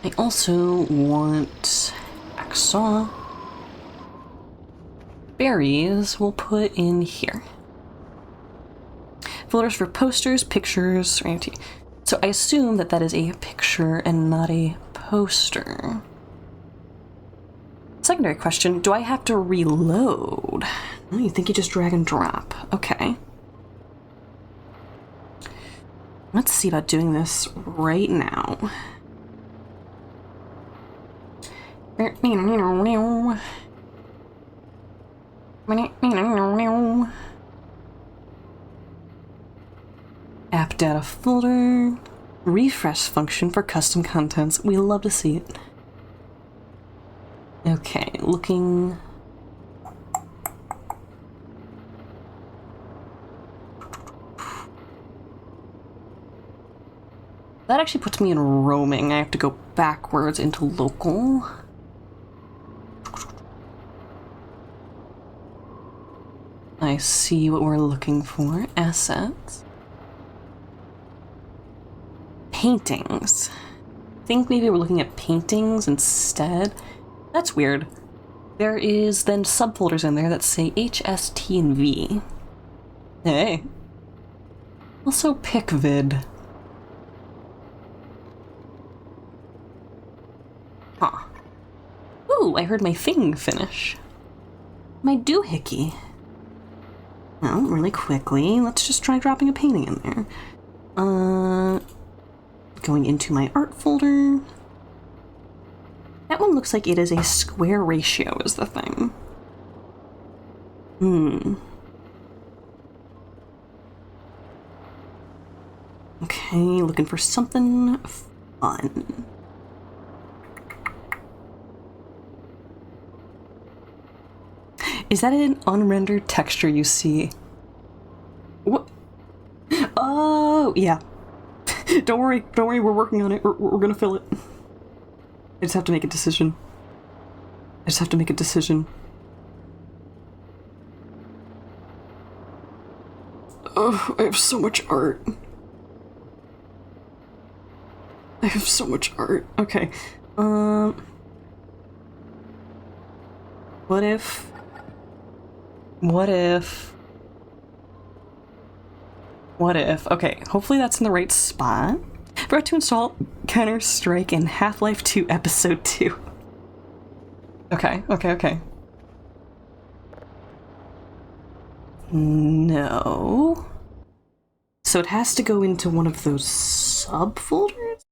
Speaker 2: I also want hacksaw. Berries we'll put in here. Folders for posters, pictures, right? So I assume that that is a picture and not a poster. Secondary question, do I have to reload? Oh, you think you just drag and drop. Okay. Let's see about doing this right now. App data folder. Refresh function for custom contents. We love to see it. Okay, looking. That actually puts me in roaming. I have to go backwards into local. I see what we're looking for. Assets. Paintings. I think maybe we're looking at paintings instead. That's weird. There is then subfolders in there that say H, S, T, and V. Hey. Also PicVid. Huh. Ooh, I heard my thing finish. My doohickey. Well, really quickly, let's just try dropping a painting in there. Going into my art folder. That one looks like it is a square ratio is the thing. Okay, looking for something fun. Is that an unrendered texture you see? What? Oh, yeah. Don't worry, we're working on it. We're gonna fill it. I just have to make a decision. Oh, I have so much art. Okay. What if? Okay, hopefully that's in the right spot. Forgot to install Counter-Strike in Half-Life 2 Episode 2. Okay. No. So it has to go into one of those subfolders?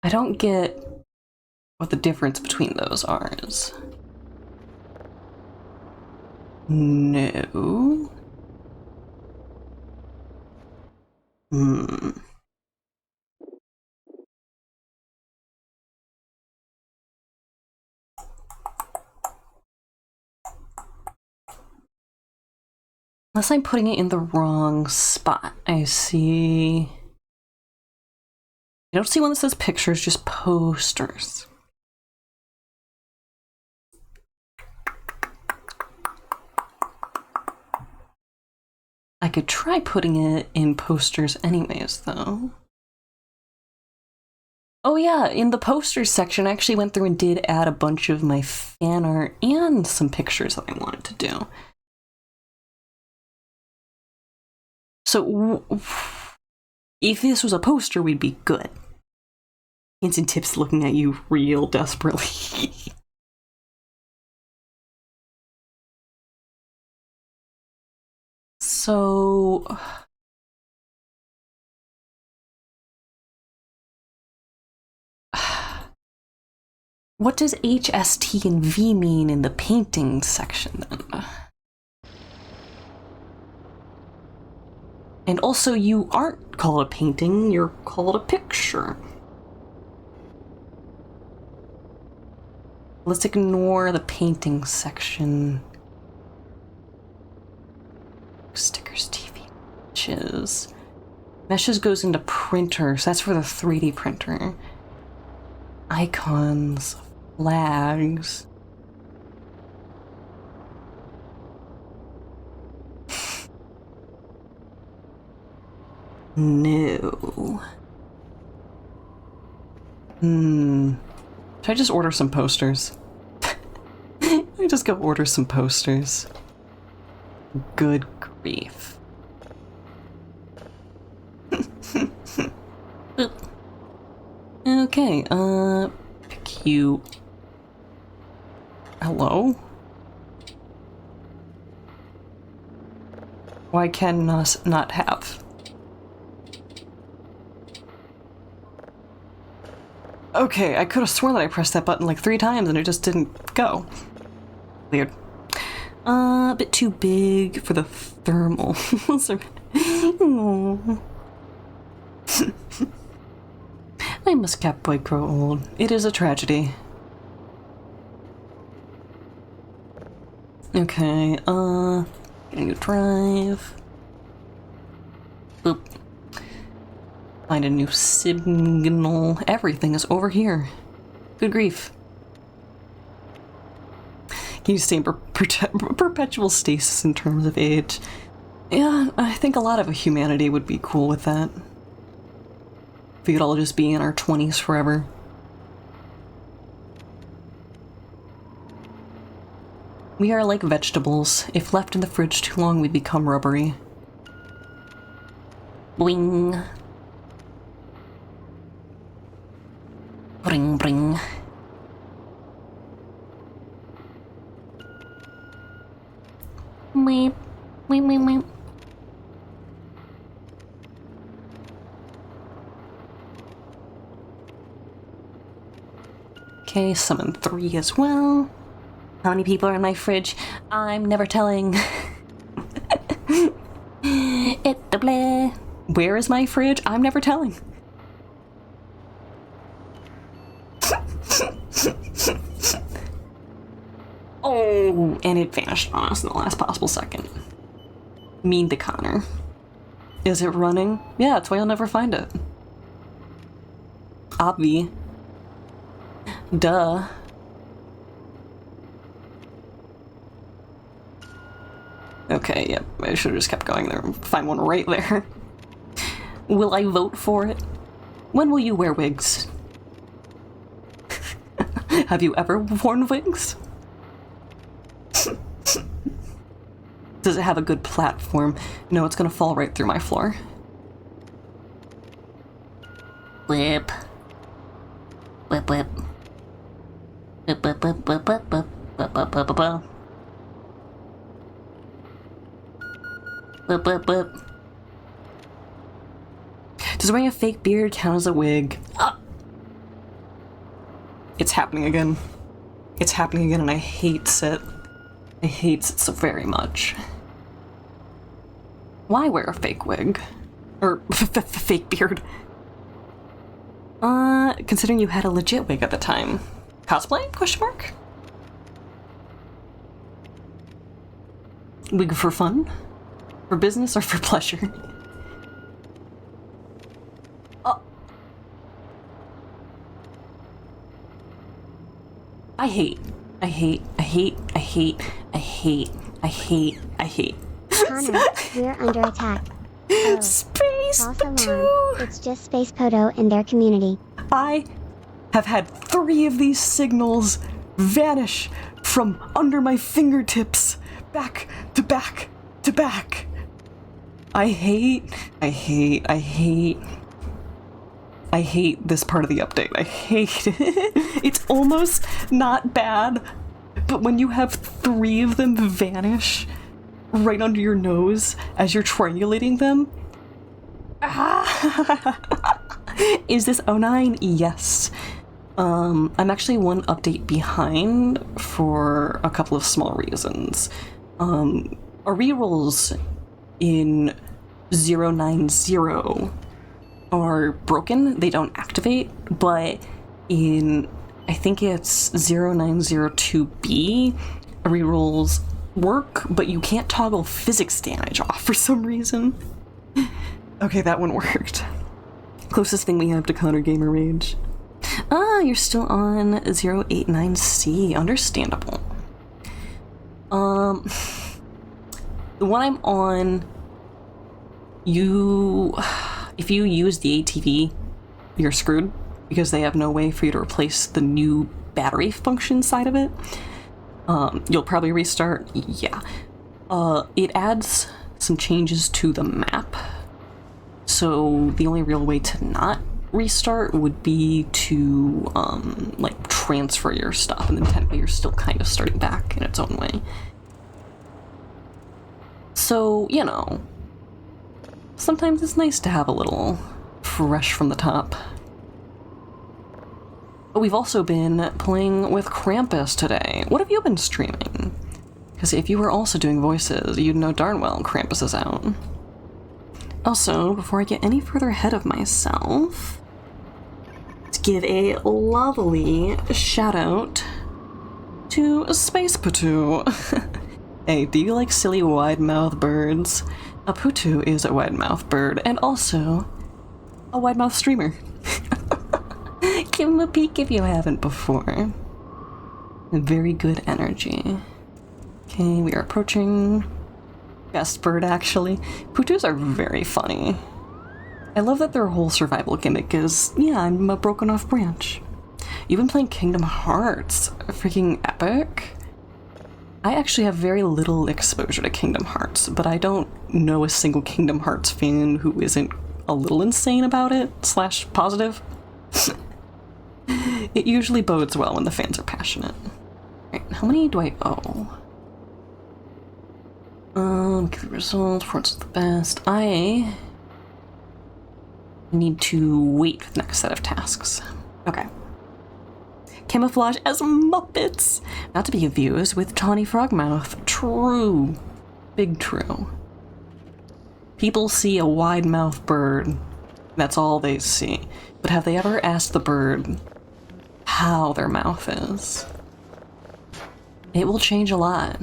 Speaker 2: I don't get what the difference between those are. No. Unless I'm putting it in the wrong spot. I see... I don't see one that says pictures, just posters. I could try putting it in posters anyways, though. Oh yeah, in the posters section, I actually went through and did add a bunch of my fan art and some pictures that I wanted to do. So, if this was a poster, we'd be good. Hints and tips looking at you real desperately. So... what does H, S, T, and V mean in the painting section, then? And also, you aren't called a painting, you're called a picture. Let's ignore the painting section. Stickers, TV, meshes. Meshes goes into printer, so that's for the 3D printer. Icons, flags. No. Should I just order some posters? I just go order some posters. Good grief. Okay, pick you. Hello? Why can us not have? Okay, I could have sworn that I pressed that button like 3 times and it just didn't go. Weird. A bit too big for the thermal. My muscat boy grow old. It is a tragedy. Okay, get a new drive. Boop. Find a new signal. Everything is over here. Good grief. Can you stay in perpetual stasis in terms of age? Yeah, I think a lot of humanity would be cool with that. If we could all just be in our 20s forever. We are like vegetables. If left in the fridge too long, we become rubbery. Boing. Bring, bring. Meep. Meep, meep, meep. Okay, summon 3 as well. How many people are in my fridge? I'm never telling. It the bleh. Where is my fridge? I'm never telling. Oh, and it vanished on us in the last possible second. Mean to Connor. Is it running? Yeah, that's why you'll never find it. Obvi. Duh. Okay, yep, I should have just kept going there and find one right there. Will I vote for it? When will you wear wigs? Have you ever worn wigs? Does it have a good platform? No, it's gonna fall right through my floor. Whip. Whip, whip. Whip, whip, whip, whip, whip, whip, whip, whip, whip, whip. Whip, whip, whip. Does wearing a fake beard count as a wig? It's happening again. It's happening again, and I hate it. I hate it so very much. Why wear a fake wig? Or fake beard? Considering you had a legit wig at the time. Cosplay? Question mark? Wig for fun? For business or for pleasure? I hate.
Speaker 1: Connor, we're under attack. Oh,
Speaker 2: Space
Speaker 1: false alarm.
Speaker 2: Patu!
Speaker 1: It's just Space Poto and their community.
Speaker 2: I have had 3 of these signals vanish from under my fingertips, back to back to back. I hate this part of the update. I hate it. It's almost not bad, but when you have 3 of them vanish right under your nose as you're triangulating them, is this 09? Yes. I'm actually one update behind for a couple of small reasons. Our rerolls in 090 are broken, they don't activate, but in, I think it's 0902B, rerolls work, but you can't toggle physics damage off for some reason. Okay, that one worked. Closest thing we have to Connor Gamer Rage. You're still on 089C, understandable. The one I'm on, if you use the ATV, you're screwed, because they have no way for you to replace the new battery function side of it. You'll probably restart, yeah. It adds some changes to the map, so the only real way to not restart would be to, like, transfer your stuff, and then technically you're still kind of starting back in its own way. So, you know, sometimes it's nice to have a little fresh from the top. But we've also been playing with Krampus today. What have you been streaming? Because if you were also doing voices, you'd know darn well Krampus is out. Also, before I get any further ahead of myself, let's give a lovely shout out to Space Patu. Hey, do you like silly wide-mouthed birds? A Putu is a wide-mouthed bird, and also a wide-mouthed streamer. Give him a peek if you haven't before. Very good energy. Okay, we are approaching best bird, actually. Putus are very funny. I love that their whole survival gimmick is, yeah, I'm a broken off branch. You've been playing Kingdom Hearts. Freaking epic. I actually have very little exposure to Kingdom Hearts, but I don't know a single Kingdom Hearts fan who isn't a little insane about it, / positive. It usually bodes well when the fans are passionate. Right, how many do I owe? Get the results, performance is the best. I need to wait for the next set of tasks. Okay. Camouflage as Muppets! Not to be confused with Tawny Frogmouth. True. Big true. People see a wide-mouthed bird. That's all they see. But have they ever asked the bird how their mouth is? It will change a lot.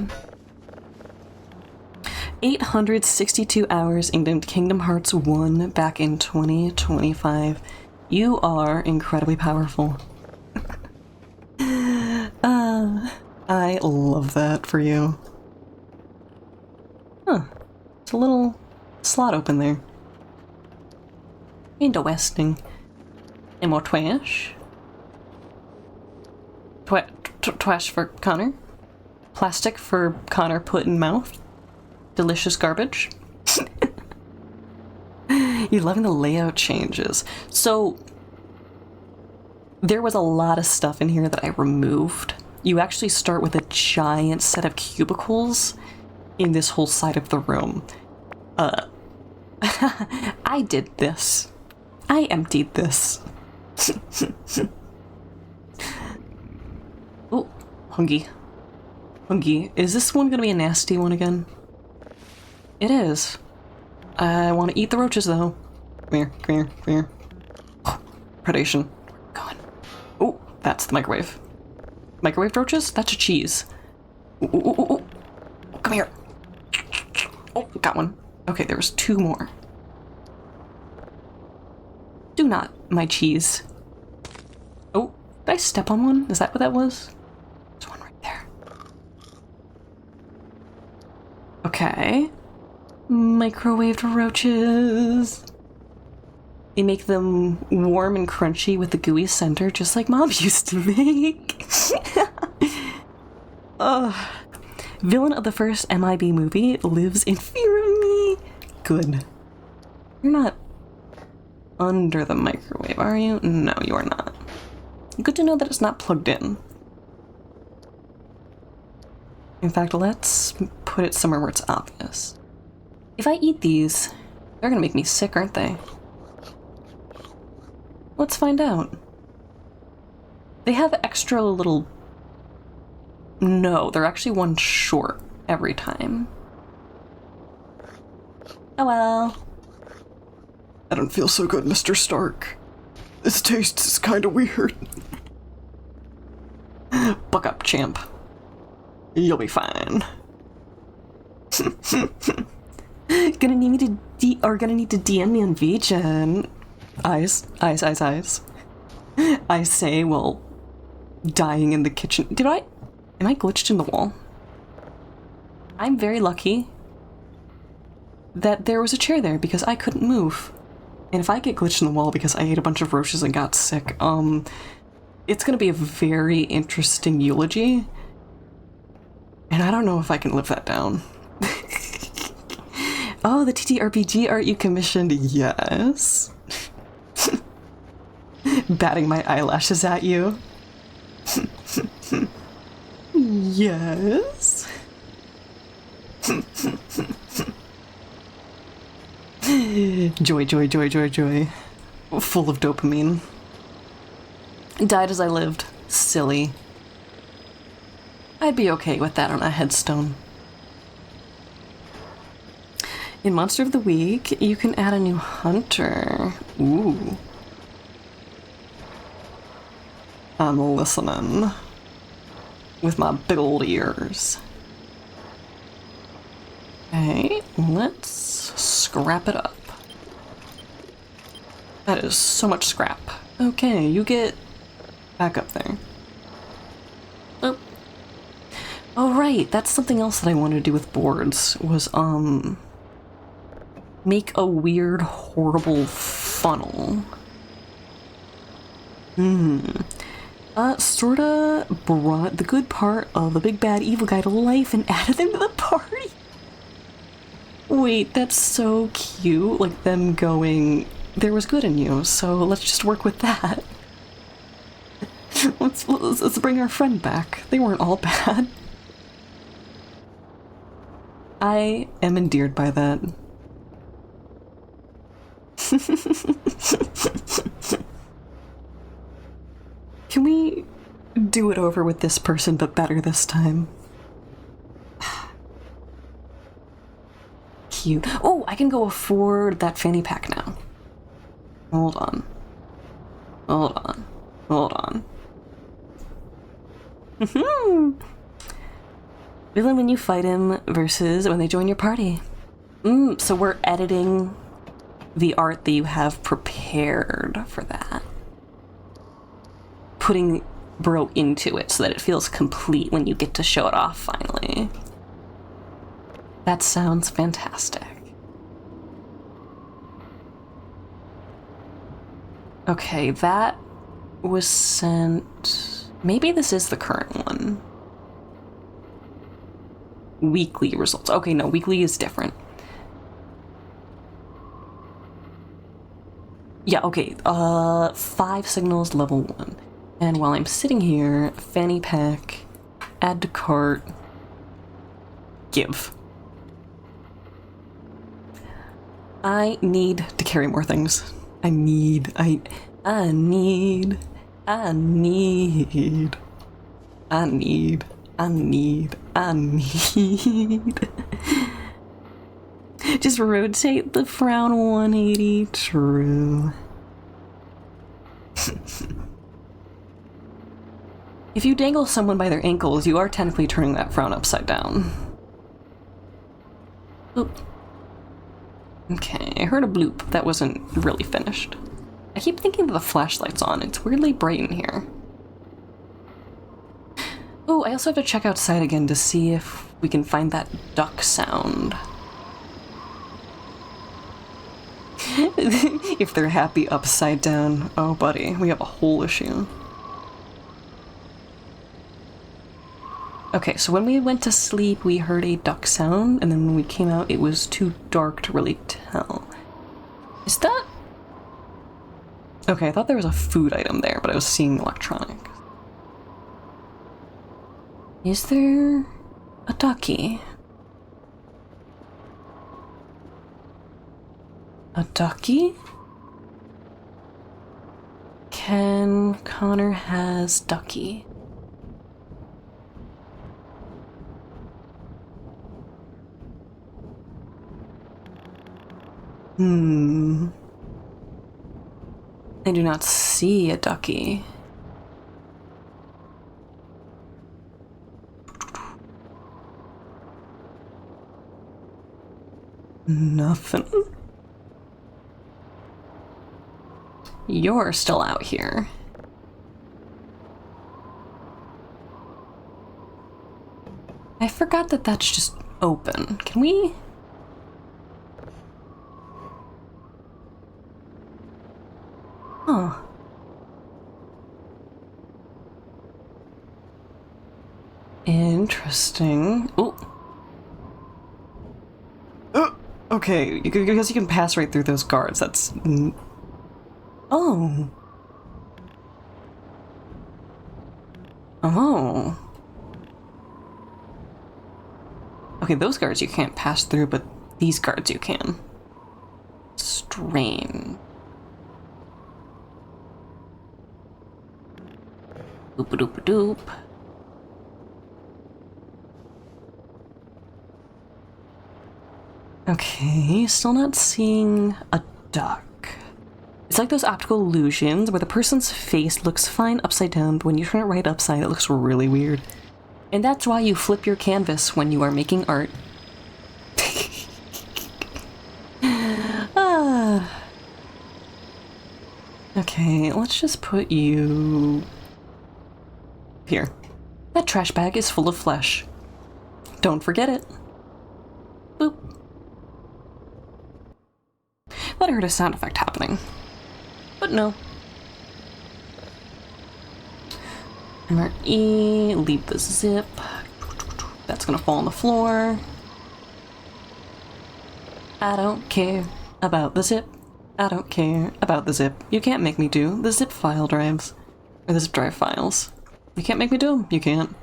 Speaker 2: 862 hours into Kingdom Hearts 1 back in 2025. You are incredibly powerful. I love that for you. Huh. It's a little slot open there. Interesting. And more twash. Twash for Connor. Plastic for Connor put in mouth. Delicious garbage. You're loving the layout changes. So, there was a lot of stuff in here that I removed. You actually start with a giant set of cubicles in this whole side of the room. I did this. I emptied this. Oh, Hungy. Hungy, is this one gonna be a nasty one again? It is. I want to eat the roaches though. Come here, come here, come here. Oh, predation. Go on. Oh, that's the microwave. Microwave roaches? That's a cheese. Ooh, ooh, ooh, ooh, ooh. Come here. Oh, got one. Okay, there was 2 more. Do not, my cheese. Oh, did I step on one? Is that what that was? There's one right there. Okay. Microwaved roaches. They make them warm and crunchy with the gooey center, just like Mom used to make. Villain of the first MIB movie lives in fear of me. Good. You're not under the microwave, are you? No, you are not. Good to know that it's not plugged in. In fact, let's put it somewhere where it's obvious. If I eat these, they're gonna make me sick, aren't they? Let's find out. They have extra little... No, they're actually 1 short every time. Oh well.
Speaker 4: I don't feel so good, Mr. Stark. This taste is kinda weird.
Speaker 2: Buck up, champ. You'll be fine. Gonna need me to gonna need to DM me on VGen. Eyes. I say while dying in the kitchen. Am I glitched in the wall? I'm very lucky that there was a chair there because I couldn't move. And if I get glitched in the wall because I ate a bunch of roaches and got sick, it's gonna be a very interesting eulogy. And I don't know if I can live that down. Oh, the TTRPG art you commissioned, yes. Batting my eyelashes at you. Yes. Joy, joy, joy, joy, joy. Full of dopamine. Died as I lived. Silly. I'd be okay with that on a headstone. In Monster of the Week, you can add a new hunter. Ooh. I'm listening. With my big old ears. Okay, let's scrap it up. That is so much scrap. Okay, you get back up there. Oh. Oh right, that's something else that I wanted to do with boards, was, make a weird, horrible funnel. Sorta brought the good part of the big bad evil guy to life and added them to the party. Wait, that's so cute. Like them going, there was good in you, so let's just work with that. let's bring our friend back. They weren't all bad. I am endeared by that. Can we do it over with this person, but better this time? Cute. Oh, I can go afford that fanny pack now. Hold on. Hold on. Hold on. Villain when you fight him versus when they join your party. So we're editing the art that you have prepared for that. Putting Bro into it so that it feels complete when you get to show it off finally. That sounds fantastic. Okay, that was sent... Maybe this is the current one. Weekly results. Okay, no, weekly is different. Yeah, okay, 5 signals, level 1. And while I'm sitting here, fanny pack, add to cart, give. I need to carry more things. I need. Just rotate the frown 180, true. If you dangle someone by their ankles, you are technically turning that frown upside down. Oop. Okay, I heard a bloop that wasn't really finished. I keep thinking that the flashlight's on. It's weirdly bright in here. Oh, I also have to check outside again to see if we can find that duck sound. If they're happy upside down. Oh, buddy, we have a whole issue. Okay, so when we went to sleep, we heard a duck sound, and then when we came out, it was too dark to really tell. Is that... Okay, I thought there was a food item there, but I was seeing electronics. Is there a ducky? A ducky? Ken Connor has ducky. I do not see a ducky. Nothing. You're still out here. I forgot that that's just open. Can we... Huh. Interesting. Ooh. Okay, because you can pass right through those guards, that's... Oh. Oh. Okay, those guards you can't pass through, but these guards you can. Strange. Doop-a-doop-a-doop. Okay, still not seeing a duck. It's like those optical illusions where the person's face looks fine upside down, but when you turn it right upside, it looks really weird. And that's why you flip your canvas when you are making art. Okay, let's just put you... here. That trash bag is full of flesh. Don't forget it. Boop. Thought I heard a sound effect happening. But no. MRE, leave the zip. That's gonna fall on the floor. I don't care about the zip. I don't care about the zip. You can't make me do the zip file drives. Or the zip drive files. You can't make me do them. You can't.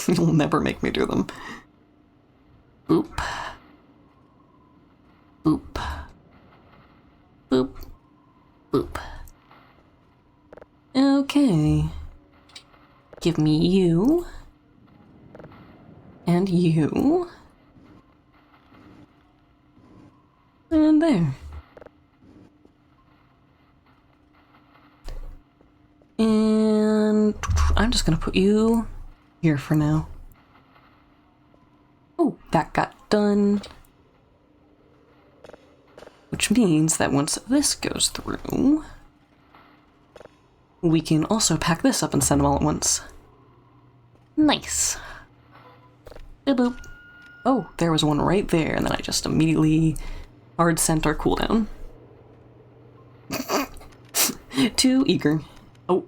Speaker 2: You'll never make me do them. Boop. Boop. Boop. Boop. Okay. Give me you. And you. And there. And I'm just gonna put you here for now. Oh, that got done. Which means that once this goes through, we can also pack this up and send them all at once. Nice. Boop boop. Oh, there was one right there, and then I just immediately hard sent our cooldown. Too eager. Oh.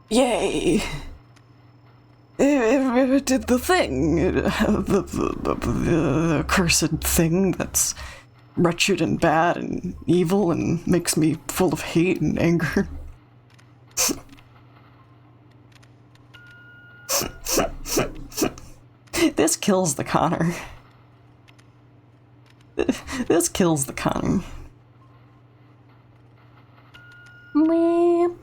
Speaker 2: Yay! It did the thing. The cursed thing that's wretched and bad and evil and makes me full of hate and anger. This kills the Connor. This kills the Connie.
Speaker 3: Meep.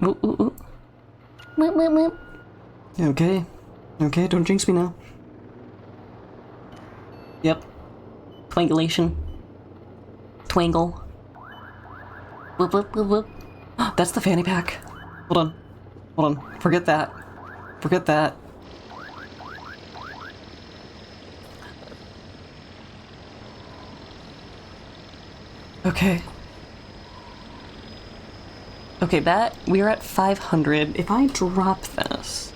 Speaker 2: Ooh, ooh, ooh.
Speaker 3: Meep, meep, meep.
Speaker 2: Okay. Okay, don't jinx me now. Yep.
Speaker 3: Twangulation. Twangle. Whoop, whoop, whoop, whoop.
Speaker 2: That's the fanny pack. Hold on. Hold on. Forget that. Forget that. Okay. Okay, that... we're at 500. If I drop this...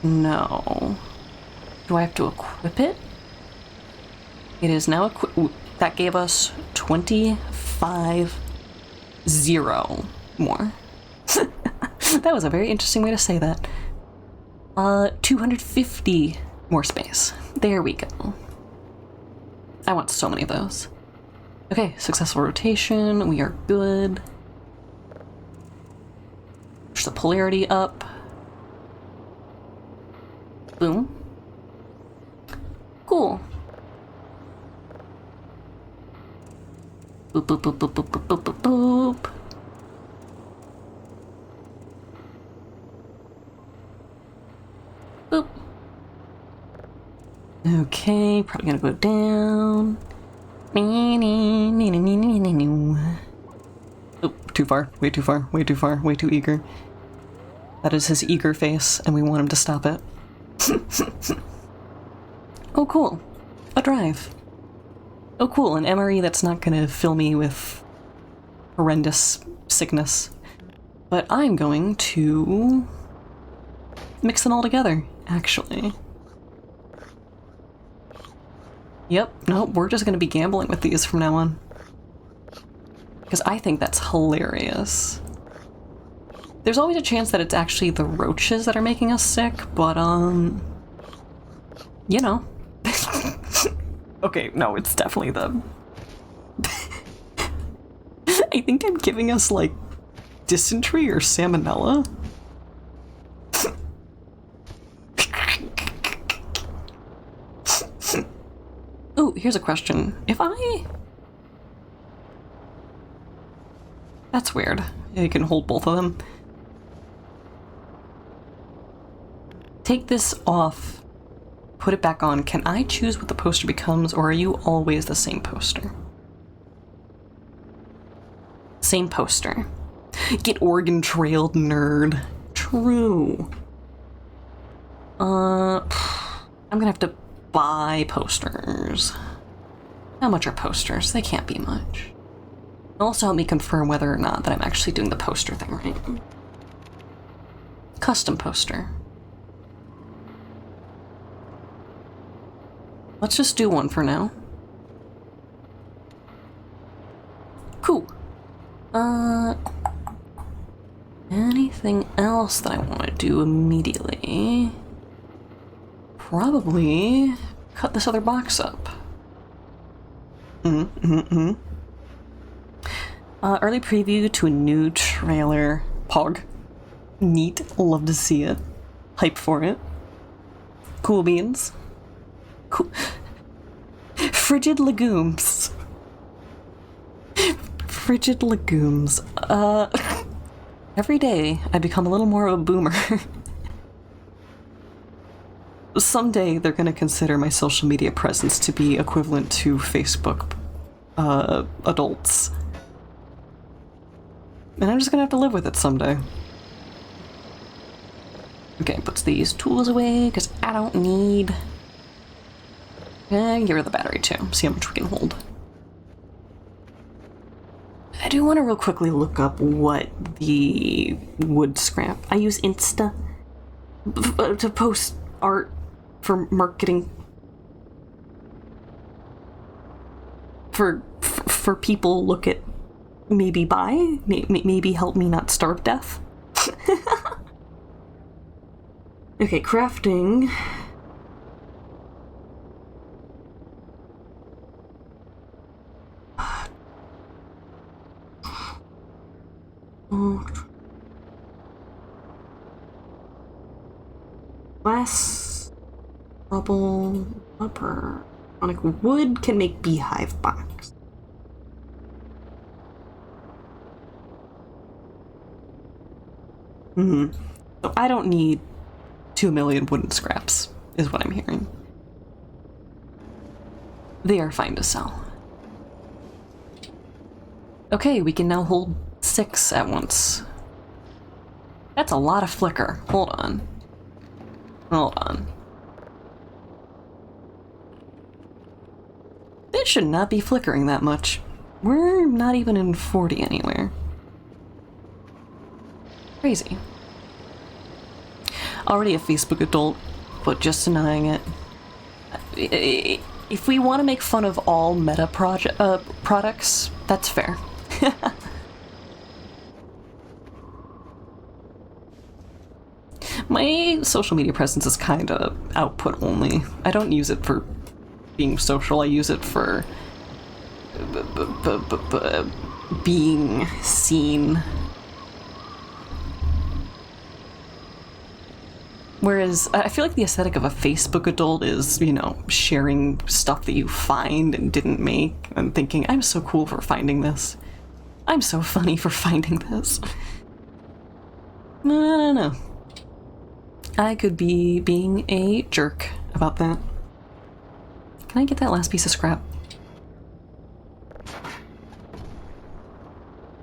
Speaker 2: No. Do I have to equip it? It is now equipped. That gave us 25... 0 more. That was a very interesting way to say that. 250 more space. There we go. I want so many of those. Okay, successful rotation. We are good. Push the polarity up. Boom. Cool. Boop, boop, boop, boop, boop, boop, boop, boop, boop. Boop. Okay, probably gonna go down. Oh, too far, way too far, way too far, way too eager. That is his eager face, and we want him to stop it. Oh, cool. A drive. Oh, cool, an MRE that's not gonna fill me with horrendous sickness. But I'm going to mix them all together, actually. Yep, nope, we're just gonna be gambling with these from now on. Because I think that's hilarious. There's always a chance that it's actually the roaches that are making us sick, but, you know. Okay, no, it's definitely them. I think I'm giving us, like, dysentery or salmonella. Ooh, here's a question. If I... That's weird. You can hold both of them. Take this off. Put it back on. Can I choose what the poster becomes, or are you always the same poster? Same poster. Get Oregon Trailed, nerd. True. I'm gonna have to buy posters. How much are posters? They can't be much. Also help me confirm whether or not that I'm actually doing the poster thing right. Custom poster. Let's just do one for now. Cool. Anything else that I want to do immediately? Probably cut this other box up. Early preview to a new trailer. Pog. Neat. Love to see it. Hype for it. Cool beans. Cool. Frigid legumes. Frigid legumes. Every day I become a little more of a boomer. Someday they're gonna consider my social media presence to be equivalent to Facebook adults. And I'm just gonna have to live with it someday. Okay, puts these tools away because I don't need. And get rid of the battery too. See how much we can hold. I do want to real quickly look up what the wood scrap. I use Insta to post art for marketing. For people look at, maybe buy, maybe help me not starve to death. Okay, crafting. glass, bubble, rubber, electronic wood can make beehive box. So I don't need 2 million wooden scraps, is what I'm hearing. They are fine to sell. Okay, we can now hold 6 at once. That's a lot of flicker. Hold on. Hold on. It should not be flickering that much. We're not even in 40 anywhere. Crazy. Already a Facebook adult, but just denying it. If we want to make fun of all meta products, that's fair. My social media presence is kind of output only. I don't use it for being social, I use it for being seen. Whereas I feel like the aesthetic of a Facebook adult is, you know, sharing stuff that you find and didn't make and thinking, I'm so cool for finding this. I'm so funny for finding this. No. I could be being a jerk about that. Can I get that last piece of scrap?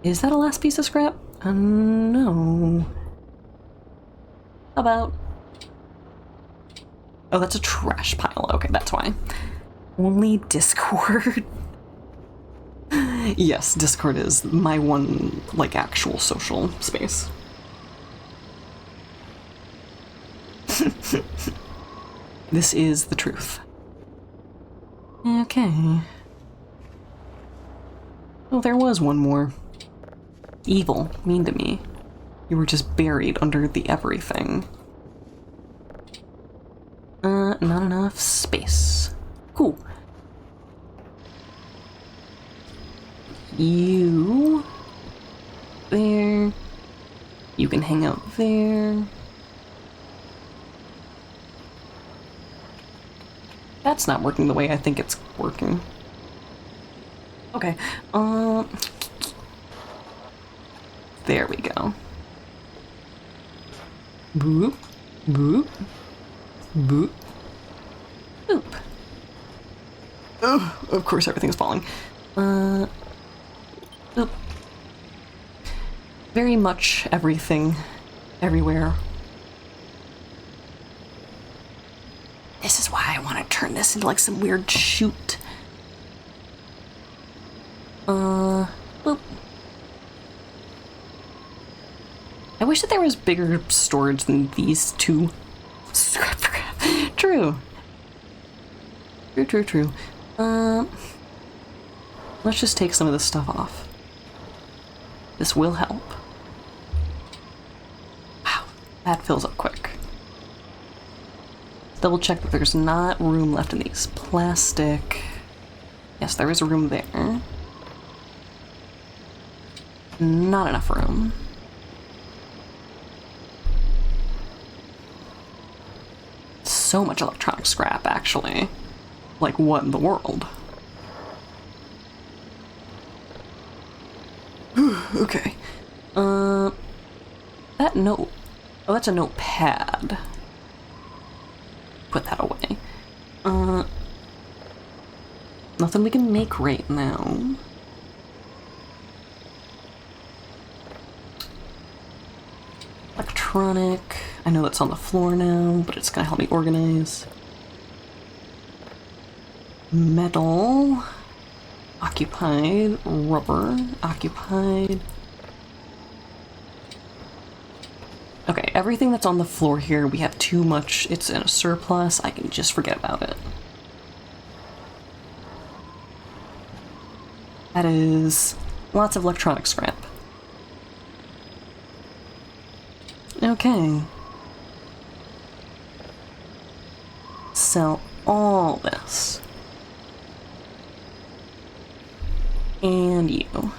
Speaker 2: Is that a last piece of scrap? No. How about... Oh, that's a trash pile. Okay, that's why. Only Discord. Yes, Discord is my one, like, actual social space. This is the truth. Okay. Oh, there was one more. Evil, mean to me. You were just buried under the everything. Not enough space. Cool. You... there. You can hang out there. That's not working the way I think it's working. Okay, there we go. Boop, boop, boop, boop. Oh, of course everything's falling. Boop. Very much everything, everywhere. This is why I want to turn this into like some weird chute. Boop. I wish that there was bigger storage than these two. True. True. Let's just take some of this stuff off. This will help. Wow, that fills up quick. Double check that there's not room left in these. Plastic. Yes, there is room there. Not enough room. So much electronic scrap, actually. Like, what in the world? Okay. That note. Oh, that's a notepad. Put that away. Nothing we can make right now. Electronic. I know that's on the floor now, but it's gonna help me organize. Metal. Occupied. Rubber. Occupied. Okay, everything that's on the floor here, we have too much. It's in a surplus. I can just forget about it. That is lots of electronic scrap. Okay. Sell all this. And you.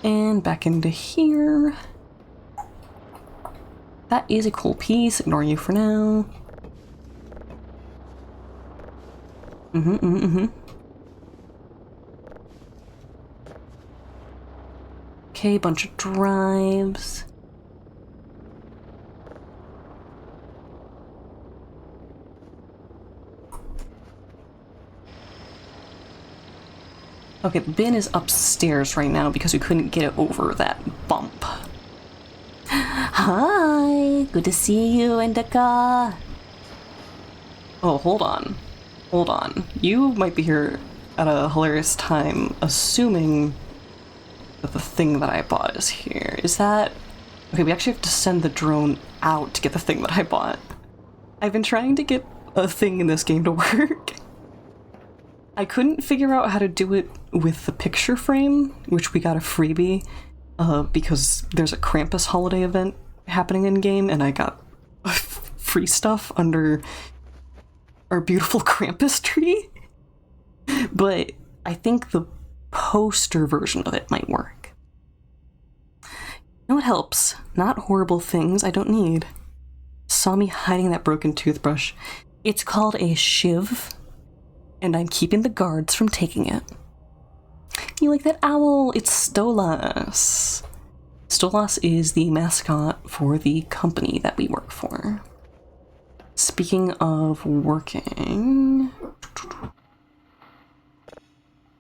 Speaker 2: And back into here. That is a cool piece. Ignore you for now. Okay, bunch of drives. Okay, the bin is upstairs right now because we couldn't get it over that bump.
Speaker 3: Hi, good to see you, Indica.
Speaker 2: Oh, hold on. Hold on. You might be here at a hilarious time, assuming that the thing that I bought is here. Is that... Okay, we actually have to send the drone out to get the thing that I bought. I've been trying to get a thing in this game to work. I couldn't figure out how to do it with the picture frame, which we got a freebie, because there's a Krampus holiday event happening in-game, and I got free stuff under our beautiful Krampus tree. But I think the poster version of it might work. You know what helps? Not horrible things I don't need. Saw me hiding that broken toothbrush. It's called a shiv, and I'm keeping the guards from taking it. You like that owl? It's Stolas. Stolas is the mascot for the company that we work for. Speaking of working...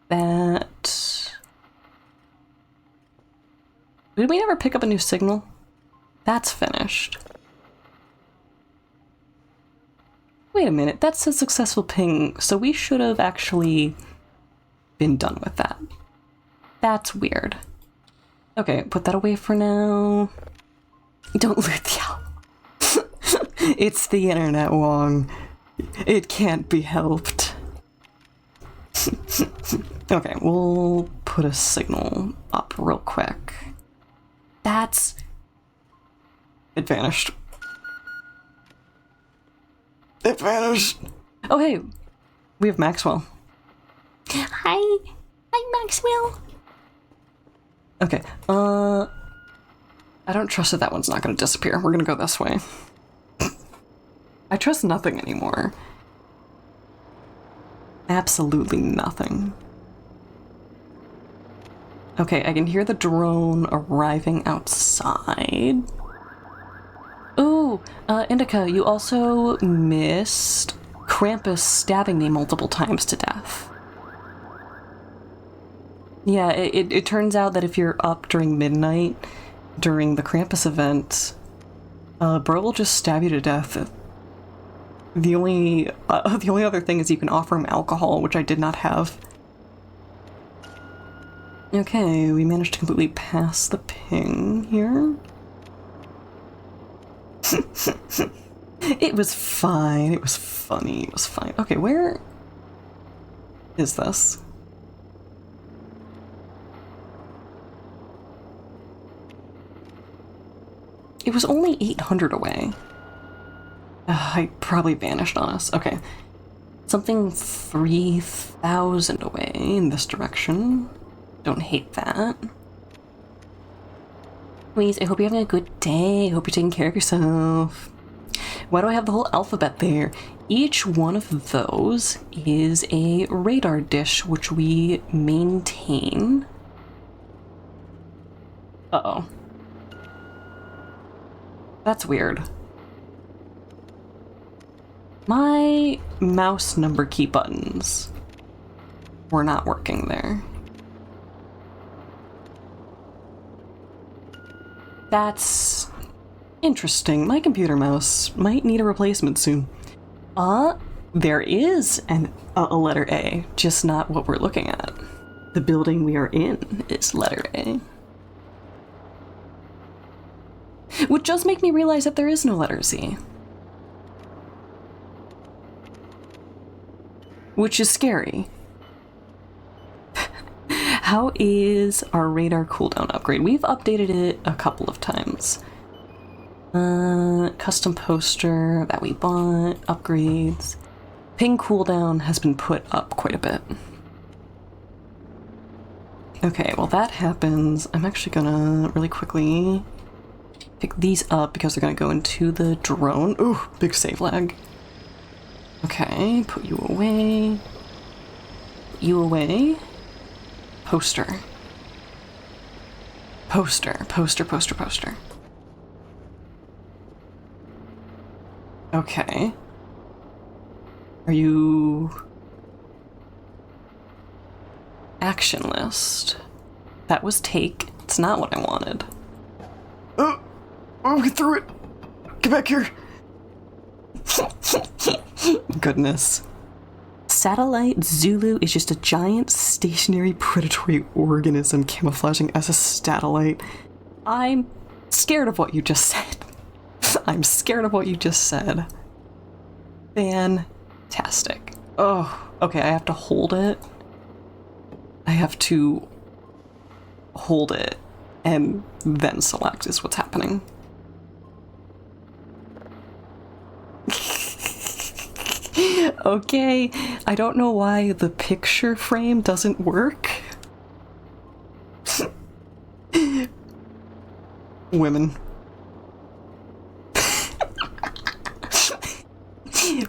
Speaker 2: That... Did we ever pick up a new signal? That's finished. Wait a minute, that's a successful ping, so we should have actually been done with that. That's weird. Okay, put that away for now. Don't loot the owl. It's the internet, Wong. It can't be helped. Okay, we'll put a signal up real quick. That's... It vanished. It vanished. Oh, hey. We have Maxwell.
Speaker 3: Hi. Hi, Maxwell.
Speaker 2: Okay, I don't trust that one's not gonna disappear. We're gonna go this way. I trust nothing anymore. Absolutely nothing. Okay, I can hear the drone arriving outside. Ooh, Indica, you also missed Krampus stabbing me multiple times to death. Yeah, it turns out that if you're up during midnight, during the Krampus event, bro will just stab you to death. The only other thing is you can offer him alcohol, which I did not have. Okay, we managed to completely pass the ping here. It was fine. It was funny. It was fine. Okay, where is this? It was only 800 away. I probably vanished on us. Okay. Something 3,000 away in this direction. Don't hate that. Please, I hope you're having a good day. I hope you're taking care of yourself. Why do I have the whole alphabet there? Each one of those is a radar dish, which we maintain. Uh-oh. That's weird. My mouse number key buttons were not working there. That's interesting. My computer mouse might need a replacement soon. There is a letter A, just not what we're looking at. The building we are in is letter A. Which does make me realize that there is no letter Z. Which is scary. How is our radar cooldown upgrade? We've updated it a couple of times. Custom poster that we bought, upgrades. Ping cooldown has been put up quite a bit. Okay, while that happens, I'm actually gonna really quickly pick these up because they're gonna go into the drone. Ooh, big save lag. Okay, put you away. Put you away. Poster. Poster, poster, poster, poster. Okay. Are you... Action list. That was take. It's not what I wanted.
Speaker 4: Oh, we threw it. Get back here.
Speaker 2: Goodness. Satellite Zulu is just a giant stationary predatory organism camouflaging as a satellite. I'm scared of what you just said. I'm scared of what you just said. Fantastic. Oh, okay, I have to hold it. I have to hold it and then select is what's happening. Okay, I don't know why the picture frame doesn't work. Women.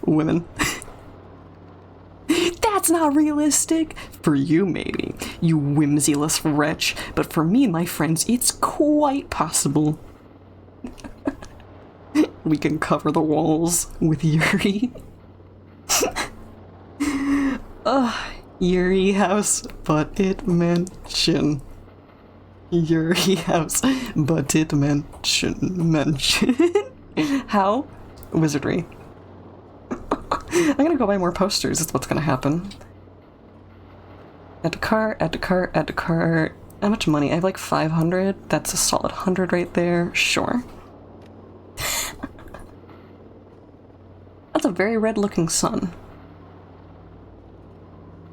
Speaker 2: Women. That's not realistic. For you, maybe, you whimsyless wretch, but for me and my friends, it's quite possible. We can cover the walls with Yuri. Yuri House, but it mansion. Yuri House, but it mansion. How? Wizardry. I'm gonna go buy more posters, that's what's gonna happen. Add to cart, add to cart, add to cart. How much money? I have like 500. That's a solid 100 right there. Sure. That's a very red looking sun.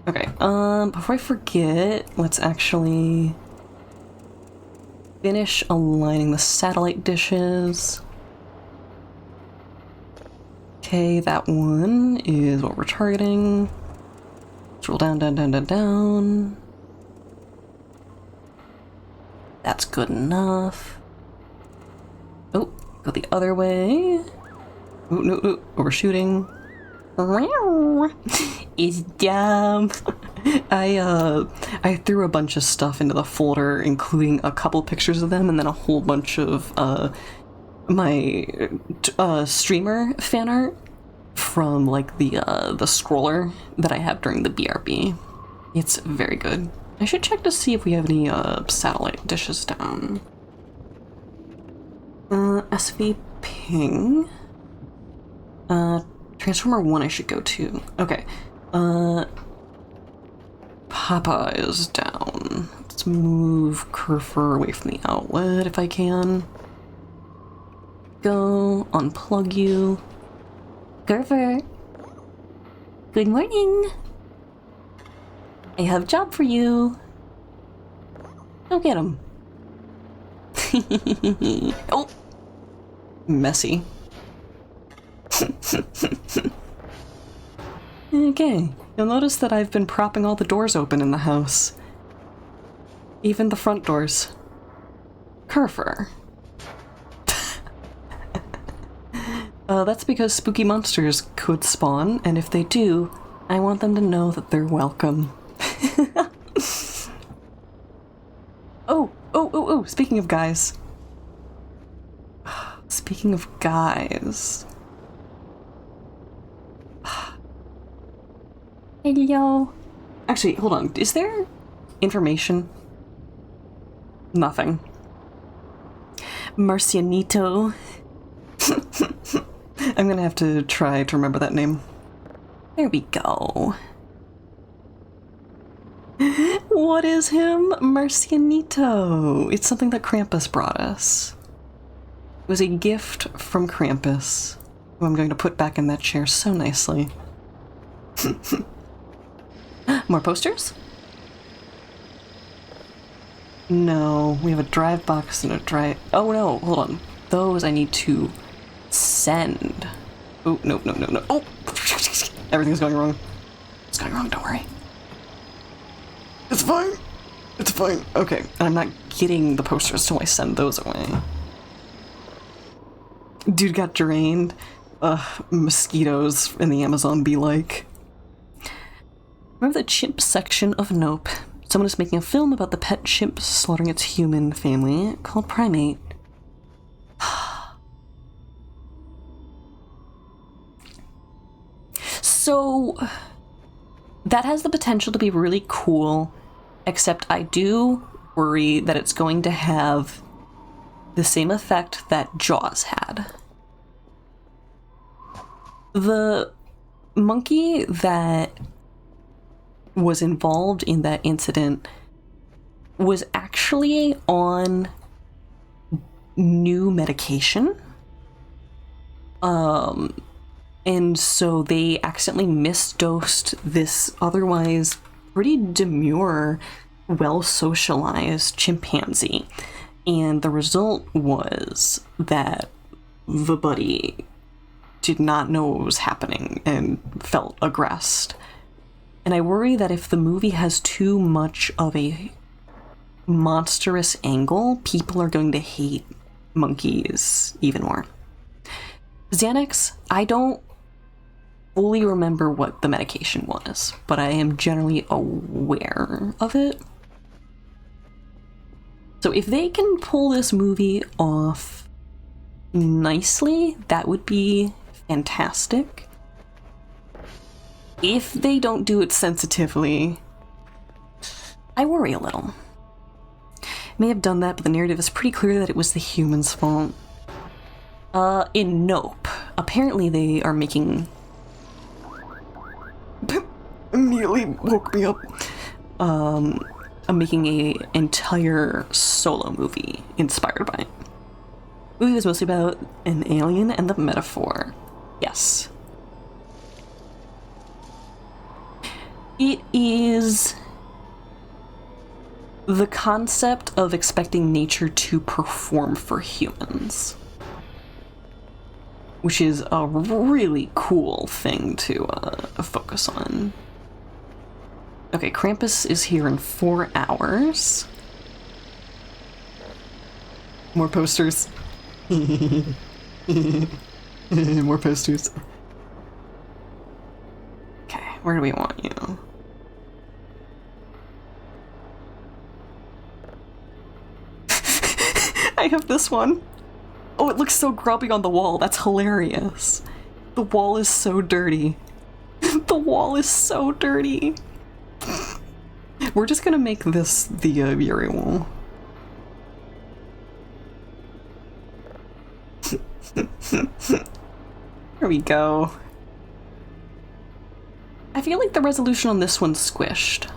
Speaker 2: Okay, before I forget, let's actually finish aligning the satellite dishes. Okay, that one is what we're targeting. Scroll down, down, down, down, down. That's good enough. Oh, go the other way. Oh, no, no, overshooting. It's dumb. I threw a bunch of stuff into the folder, including a couple pictures of them and then a whole bunch of my streamer fan art from like the scroller that I have during the BRB. It's very good. I should check to see if we have any satellite dishes down. SV ping. Transformer 1 I should go to. Okay. Papa is down. Let's move Curfer away from the outlet if I can. Go, unplug you. Curfer! Good morning! I have a job for you. Go get him. Oh! Messy. Okay, you'll notice that I've been propping all the doors open in the house. Even the front doors. Curfer. That's because spooky monsters could spawn, and if they do, I want them to know that they're welcome. Oh, speaking of guys. Speaking of guys. Hello. Actually, hold on. Is there information? Nothing. Marcianito. I'm gonna have to try to remember that name. There we go. What is him? Marcianito. It's something that Krampus brought us. It was a gift from Krampus, who I'm going to put back in that chair so nicely. More posters? No, we have a drive box and a drive... Oh no, hold on. Those I need to send. Oh, no. Oh! Everything's going wrong. It's going wrong, don't worry.
Speaker 4: It's fine. It's fine.
Speaker 2: Okay, and I'm not getting the posters till I send those away. Dude got drained. Mosquitoes in the Amazon be like. Remember the chimp section of Nope? Someone is making a film about the pet chimp slaughtering its human family called Primate. So, that has the potential to be really cool, except I do worry that it's going to have the same effect that Jaws had. The monkey that was involved in that incident was actually on new medication. And so they accidentally misdosed this otherwise pretty demure, well-socialized chimpanzee. And the result was that the buddy did not know what was happening and felt aggressed. And I worry that if the movie has too much of a monstrous angle, people are going to hate monkeys even more. Xanax, I don't fully remember what the medication was, but I am generally aware of it. So if they can pull this movie off nicely, that would be fantastic. If they don't do it sensitively, I worry a little. May have done that, but the narrative is pretty clear that it was the humans' fault. In Nope, apparently they are making...
Speaker 4: Immediately woke me up.
Speaker 2: I'm making a entire solo movie inspired by it. The movie was mostly about an alien and the metaphor. Yes. It is the concept of expecting nature to perform for humans, which is a really cool thing to focus on. Okay, Krampus is here in 4 hours. More posters. More posters. Okay, where do we want you? I have this one. Oh, it looks so grubby on the wall. That's hilarious. The wall is so dirty. The wall is so dirty. We're just gonna make this the Yuri wall. There we go. I feel like the resolution on this one's squished.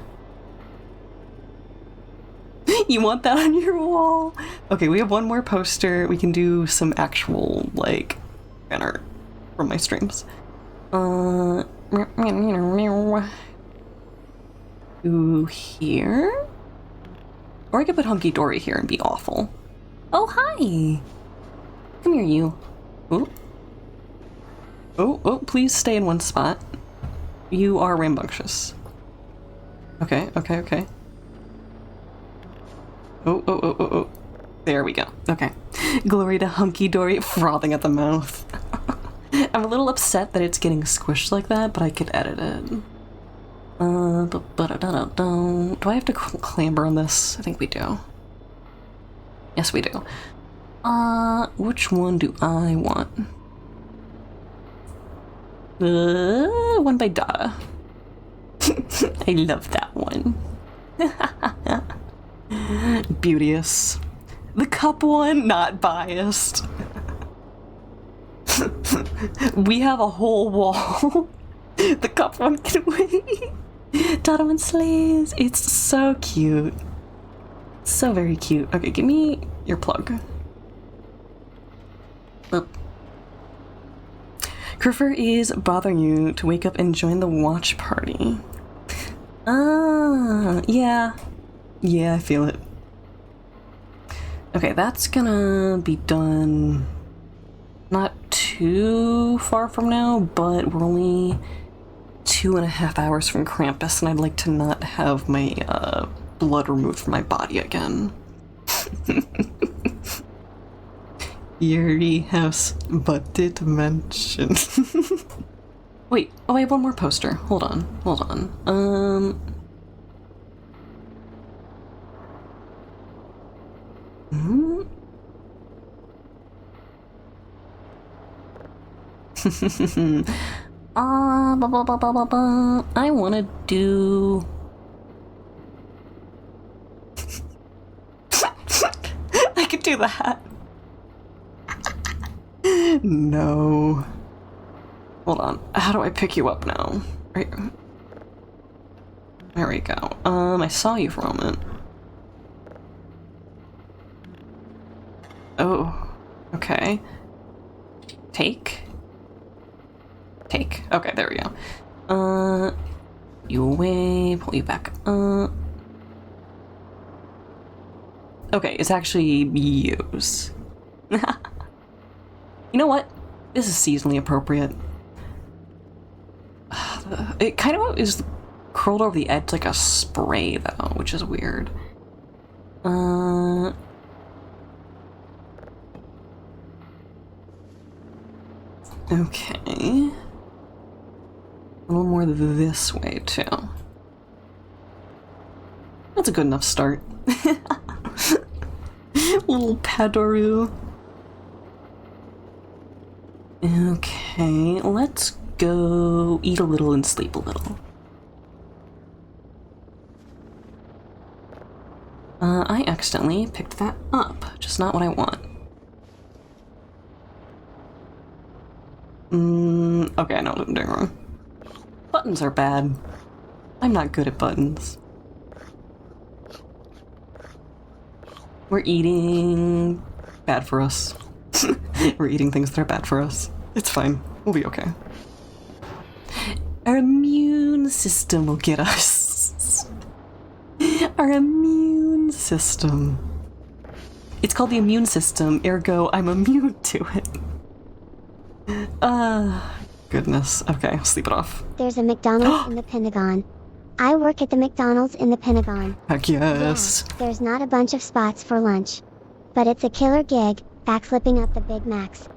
Speaker 2: You want that on your wall? Okay, we have one more poster. We can do some actual, like, fan art from my streams. Ooh, here? Or I could put Hunky Dory here and be awful. Oh, hi! Come here, you. Oh. Oh, please stay in one spot. You are rambunctious. Okay. Oh. There we go. Okay. Glory to Hunky Dory, frothing at the mouth. I'm a little upset that it's getting squished like that, but I could edit it. Do I have to clamber on this? I think we do. Yes, we do. Which one do I want? One by Dada. I love that one. Beauteous. The cup one, not biased. We have a whole wall. The cup one can wait. Dada one slays. It's so cute. So very cute. Okay, give me your plug. Boop. Crifer is bothering you to wake up and join the watch party. Yeah. Yeah, I feel it. Okay, that's gonna be done not too far from now, but we're only 2.5 hours from Krampus, and I'd like to not have my
Speaker 4: blood removed from my body again. Eerie house, but it mentioned.
Speaker 2: Wait, oh, I have one more poster. Hold on. I wanna do... I could do that.
Speaker 4: No.
Speaker 2: Hold on. How do I pick you up now? Right. There we go. I saw you for a moment. Oh. Okay. Take. Okay, there we go. You away, pull you back up. Okay, it's actually use. You know what? This is seasonally appropriate. It kind of is curled over the edge like a spray, though, which is weird. Okay. A little more this way, too. That's a good enough start. Little Padoru. Okay, let's go eat a little and sleep a little. I accidentally picked that up. Just not what I want. Okay, I know what I'm doing wrong. Buttons are bad. I'm not good at buttons. We're eating bad for us. We're eating things that are bad for us. It's fine. We'll be okay. Our immune system will get us. Our immune system. It's called the immune system, ergo I'm immune to it. Goodness. Okay, I'll sleep it off.
Speaker 1: There's a McDonald's in the Pentagon. I work at the McDonald's in the Pentagon.
Speaker 4: Heck yes.
Speaker 1: Yeah, there's not a bunch of spots for lunch. But it's a killer gig, backflipping up the Big Macs.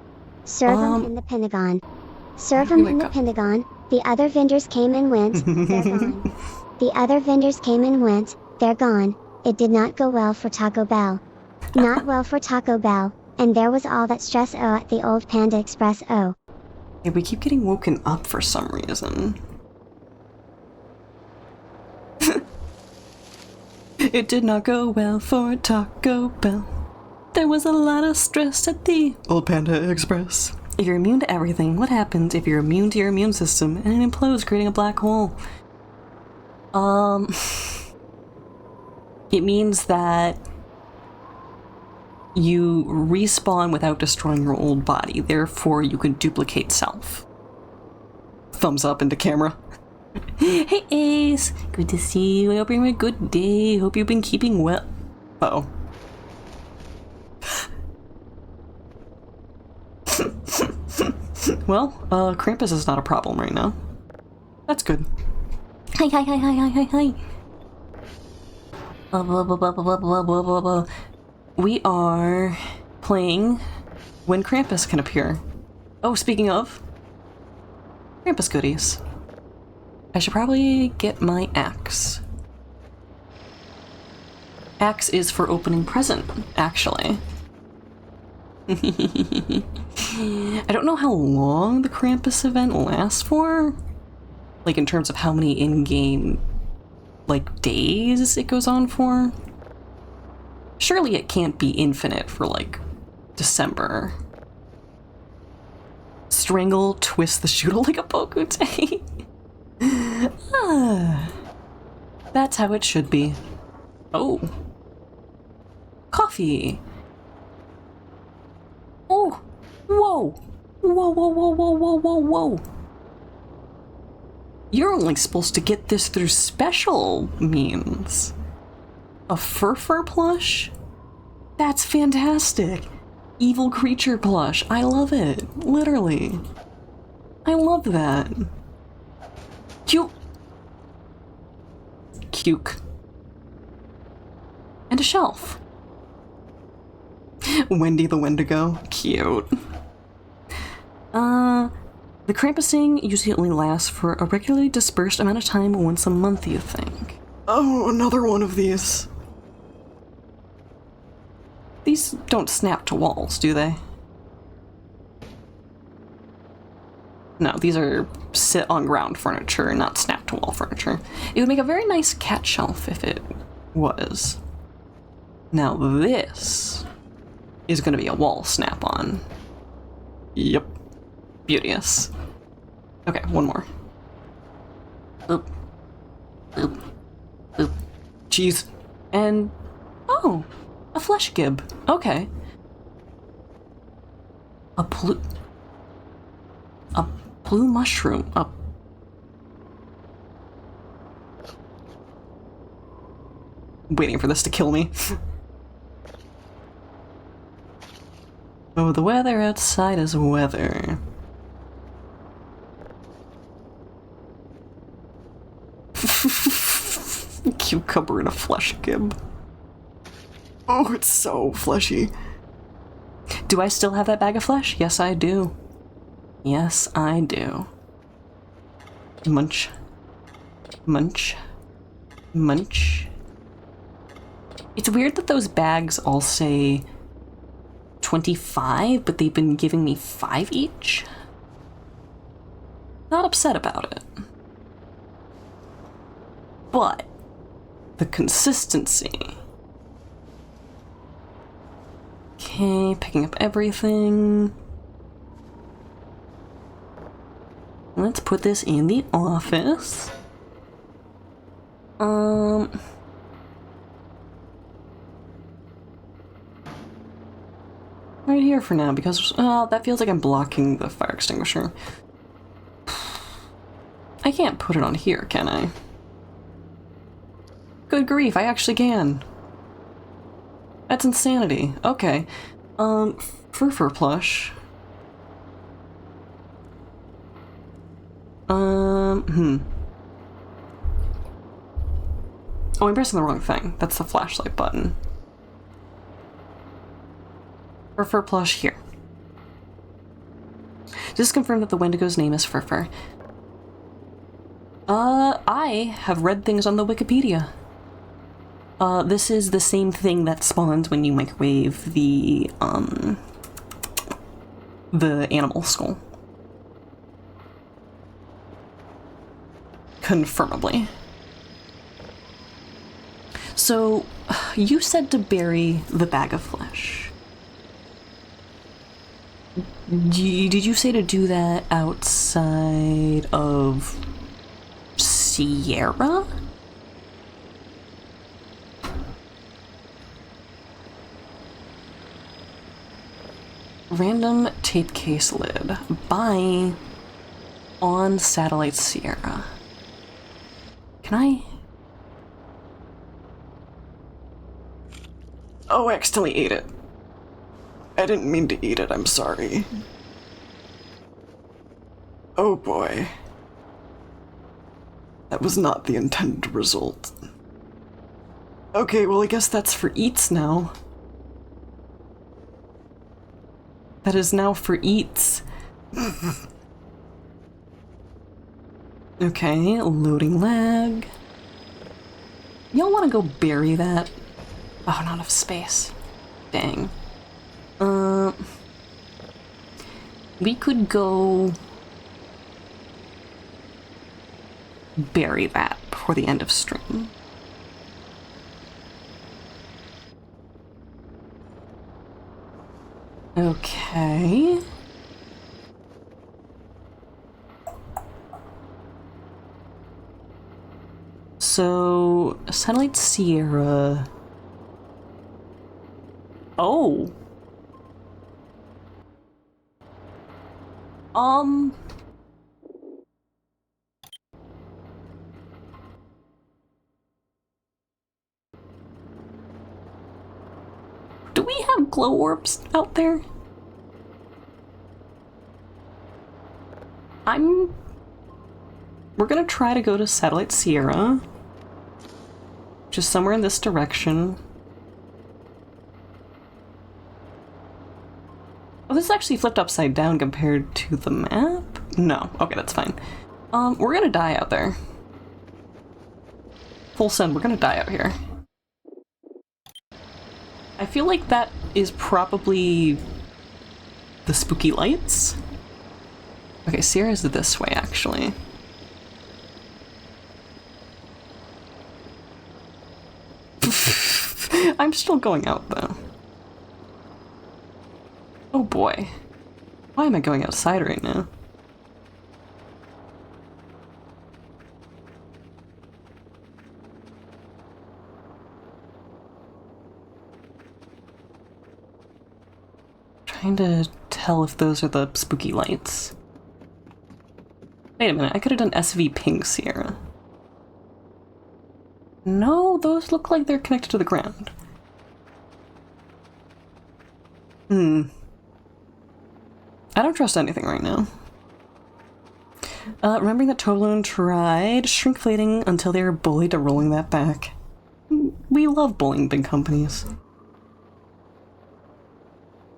Speaker 1: Serve them in the Pentagon. Serve them in the Pentagon. The other vendors came and went, they're gone. The other vendors came and went, they're gone. It did not go well for Taco Bell. Not well for Taco Bell. And there was all that stress at the old Panda Express.
Speaker 2: Yeah, we keep getting woken up for some reason. It did not go well for Taco Bell. There was a lot of stress at the
Speaker 4: Old Panda Express.
Speaker 2: If you're immune to everything, what happens if you're immune to your immune system and it implodes, creating a black hole? It means that you respawn without destroying your old body, therefore you can duplicate self.
Speaker 4: Thumbs up into camera.
Speaker 2: Hey Ace! Good to see you. I hope you're having a good day. Hope you've been keeping well. Uh-oh. Well, Krampus is not a problem right now. That's good. Hi. Blah, blah, blah, blah, blah, blah, blah, blah, blah. We are playing When Krampus Can Appear. Oh, speaking of Krampus goodies. I should probably get my axe. Axe is for opening present, actually. I don't know how long the Krampus event lasts for. Like, in terms of how many in-game, like, days it goes on for. Surely it can't be infinite for, like, December. Strangle, twist the shooter like a Bokute. That's how it should be. Oh. Coffee. Oh. Whoa. Whoa. You're only supposed to get this through special means. A fur plush? That's fantastic. Evil creature plush. I love it. Literally. I love that. Cute. And a shelf.
Speaker 4: Wendy the Wendigo. Cute.
Speaker 2: The Krampusing usually only lasts for a regularly dispersed amount of time once a month, you think?
Speaker 4: Oh, another one of these.
Speaker 2: These don't snap to walls, do they? No, these are sit on ground furniture, not snap to wall furniture. It would make a very nice cat shelf if it was. Now this is gonna be a wall snap on.
Speaker 4: Yep.
Speaker 2: Beauteous. Okay, one more.
Speaker 3: Boop. Boop. Boop.
Speaker 2: Cheese. And, oh, a flesh gib. Okay. A blue mushroom. Waiting for this to kill me. Oh, the weather outside is weather. Cucumber and a flesh gib.
Speaker 4: Oh, it's so fleshy.
Speaker 2: Do I still have that bag of flesh? Yes, I do. Yes, I do. Munch. Munch. Munch. It's weird that those bags all say 25, but they've been giving me 5 each. Not upset about it. But the consistency. Okay, picking up everything. Let's put this in the office. Right here for now, because that feels like I'm blocking the fire extinguisher. I can't put it on here, can I? Good grief, I actually can. That's insanity. Okay. Fur plush. Oh, I'm pressing the wrong thing. That's the flashlight button. Fur plush here. Just confirm that the Wendigo's name is Fur. I have read things on the Wikipedia. This is the same thing that spawns when you microwave the animal skull. Confirmably. So, you said to bury the bag of flesh. Did you say to do that outside of Sierra? Random tape case lid. Buy on Satellite Sierra. Can I?
Speaker 4: Oh, I accidentally ate it. I didn't mean to eat it, I'm sorry. Oh boy. That was not the intended result. Okay, well I guess that's for eats now. That is now for eats. Okay, loading lag. Y'all wanna go bury that? Oh, not enough space. Dang. We could go bury that before the end of stream. Okay. So, Satellite Sierra. Oh. Do we have glow orbs out there? We're gonna try to go to Satellite Sierra. Just somewhere in this direction.
Speaker 2: this is actually flipped upside down compared to the map? No. Okay, that's fine. We're gonna die out there. Full send, we're gonna die out here. I feel like that is probably the spooky lights. Okay, Sierra's this way, actually. I'm still going out, though. Oh boy. Why am I going outside right now? Trying to tell if those are the spooky lights. Wait a minute, I could have done SV ping Sierra. No, those look like they're connected to the ground. I don't trust anything right now. Remembering that Toblerone tried shrinkflating until they were bullied to rolling that back. We love bullying big companies.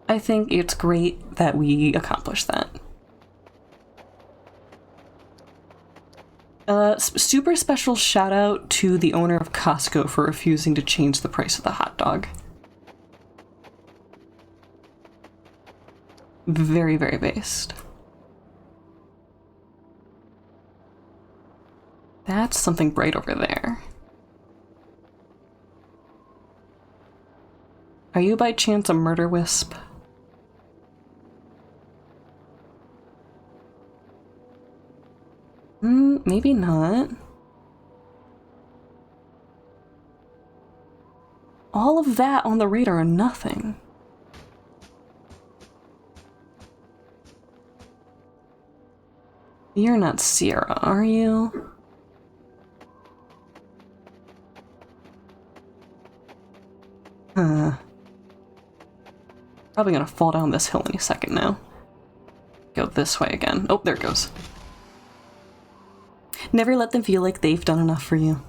Speaker 2: I think it's great that we accomplished that. Super special shout out to the owner of Costco for refusing to change the price of the hot dog. Very, very based. That's something bright over there. Are you by chance a murder wisp? Maybe not. All of that on the radar and nothing. You're not Sierra, are you? Probably gonna fall down this hill any second now. Go this way again. Oh, there it goes. Never let them feel like they've done enough for you.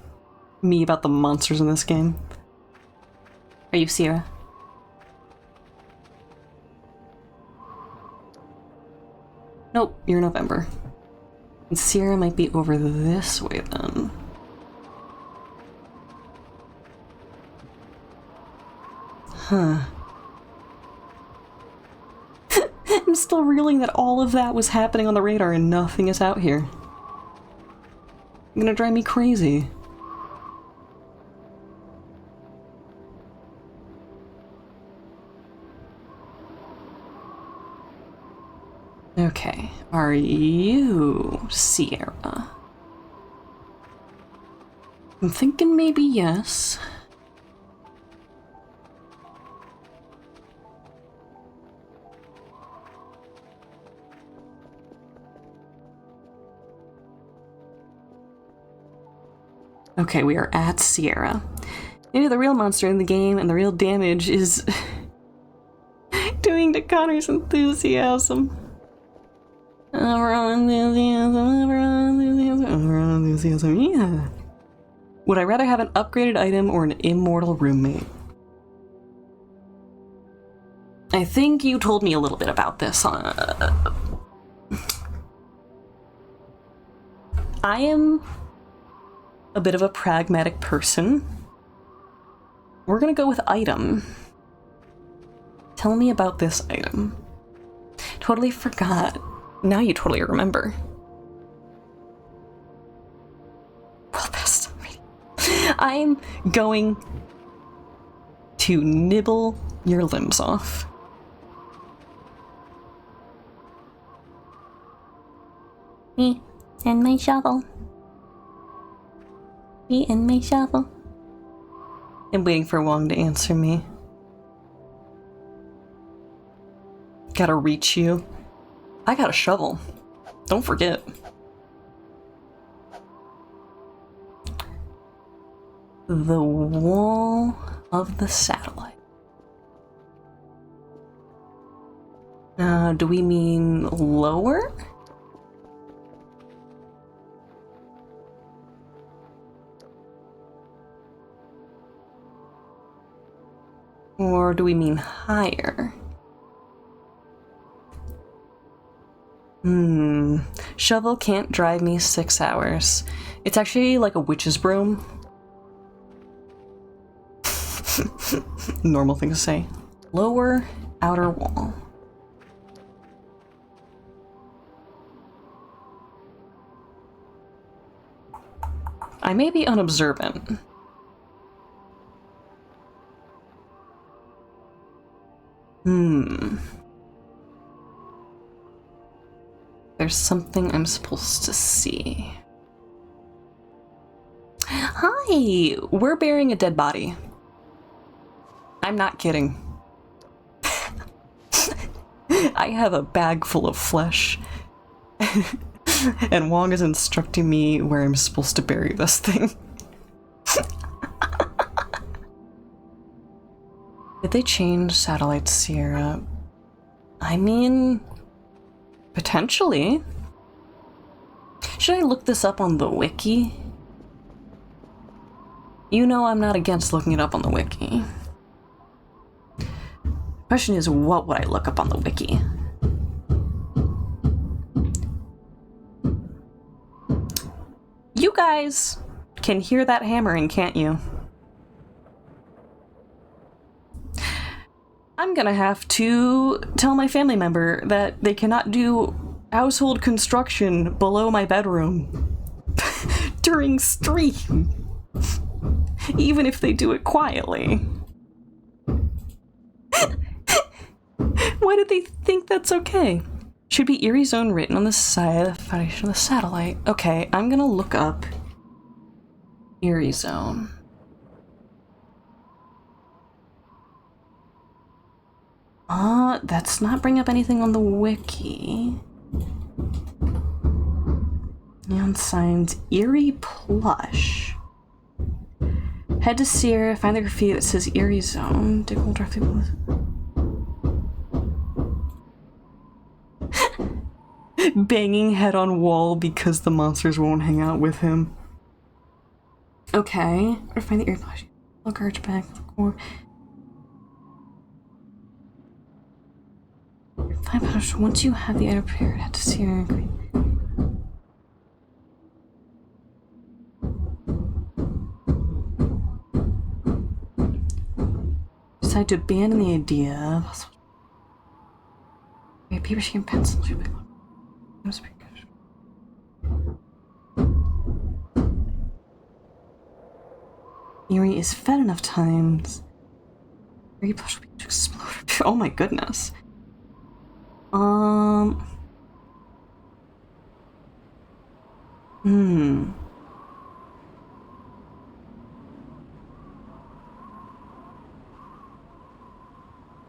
Speaker 2: Me about the monsters in this game. Are you Sierra? Nope, you're November. And Sierra might be over this way then. Huh. I'm still reeling that all of that was happening on the radar and nothing is out here. You're gonna drive me crazy. Okay, are you Sierra? I'm thinking maybe yes. Okay, we are at Sierra. Maybe the real monster in the game and the real damage is doing to Connor's enthusiasm. Overall enthusiasm, yeah. Would I rather have an upgraded item or an immortal roommate? I think you told me a little bit about this. I am a bit of a pragmatic person. We're gonna go with item. Tell me about this item. Totally forgot. Now you totally remember. Well, best. I'm going to nibble your limbs off. Me and my shovel. Me and my shovel. I'm waiting for Wong to answer me. Gotta reach you. I got a shovel. Don't forget. The wall of the satellite. Do we mean lower? Or do we mean higher? Shovel can't drive me 6 hours. It's actually like a witch's broom. Normal thing to say. Lower outer wall. I may be unobservant. There's something I'm supposed to see. Hi! We're burying a dead body. I'm not kidding. I have a bag full of flesh. And Wong is instructing me where I'm supposed to bury this thing. Did they change Satellite Sierra? I mean, potentially. Should I look this up on the wiki? You know I'm not against looking it up on the wiki. Question is, what would I look up on the wiki? You guys can hear that hammering, can't you? I'm gonna have to tell my family member that they cannot do household construction below my bedroom during stream, even if they do it quietly. Why did they think that's okay? Should be Eerie Zone written on the side of the foundation of the satellite. Okay, I'm gonna look up Eerie Zone. That's not bring up anything on the wiki. Neon signs, Eerie Plush. Head to Sierra, find the graffiti that says Eerie Zone. Dig hole directly below. Banging head on wall because the monsters won't hang out with him. Okay. Or find the Eerie Plush. Look, arch back. Once you have the item prepared, head to Sierra. Decide to abandon the idea. Okay, paper, sheet, and pencil. Eerie is fed enough times. Eerie Plush will be to explode. Oh my goodness.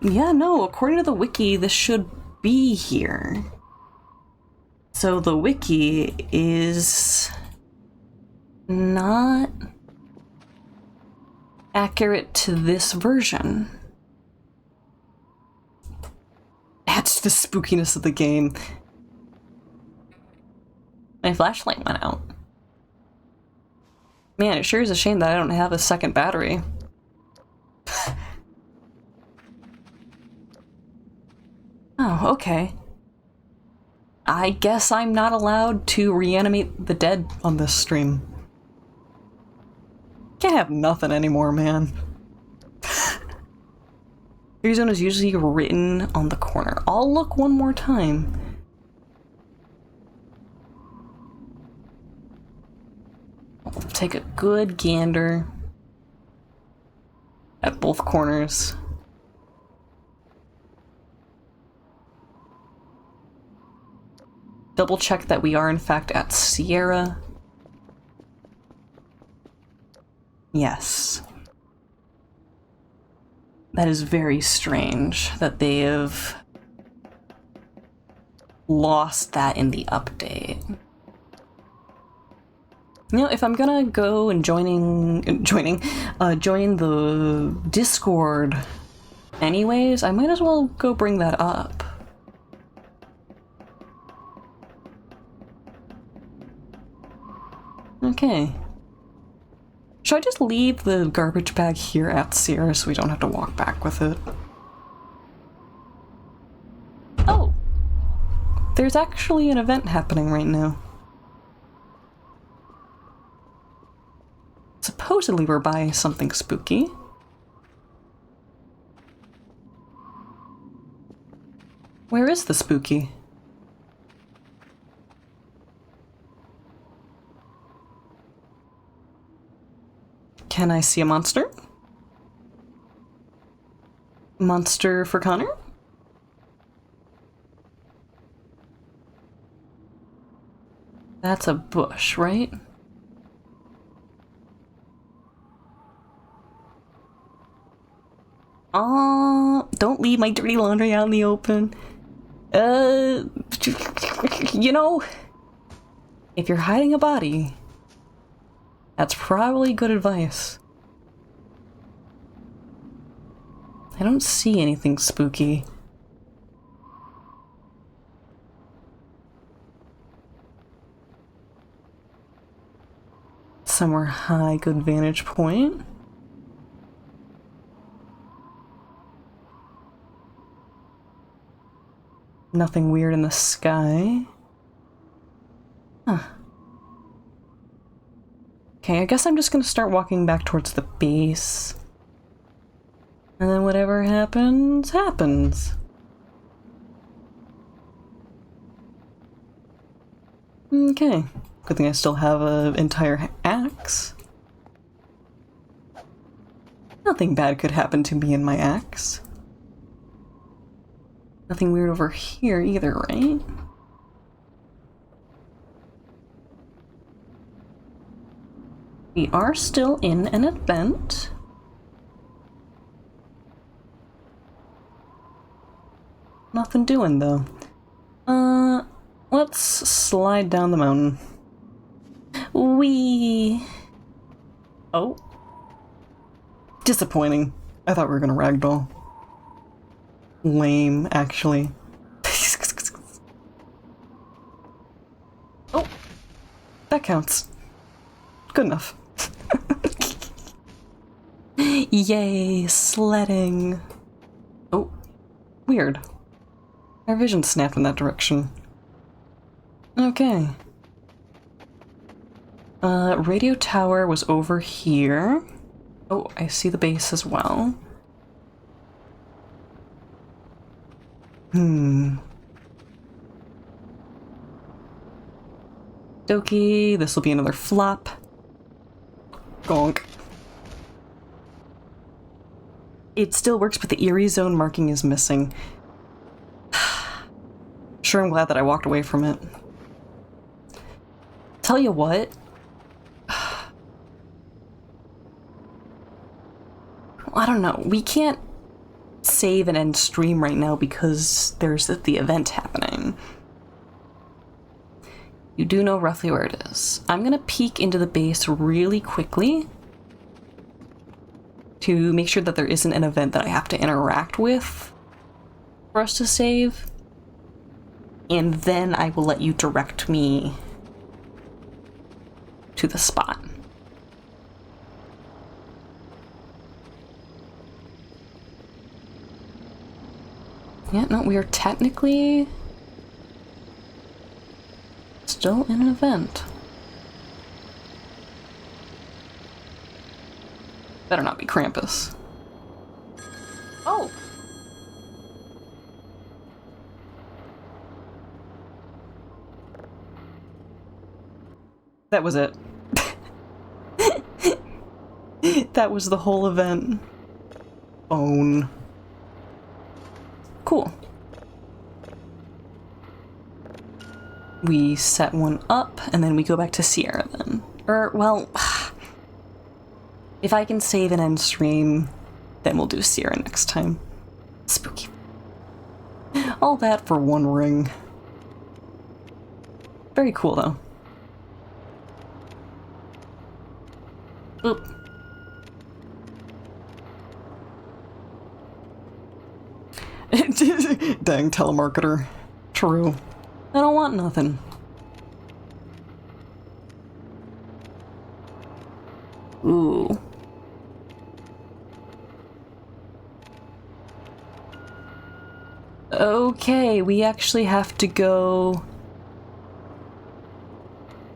Speaker 2: Yeah, no, according to the wiki, this should be here. So the wiki is not accurate to this version. That's the spookiness of the game. My flashlight went out. Man, it sure is a shame that I don't have a second battery. Oh, okay. I guess I'm not allowed to reanimate the dead on this stream. Can't have nothing anymore, man. Eerie Zone is usually written on the corner. I'll look one more time. I'll take a good gander at both corners. Double check that we are in fact at Sierra. Yes. That is very strange that they have lost that in the update. You know, if I'm gonna go and join the Discord anyways, I might as well go bring that up. Okay. Should I just leave the garbage bag here at Sierra so we don't have to walk back with it? Oh! there's actually an event happening right now. Supposedly we're by something spooky. Where is the spooky? Can I see a monster? Monster for Connor? That's a bush, right? Don't leave my dirty laundry out in the open. You know, if you're hiding a body, that's probably good advice. I don't see anything spooky. Somewhere high, good vantage point. Nothing weird in the sky. Huh. Okay, I guess I'm just gonna start walking back towards the base. And then whatever happens, happens. Okay. Good thing I still have an entire axe. Nothing bad could happen to me and my axe. Nothing weird over here either, right? We are still in an event. Nothing doing though. Let's slide down the mountain. Whee! Oh. Disappointing. I thought we were gonna ragdoll. Lame, actually. Oh! That counts. Good enough. Yay, sledding. Oh, weird. Our vision snapped in that direction. Okay. Radio tower was over here. Oh, I see the base as well. Doki, this will be another flop. Gonk. It still works, but the Eerie Zone marking is missing. Sure, I'm glad that I walked away from it. Tell you what. I don't know. We can't save and end stream right now because there's the event happening. You do know roughly where it is. I'm gonna peek into the base really quickly to make sure that there isn't an event that I have to interact with for us to save. And then I will let you direct me to the spot. Yeah, no, we are technically still in an event. Better not be Krampus. Oh! That was it. That was the whole event. Bone. Cool. We set one up, and then we go back to Sierra then. Or, well, if I can save and end stream, then we'll do Sierra next time. Spooky. All that for one ring. Very cool, though. Oop. Dang telemarketer. True. I don't want nothing. Ooh. Okay. Okay, we actually have to go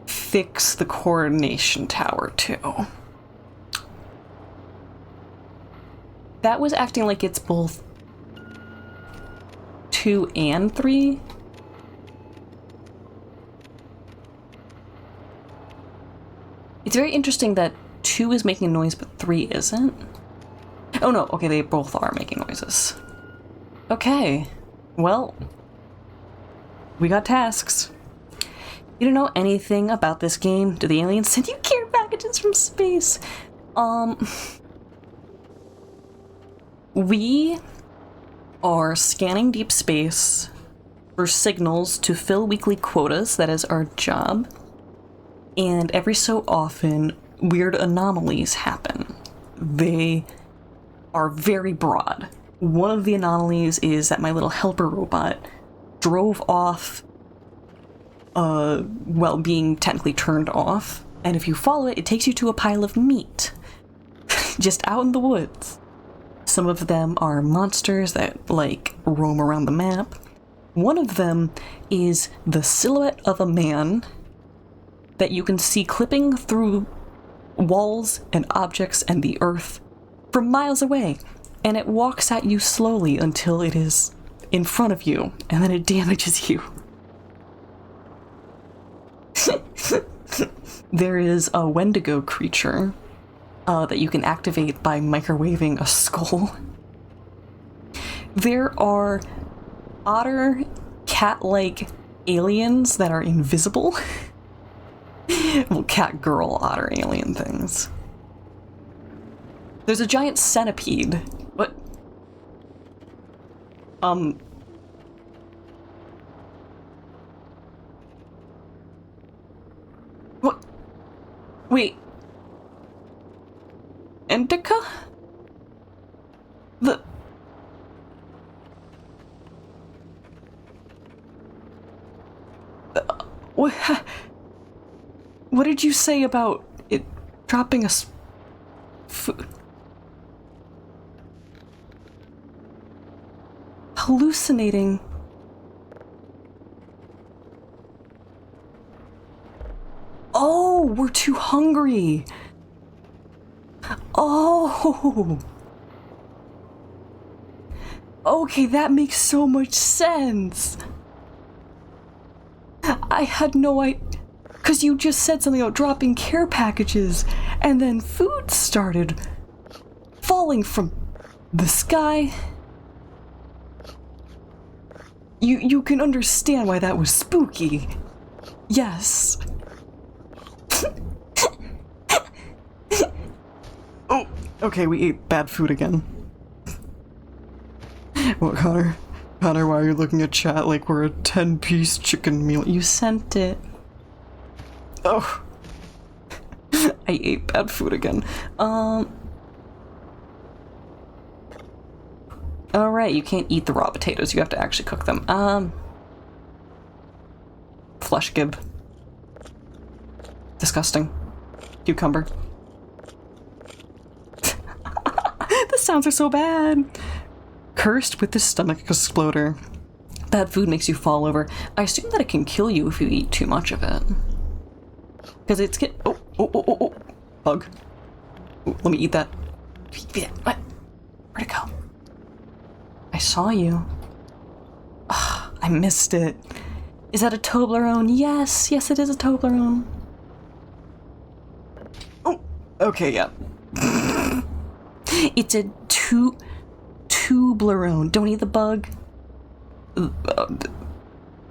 Speaker 2: fix the coordination tower too. That was acting like it's both 2 and 3. It's very interesting that 2 is making a noise, but 3 isn't. Oh no, okay, they both are making noises. Okay, well, we got tasks. You don't know anything about this game? Do the aliens send you care packages from space? We are scanning deep space for signals to fill weekly quotas. That is our job. And every so often, weird anomalies happen. They are very broad. One of the anomalies is that my little helper robot drove off while being technically turned off. And if you follow it, it takes you to a pile of meat. Just out in the woods. Some of them are monsters that, like, roam around the map. One of them is the silhouette of a man that you can see clipping through walls and objects and the earth from miles away. And it walks at you slowly until it is in front of you, and then it damages you. There is a Wendigo creature that you can activate by microwaving a skull. There are otter, cat-like aliens that are invisible. Well, cat, girl, otter, alien things. There's a giant centipede. What? What? Wait. Indica? What did you say about it dropping us food? Hallucinating. Oh, we're too hungry. Oh. Okay, that makes so much sense. I had no idea. Because you just said something about dropping care packages, and then food started falling from the sky. You can understand why that was spooky. Yes. Oh, okay, we ate bad food again. What, Connor? Connor, why are you looking at chat like we're a 10-piece chicken meal? You sent it. Oh. I ate bad food again. Alright, you can't eat the raw potatoes. You have to actually cook them. Flesh gib. Disgusting. Cucumber. The sounds are so bad. Cursed with the stomach exploder. Bad food makes you fall over. I assume that it can kill you if you eat too much of it. Because it's get. Oh. Bug. Ooh, let me eat that. What? Where'd it go? I saw you. Oh, I missed it. Is that a Toblerone? Yes, it is a Toblerone. Oh, okay, yeah. It's a Toblerone. Don't eat the bug.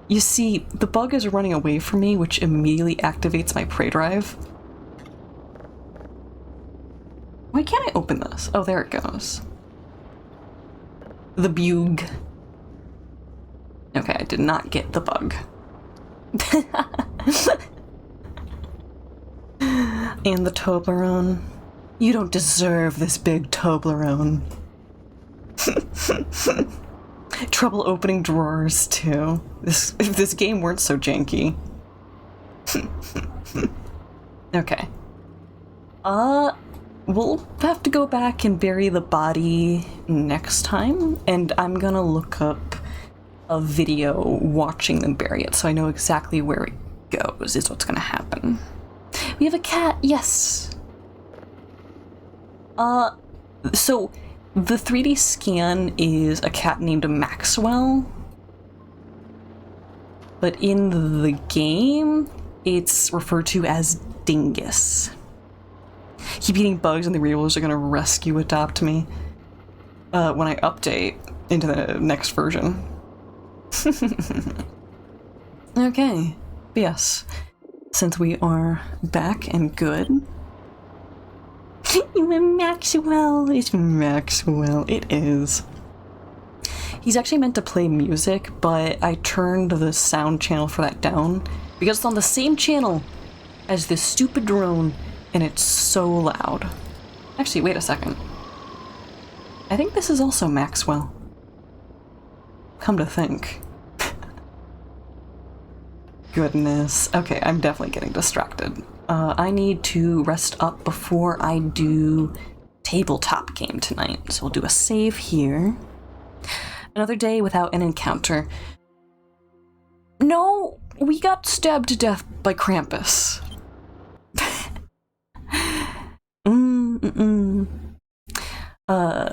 Speaker 2: You see, the bug is running away from me, which immediately activates my prey drive. Why can't I open this? Oh, there it goes. The bug. Okay, I did not get the bug. And the Toblerone. You don't deserve this big Toblerone. Trouble opening drawers, too. If this game weren't so janky. Okay. We'll have to go back and bury the body next time, and I'm gonna look up a video watching them bury it, so I know exactly where it goes, is what's gonna happen. We have a cat, yes! So the 3D scan is a cat named Maxwell, but in the game, it's referred to as Dingus. Keep eating bugs and the rerollers are gonna rescue adopt me when I update into the next version. Okay, but yes, since we are back and good. You and Maxwell, it's Maxwell, it is. He's actually meant to play music, but I turned the sound channel for that down because it's on the same channel as this stupid drone and it's so loud. Actually, wait a second. I think this is also Maxwell. Come to think. Goodness. Okay, I'm definitely getting distracted. I need to rest up before I do tabletop game tonight. So we'll do a save here. Another day without an encounter. No, we got stabbed to death by Krampus.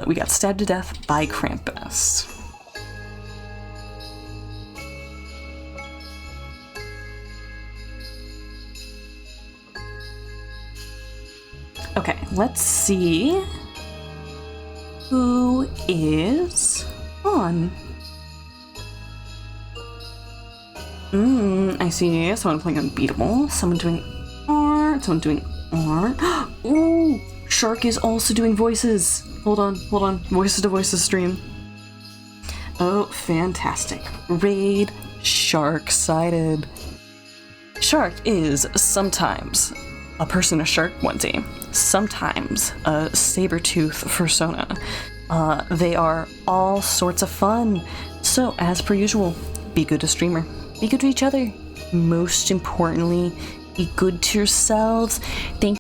Speaker 2: We got stabbed to death by Krampus. Okay, let's see who is on. I see someone playing Unbeatable, someone doing art, someone doing art. Ooh, Shark is also doing voices. Hold on, voices to voices stream. Oh, fantastic. Raid Shark sighted. Shark is sometimes a person a shark onesie, sometimes a saber-tooth fursona. They are all sorts of fun. So, as per usual, be good to streamer. Be good to each other. Most importantly, be good to yourselves. Thank